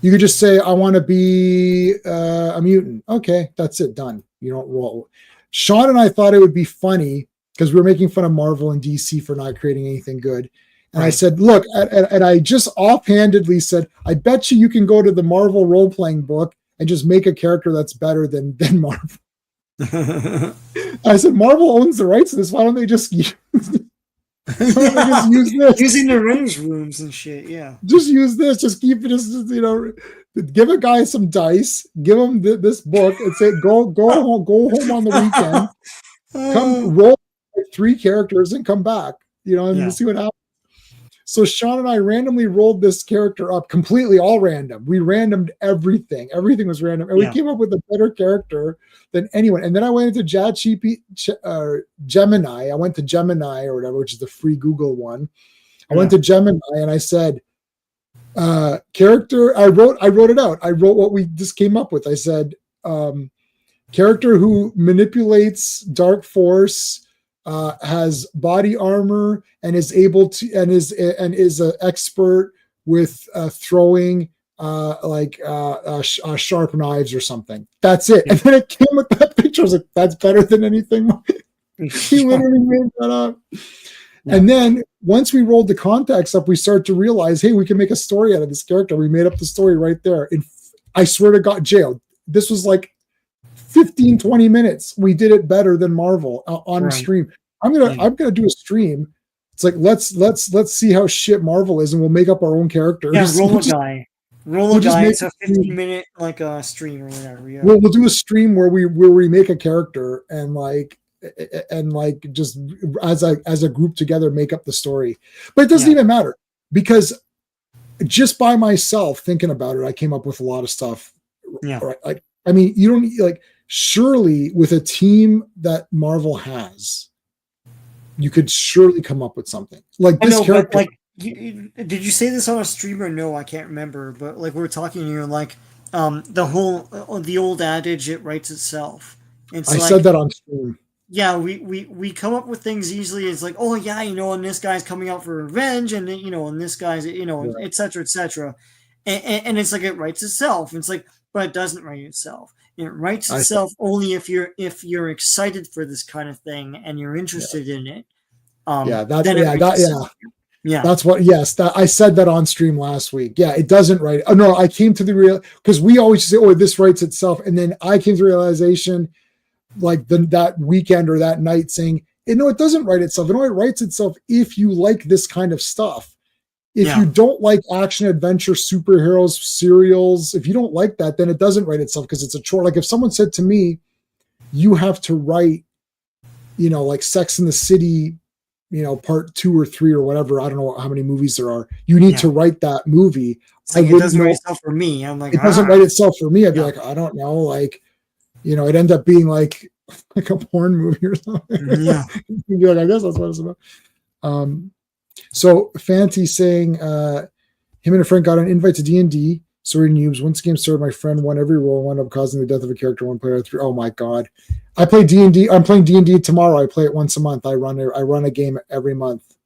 You could just say, I want to be a mutant. Okay, that's it, done. You don't roll. Sean and I thought it would be funny because we were making fun of Marvel and DC for not creating anything good. And I said, look, and I just offhandedly said, I bet you can go to the Marvel role-playing book and just make a character that's better than Marvel. I said, Marvel owns the rights to this. Why don't they just use this? Using the range rooms and shit, yeah. Just use this. Just keep it, just give a guy some dice, give him this book, and say, go home on the weekend, come roll 3 characters and come back, and we'll see what happens. So Sean and I randomly rolled this character up, completely all random. We randomed everything. Everything was random. And we came up with a better character than anyone. And then I went into Gemini. I went to Gemini or whatever, which is the free Google one. I went to Gemini and I said, character, I wrote it out. I wrote what we just came up with. I said, character who manipulates dark force, has body armor and is able to and is an expert with throwing sharp knives or something. That's it. And then it came with that picture. I was like, that's better than anything. He literally made that up. And then once we rolled the context up, we started to realize, hey, we can make a story out of this character. We made up the story right there. I swear to God, jailed. This was like 15, 20 minutes. We did it better than Marvel on stream. I'm gonna do a stream. It's like let's see how shit Marvel is, and we'll make up our own characters. Yeah, roll a guy. It's a 15-minute stream or whatever. Yeah. We'll do a stream where we make a character and just as a group together make up the story. But it doesn't even matter because just by myself thinking about it, I came up with a lot of stuff. Yeah. Right? I mean, you don't surely with a team that Marvel has, you could surely come up with something like this character. Did you say this on a stream or no? I can't remember. But we were talking, the old adage, it writes itself. I said that on stream. Yeah, we come up with things easily. It's like, oh yeah, and this guy's coming out for revenge, and and this guy's, et cetera, et cetera. And it's like it writes itself. It's like, but it doesn't write itself. It writes itself only if you're excited for this kind of thing and you're interested in it. That's what. Yes, I said that on stream last week. Yeah, it doesn't write. Oh no, I came to the real because we always say, oh, this writes itself, and then I came to the realization, that weekend or that night, saying, it doesn't write itself. It writes itself if you like this kind of stuff. If you don't like action, adventure, superheroes, serials, if you don't like that, then it doesn't write itself because it's a chore. Like if someone said to me, you have to write, Sex in the City, part 2 or 3 or whatever. I don't know how many movies there are. You need to write that movie. It doesn't write itself for me. I'm like, it doesn't write itself for me. I'd be like, I don't know. It ended up being like a porn movie or something. Yeah. You'd be like, I guess that's what it's about. So Fancy saying him and a friend got an invite to D&D. Sorry, noobs. Once the game started, my friend won every roll, wound up causing the death of a character, one player, 3. Oh my God. I play D&D. I'm playing D&D tomorrow. I play it once a month. I run a game every month.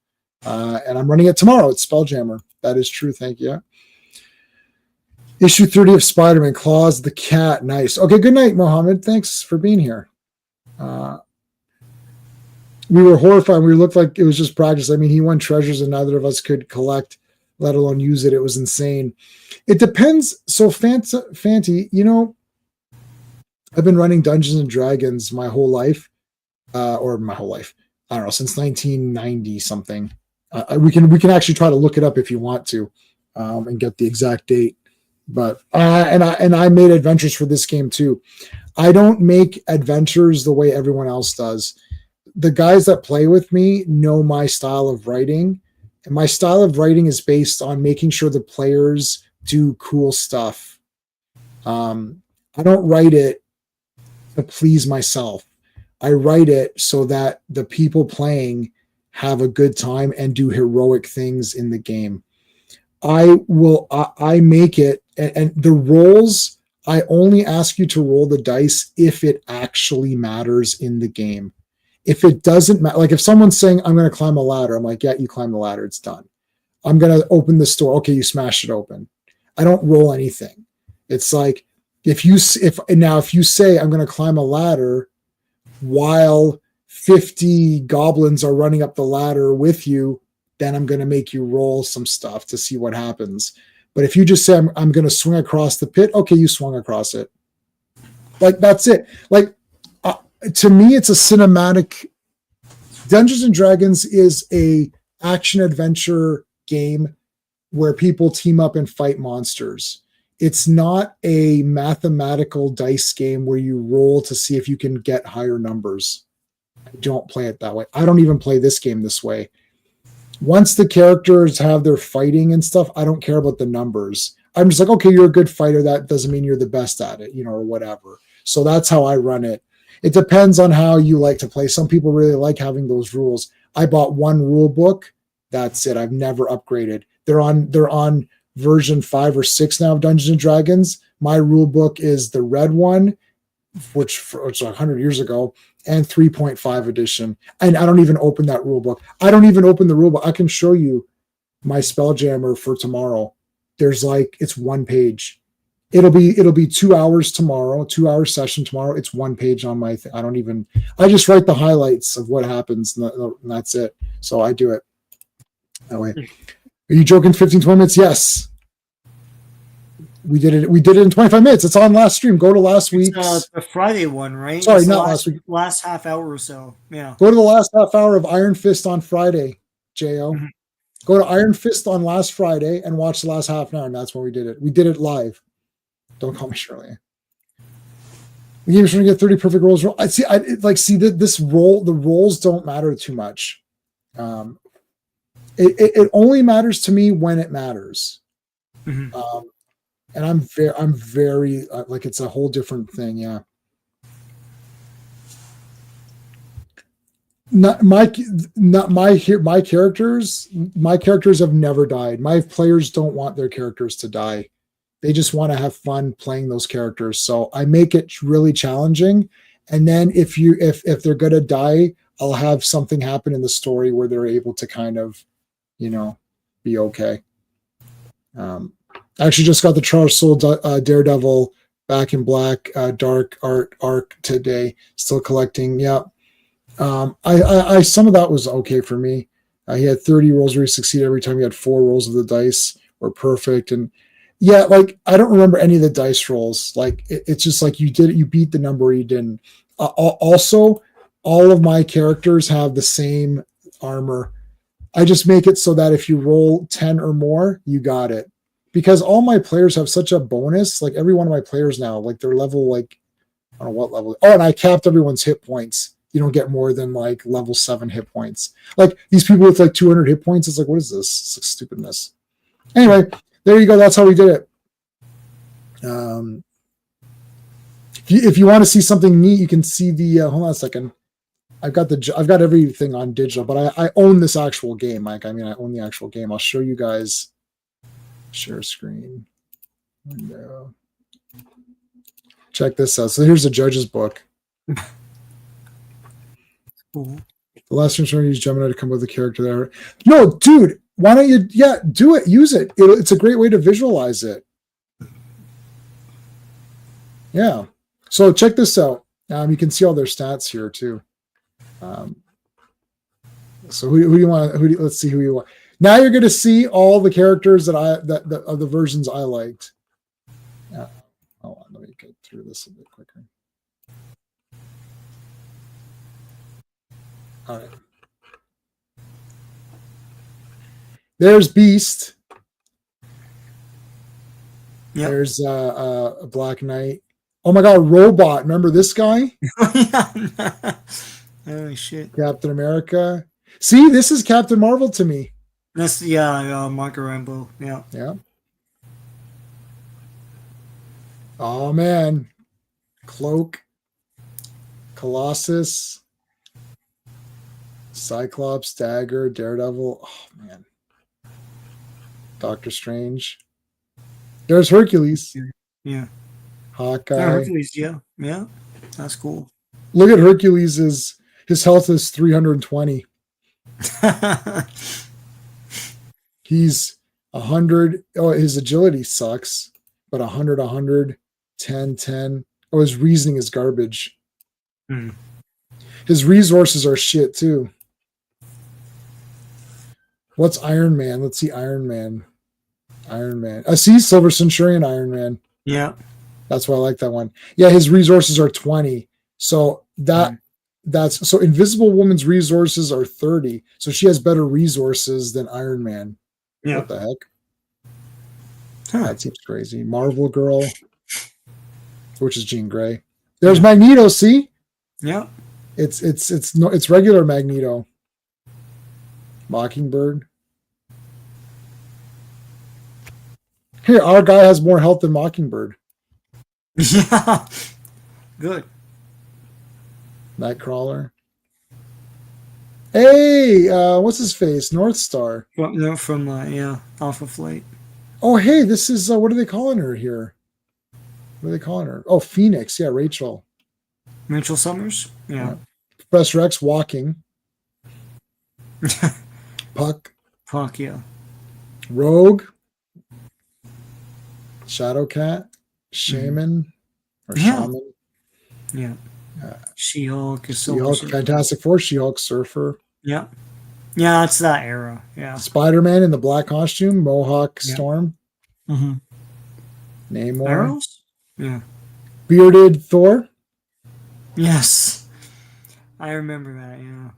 And I'm running it tomorrow. It's Spelljammer. That is true. Thank you. Issue 30 of Spider-Man, Claws the Cat. Nice. Okay, good night, Mohammed. Thanks for being here. We were horrified. We looked like it was just practice. I mean, he won treasures and neither of us could collect, let alone use it. It was insane. It depends. So Fanty, I've been running Dungeons and Dragons my whole life, or my whole life. I don't know, since 1990 something. We can actually try to look it up if you want to, and get the exact date. But I made adventures for this game too. I don't make adventures the way everyone else does. The guys that play with me know my style of writing, and my style of writing is based on making sure the players do cool stuff. I don't write it to please myself. I write it so that the people playing have a good time and do heroic things in the game. I make it, and the rolls, I only ask you to roll the dice if it actually matters in the game. If it doesn't matter, like if someone's saying, I'm going to climb a ladder, I'm like, yeah, you climb the ladder. It's done. I'm going to open the store. Okay, you smash it open. I don't roll anything. It's like, if you say, I'm going to climb a ladder while 50 goblins are running up the ladder with you, then I'm going to make you roll some stuff to see what happens. But if you just say, I'm going to swing across the pit, okay, you swung across it. Like, that's it. Like, to me, it's a cinematic. Dungeons and Dragons is a action adventure game where people team up and fight monsters. It's not a mathematical dice game where you roll to see if you can get higher numbers. I don't play it that way. I don't even play this game this way. Once the characters have their fighting and stuff, I don't care about the numbers. I'm just like, okay, you're a good fighter. That doesn't mean you're the best at it, or whatever. So that's how I run it. It depends on how you like to play. Some people really like having those rules. I bought one rule book. That's it. I've never upgraded. They're on version 5 or 6 now of Dungeons and Dragons. My rule book is the red one, which 100 years ago, and 3.5 edition. And I don't even open that rule book. I don't even open the rule book. I can show you my Spelljammer for tomorrow. It's one page. It'll be 2 hours tomorrow, 2-hour session tomorrow. It's one page on my thing. I just write the highlights of what happens, and that's it. So I do it that way. Are you joking? 15, 20 minutes? Yes. We did it in 25 minutes. It's on last stream. Go to last week's. The Friday one, right? Sorry, it's not last week. Last half hour or so. Yeah. Go to the last half hour of Iron Fist on Friday, Jo. Mm-hmm. Go to Iron Fist on last Friday and watch the last half an hour, and that's when we did it. We did it live. Don't call me Shirley. The game is trying to get 30 perfect rolls. This roll. The rolls don't matter too much. It only matters to me when it matters. Mm-hmm. And I'm very like, it's a whole different thing. Yeah. My characters have never died. My players don't want their characters to die. They just want to have fun playing those characters. So I make it really challenging. And then if they're going to die, I'll have something happen in the story where they're able to kind of, be okay. I actually just got the Charles Soule Daredevil Back in Black Dark Art arc today. Still collecting. Yeah. I some of that was okay for me. He had 30 rolls where he succeeded every time. He had 4 rolls of the dice were perfect. And yeah, like, I don't remember any of the dice rolls. Like, it's just like you beat the number, you didn't. Also, all of my characters have the same armor. I just make it so that if you roll 10 or more, you got it. Because all my players have such a bonus. Like, every one of my players now, like, they're level, like, I don't know what level. Oh, and I capped everyone's hit points. You don't get more than, like, level 7 hit points. Like, these people with, like, 200 hit points, it's like, what is this? It's like stupidness. Anyway, there you go. That's how we did it. If you want to see something neat, you can see the, hold on a second. I've got everything on digital, but I own this actual game, Mike. I own the actual game. I'll show you guys. Share screen window. Check this out. So here's the judge's book. Cool. The last one trying to use Gemini to come up with a character there. No, dude, why don't you? Yeah, do it. Use it. It's a great way to visualize it. Yeah. So check this out. You can see all their stats here too. So who do you want? Let's see who you want. Now you're going to see all the characters that of the versions I liked. Hold on, let me get through this a bit quicker. All right. There's Beast. Yep. There's a Black Knight. Oh my God, Robot. Remember this guy? Oh shit. Captain America. See, this is Captain Marvel to me. That's Marco Rambo. Yeah. Yeah. Oh man. Cloak. Colossus. Cyclops, Dagger, Daredevil. Oh man. Doctor Strange. There's Hercules. Yeah. Hawkeye. Hercules, yeah. That's cool. Look at Hercules's. His health is 320. He's 100. Oh, his agility sucks, but 100, 100, 10, 10. Oh, his reasoning is garbage. Hmm. His resources are shit too. What's Iron Man? Let's see Iron Man. Iron Man. I see Silver Centurion Iron Man. Yeah. That's why I like that one. Yeah, his resources are 20. So that's so Invisible Woman's resources are 30. So she has better resources than Iron Man. Yeah. What the heck? Huh. That seems crazy. Marvel Girl, which is Jean Grey. There's Magneto, see? Yeah. It's regular Magneto. Mockingbird. Hey, our guy has more health than Mockingbird. Yeah. Good. Nightcrawler. Hey, what's his face? North Star. From Alpha Flight. Oh, hey, this is what are they calling her here? What are they calling her? Oh, Phoenix. Yeah, Rachel. Rachel Summers. Yeah. Professor X walking. Puck. Puck. Yeah. Rogue. Shadowcat. Shaman. Or Shaman. Yeah. She-Hulk is She-Hulk, Fantastic Four, She-Hulk, Surfer. Yeah. Yeah, it's that era. Yeah. Spider-Man in the black costume, Mohawk Storm. Mm-hmm. Namor. Arrows? Yeah. Bearded Thor. Yes. I remember that, yeah.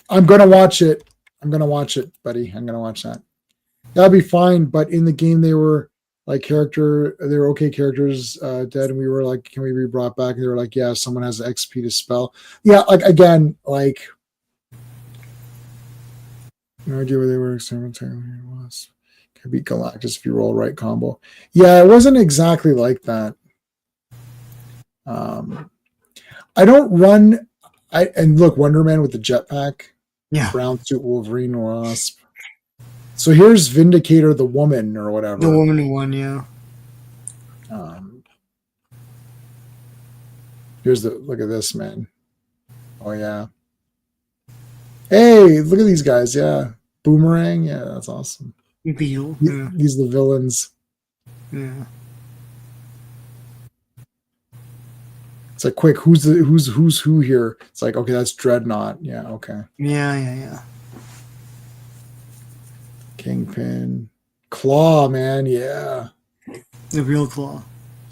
I'm going to watch it. Buddy. I'm going to watch that. That'll be fine, but in the game they were like they were okay characters dead, and we were like, can we be brought back? And they were like, yeah, someone has XP to spell. Yeah, like again, like no idea where they were experimenting. Could be Galactus if you roll right combo. Yeah, it wasn't exactly like that. I don't run. And look, Wonder Man with the jetpack. Yeah. Brown suit, Wolverine, Wasp. So here's Vindicator, the woman, or whatever. The woman who won, yeah. Here's look at this, man. Oh yeah. Hey, look at these guys. Yeah, Boomerang. Yeah, that's awesome. Beetle. Yeah. These are the villains. Yeah. It's like, quick, who's who here? It's like, okay, that's Dreadnought. Yeah, okay. Yeah. Kingpin. Claw, man. Yeah. The real Claw.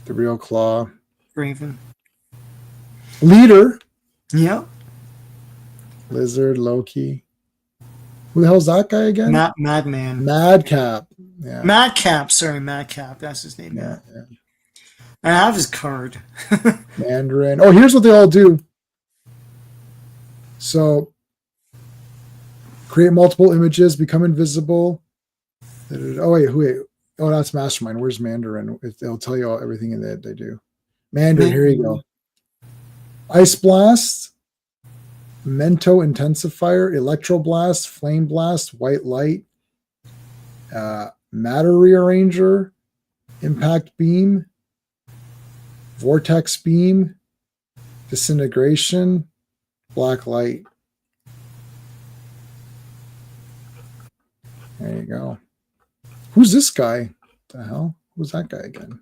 The real Claw. Raven. Leader. Yep. Lizard, Loki. Who the hell's that guy again? Madman. Madcap. Yeah. Madcap. Sorry, Madcap. That's his name. Yeah. I have his card. Mandarin. Oh, here's what they all do. So, create multiple images, become invisible. Oh, wait. Oh, that's Mastermind. Where's Mandarin? It'll tell you everything that they do. Mandarin, here you go. Ice Blast, Mento Intensifier, Electroblast, Flame Blast, White Light, Matter Rearranger, Impact Beam, Vortex Beam, Disintegration, Black Light. There you go. Who's this guy? What the hell? Who's that guy again?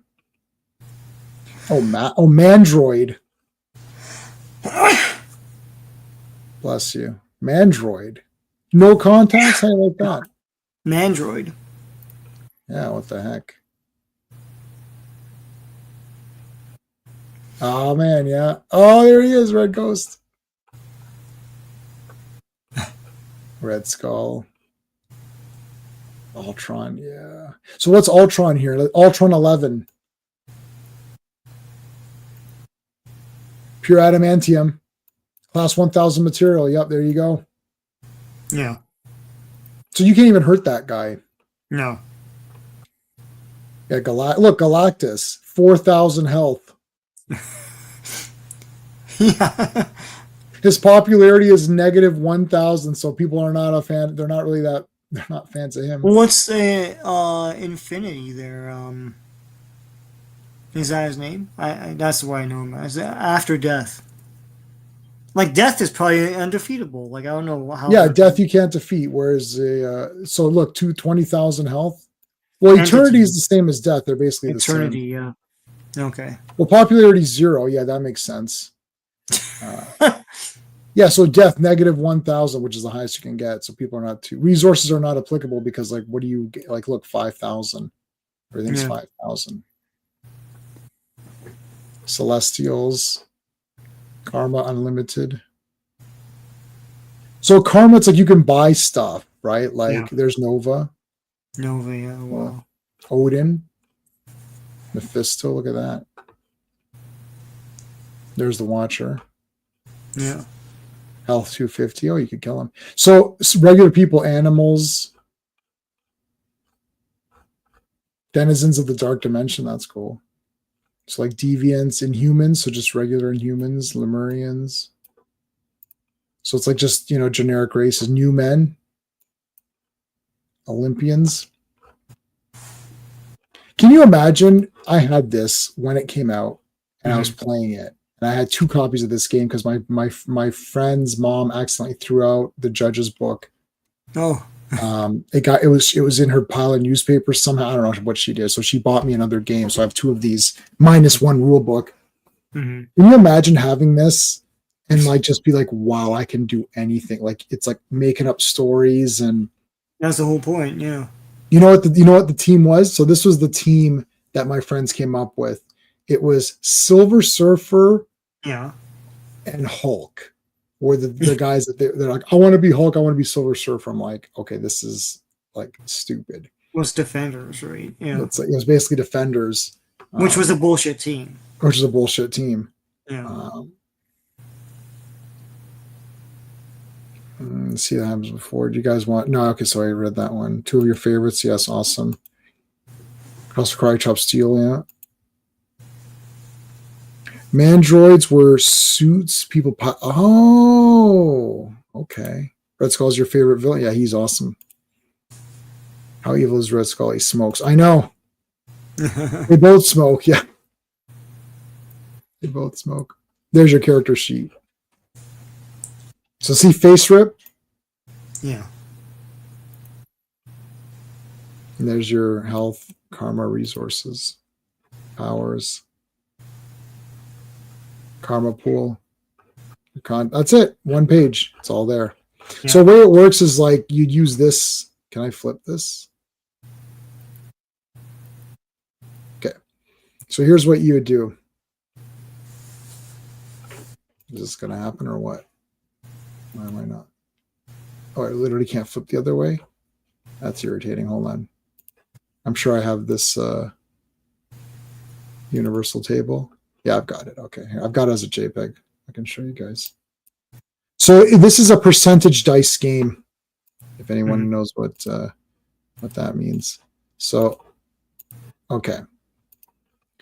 Oh, Mandroid. Bless you. Mandroid. No contacts? How do you like that? Mandroid. Yeah, what the heck? Oh, man, yeah. Oh, there he is, Red Ghost. Red Skull. Ultron, yeah. So what's Ultron here? Ultron 11. Pure adamantium. Class 1000 material. Yep, there you go. Yeah. So you can't even hurt that guy. No. Yeah, look, Galactus. 4,000 health. Yeah. His popularity is negative 1,000, so people are not a fan. They're not fans of him. What's the Infinity there? Is that his name? I that's why I know him as After Death. Like death is probably undefeatable. Like I don't know how. Yeah, death you can't defeat. Whereas so look, 20,000 health. Well, eternity is the same as death. They're basically the same. Eternity, yeah. Okay. Well, popularity 0. Yeah, that makes sense. Yeah, so death -1,000, which is the highest you can get. So people are not too resources are not applicable because like what do you get? Like look 5,000. Everything's 5,000. Celestials, karma unlimited. So karma, it's like you can buy stuff, right? Like there's Nova. Nova, yeah. Wow. Odin, Mephisto. Look at that. There's the Watcher. Yeah. Health 250. Oh, you could kill him. So regular people, animals, denizens of the dark dimension. That's cool. So like deviants, inhumans. So just regular inhumans, Lemurians. So it's like just, generic races. New men, Olympians. Can you imagine? I had this when it came out and I was playing it. And I had 2 copies of this game because my friend's mom accidentally threw out the judge's book. Oh. It was in her pile of newspapers somehow. I don't know what she did. So she bought me another game. So I have 2 of these -1 rule book. Mm-hmm. Can you imagine having this and like just be like, wow, I can do anything. Like it's like making up stories and that's the whole point. Yeah. You know what the team was? So this was the team that my friends came up with. It was Silver Surfer, and Hulk were the guys that they're like, I want to be Hulk, I want to be Silver Surfer. I'm like, okay, this is like stupid. It was Defenders, right? Yeah, it was basically Defenders, which was a bullshit team. Which is a bullshit team. Yeah. Let's see what happens before. Do you guys want? No, okay. So I read that one. 2 of your favorites, yes, awesome. Hustle Cry, Chop Steel, yeah. Mandroids were suits people. Oh, okay. Red Skull's your favorite villain. Yeah, he's awesome. How evil is Red Skull? He smokes. I know. They both smoke. Yeah, they both smoke. There's your character sheet. So see face rip. Yeah. And there's your health, karma, resources, powers. Karma pool. That's it. 1 page. It's all there. Yeah. So the way it works is like you'd use this. Can I flip this? Okay. So here's what you would do. Is this going to happen or what? Why am I not? Oh, I literally can't flip the other way. That's irritating. Hold on. I'm sure I have this universal table. Yeah, I've got it. Okay. I've got it as a JPEG. I can show you guys. So this is a percentage dice game, if anyone knows what that means. So, okay.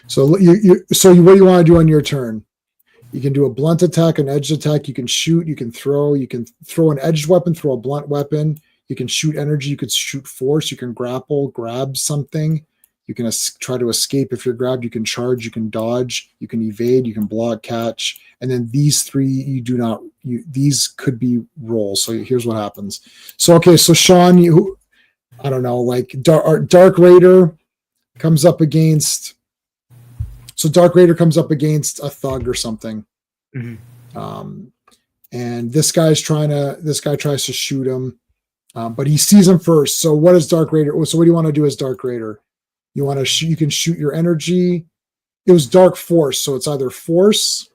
So what do you want to do on your turn? You can do a blunt attack, an edged attack. You can shoot. You can throw. You can throw an edged weapon, throw a blunt weapon. You can shoot energy. You could shoot force. You can grapple, grab something. You can try to escape if you're grabbed. You can charge. You can dodge. You can evade. You can block, catch. And then these 3, you do not. These could be rolls. So here's what happens. So okay. So Sean, I don't know, like Dark Raider comes up against. So Dark Raider comes up against a thug or something. And this guy tries to shoot him, but he sees him first. So what is Dark Raider? So what do you want to do as Dark Raider? You want to shoot, you can shoot your energy. It was Dark Force. So it's either force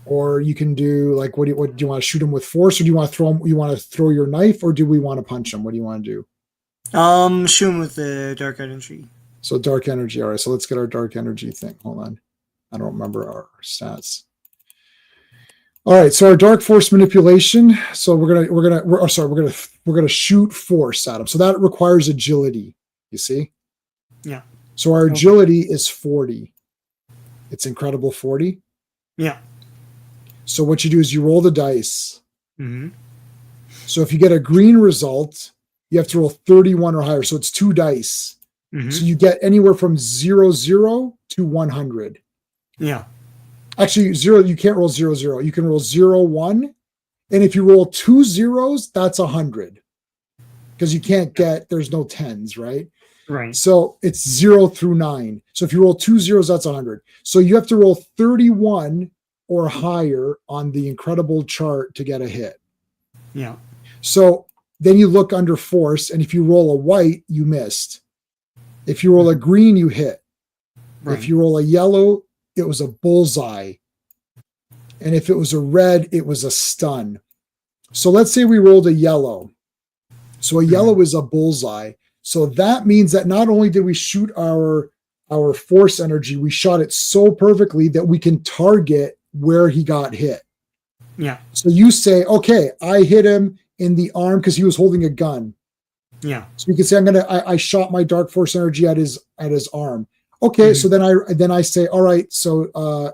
or you can do like, what do you want to shoot him with force, or do you want to throw your knife, or do we want to punch him? What do you want to do? Shoot him with the dark energy. So dark energy. All right. So let's get our dark energy thing. Hold on. I don't remember our stats. All right. So our dark force manipulation. So we're gonna shoot force at him. So that requires agility. You see? Yeah. So our agility is 40. It's incredible 40. Yeah. So what you do is you roll the dice. So if you get a green result, you have to roll 31 or higher. So it's 2 dice. So you get anywhere from 0 to 100. Yeah. Actually, 0, you can't roll 0, 0. You can roll 0, 1. And if you roll 2 zeros, that's 100. Because you can't get, there's no 10s, right? Right. So it's 0 through 9. So if you roll 2 zeros, that's 100. So you have to roll 31 or higher on the incredible chart to get a hit. Yeah. So then you look under force, and if you roll a white, you missed. If you roll a green, you hit. Right. If you roll a yellow, it was a bullseye. And if it was a red, it was a stun. So let's say we rolled a yellow. So a yellow is a bullseye. So that means that not only did we shoot our force energy, we shot it so perfectly that we can target where he got hit. Yeah. So you say, okay, I hit him in the arm because he was holding a gun. Yeah. So you can say, I shot my dark force energy at his arm. Okay, so then I say, all right, so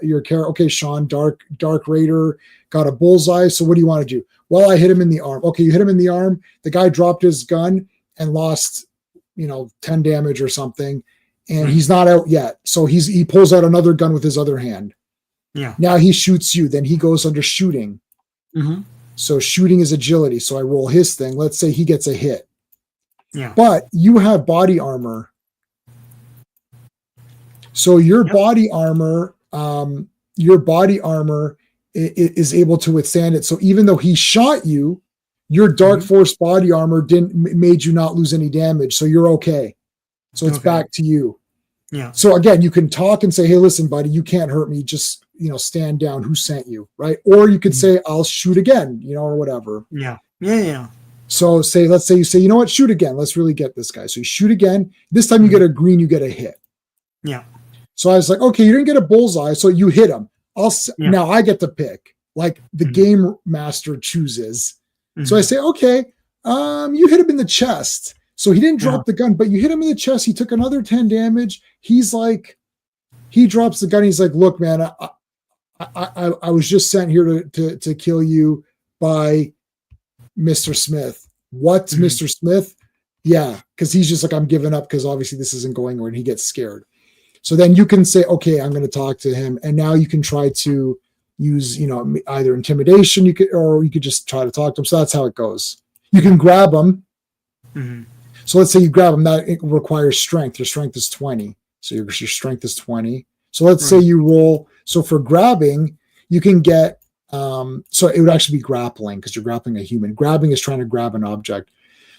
your character, okay, Sean, Dark Raider got a bullseye. So what do you want to do? Well, I hit him in the arm. Okay, you hit him in the arm. The guy dropped his gun and lost, 10 damage or something, and he's not out yet. So he pulls out another gun with his other hand. Yeah. Now he shoots you. Then he goes under shooting. Mm-hmm. So shooting is agility. So I roll his thing. Let's say he gets a hit. Yeah. But you have body armor. So your body armor is able to withstand it. So even though he shot you, your dark force body armor made you not lose any damage. So you're okay. So it's back to you. Yeah. So again, you can talk and say, hey, listen, buddy, you can't hurt me. Just, stand down. Who sent you? Right. Or you could say, I'll shoot again, or whatever. Yeah. Yeah. Yeah. So let's say you say, you know what, shoot again. Let's really get this guy. So you shoot again. This time you get a green, you get a hit. Yeah. So I was like, okay, you didn't get a bullseye. So you hit him. Now I get to pick, like the game master chooses. So I say, okay, you hit him in the chest. So he didn't drop the gun, but you hit him in the chest. He took another 10 damage. He's like, he drops the gun. He's like, look, man, I was just sent here to kill you by Mr. Smith. What's Mr. Smith? Yeah, because he's just like, I'm giving up because obviously this isn't going where, and he gets scared. So then you can say, okay, I'm going to talk to him, and now you can try to use, either intimidation, you could just try to talk to him. So that's how it goes. You can grab him. Mm-hmm. So let's say you grab him. That it requires strength. Your strength is 20. So your strength is 20. So let's say you roll. So for grabbing, you can get. So it would actually be grappling because you're grappling a human. Grabbing is trying to grab an object.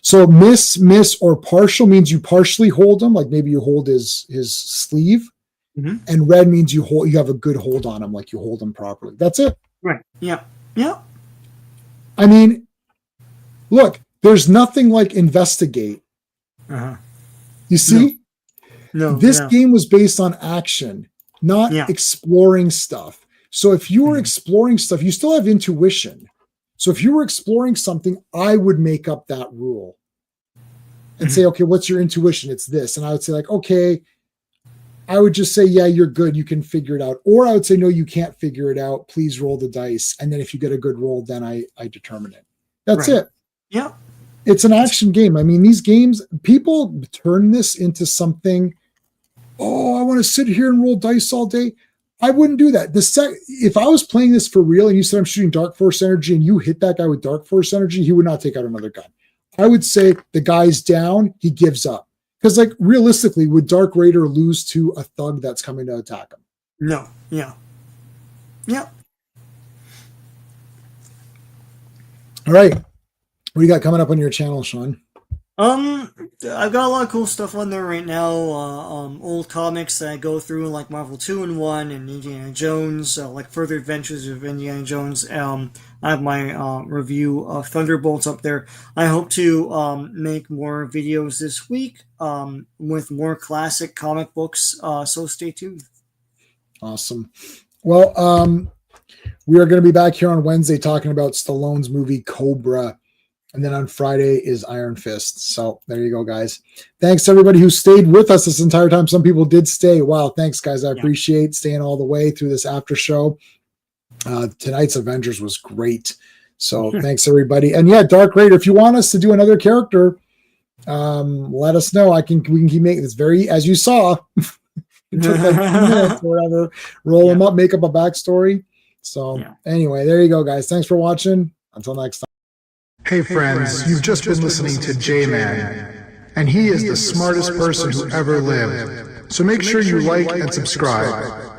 So miss, or partial means you partially hold him, like maybe you hold his sleeve, and red means you have a good hold on him, like you hold him properly. That's it. Right. Yeah. Yeah. I mean, look, there's nothing like investigate. You see? No. This game was based on action, not exploring stuff. So if you were exploring stuff, you still have intuition. So if you were exploring something, I would make up that rule and say, okay, what's your intuition? It's this. And I would say like, okay, I would just say, yeah, you're good. You can figure it out. Or I would say, no, you can't figure it out. Please roll the dice. And then if you get a good roll, then I determine it. That's it. Yeah. It's an action game. I mean, these games, people turn this into something, oh, I want to sit here and roll dice all day. I wouldn't do that. If I was playing this for real and you said I'm shooting dark force energy and you hit that guy with dark force energy, he would not take out another gun. I would say the guy's down, he gives up. Because like realistically, would Dark Raider lose to a thug that's coming to attack him? No. Yeah. Yeah. All right. What do you got coming up on your channel, Sean? I've got a lot of cool stuff on there right now. Old comics that I go through, like Marvel 2-in-1 and Indiana Jones, like Further Adventures of Indiana Jones. I have my review of Thunderbolts up there. I hope to make more videos this week with more classic comic books, so stay tuned. Awesome. Well, we are going to be back here on Wednesday talking about Stallone's movie Cobra. And then on Friday is Iron Fist. So there you go, guys. Thanks to everybody who stayed with us this entire time. Some people did stay. Wow, thanks, guys. I appreciate staying all the way through this after show. Tonight's Avengers was great. So thanks, everybody. And yeah, Dark Raider, if you want us to do another character, let us know. We can keep making this very, as you saw, It took like 2 minutes or whatever. Roll them up, make up a backstory. So anyway, there you go, guys. Thanks for watching. Until next time. Hey friends, you've just been listening to J-Man, and he is the smartest person who ever lived. So make sure you like and subscribe.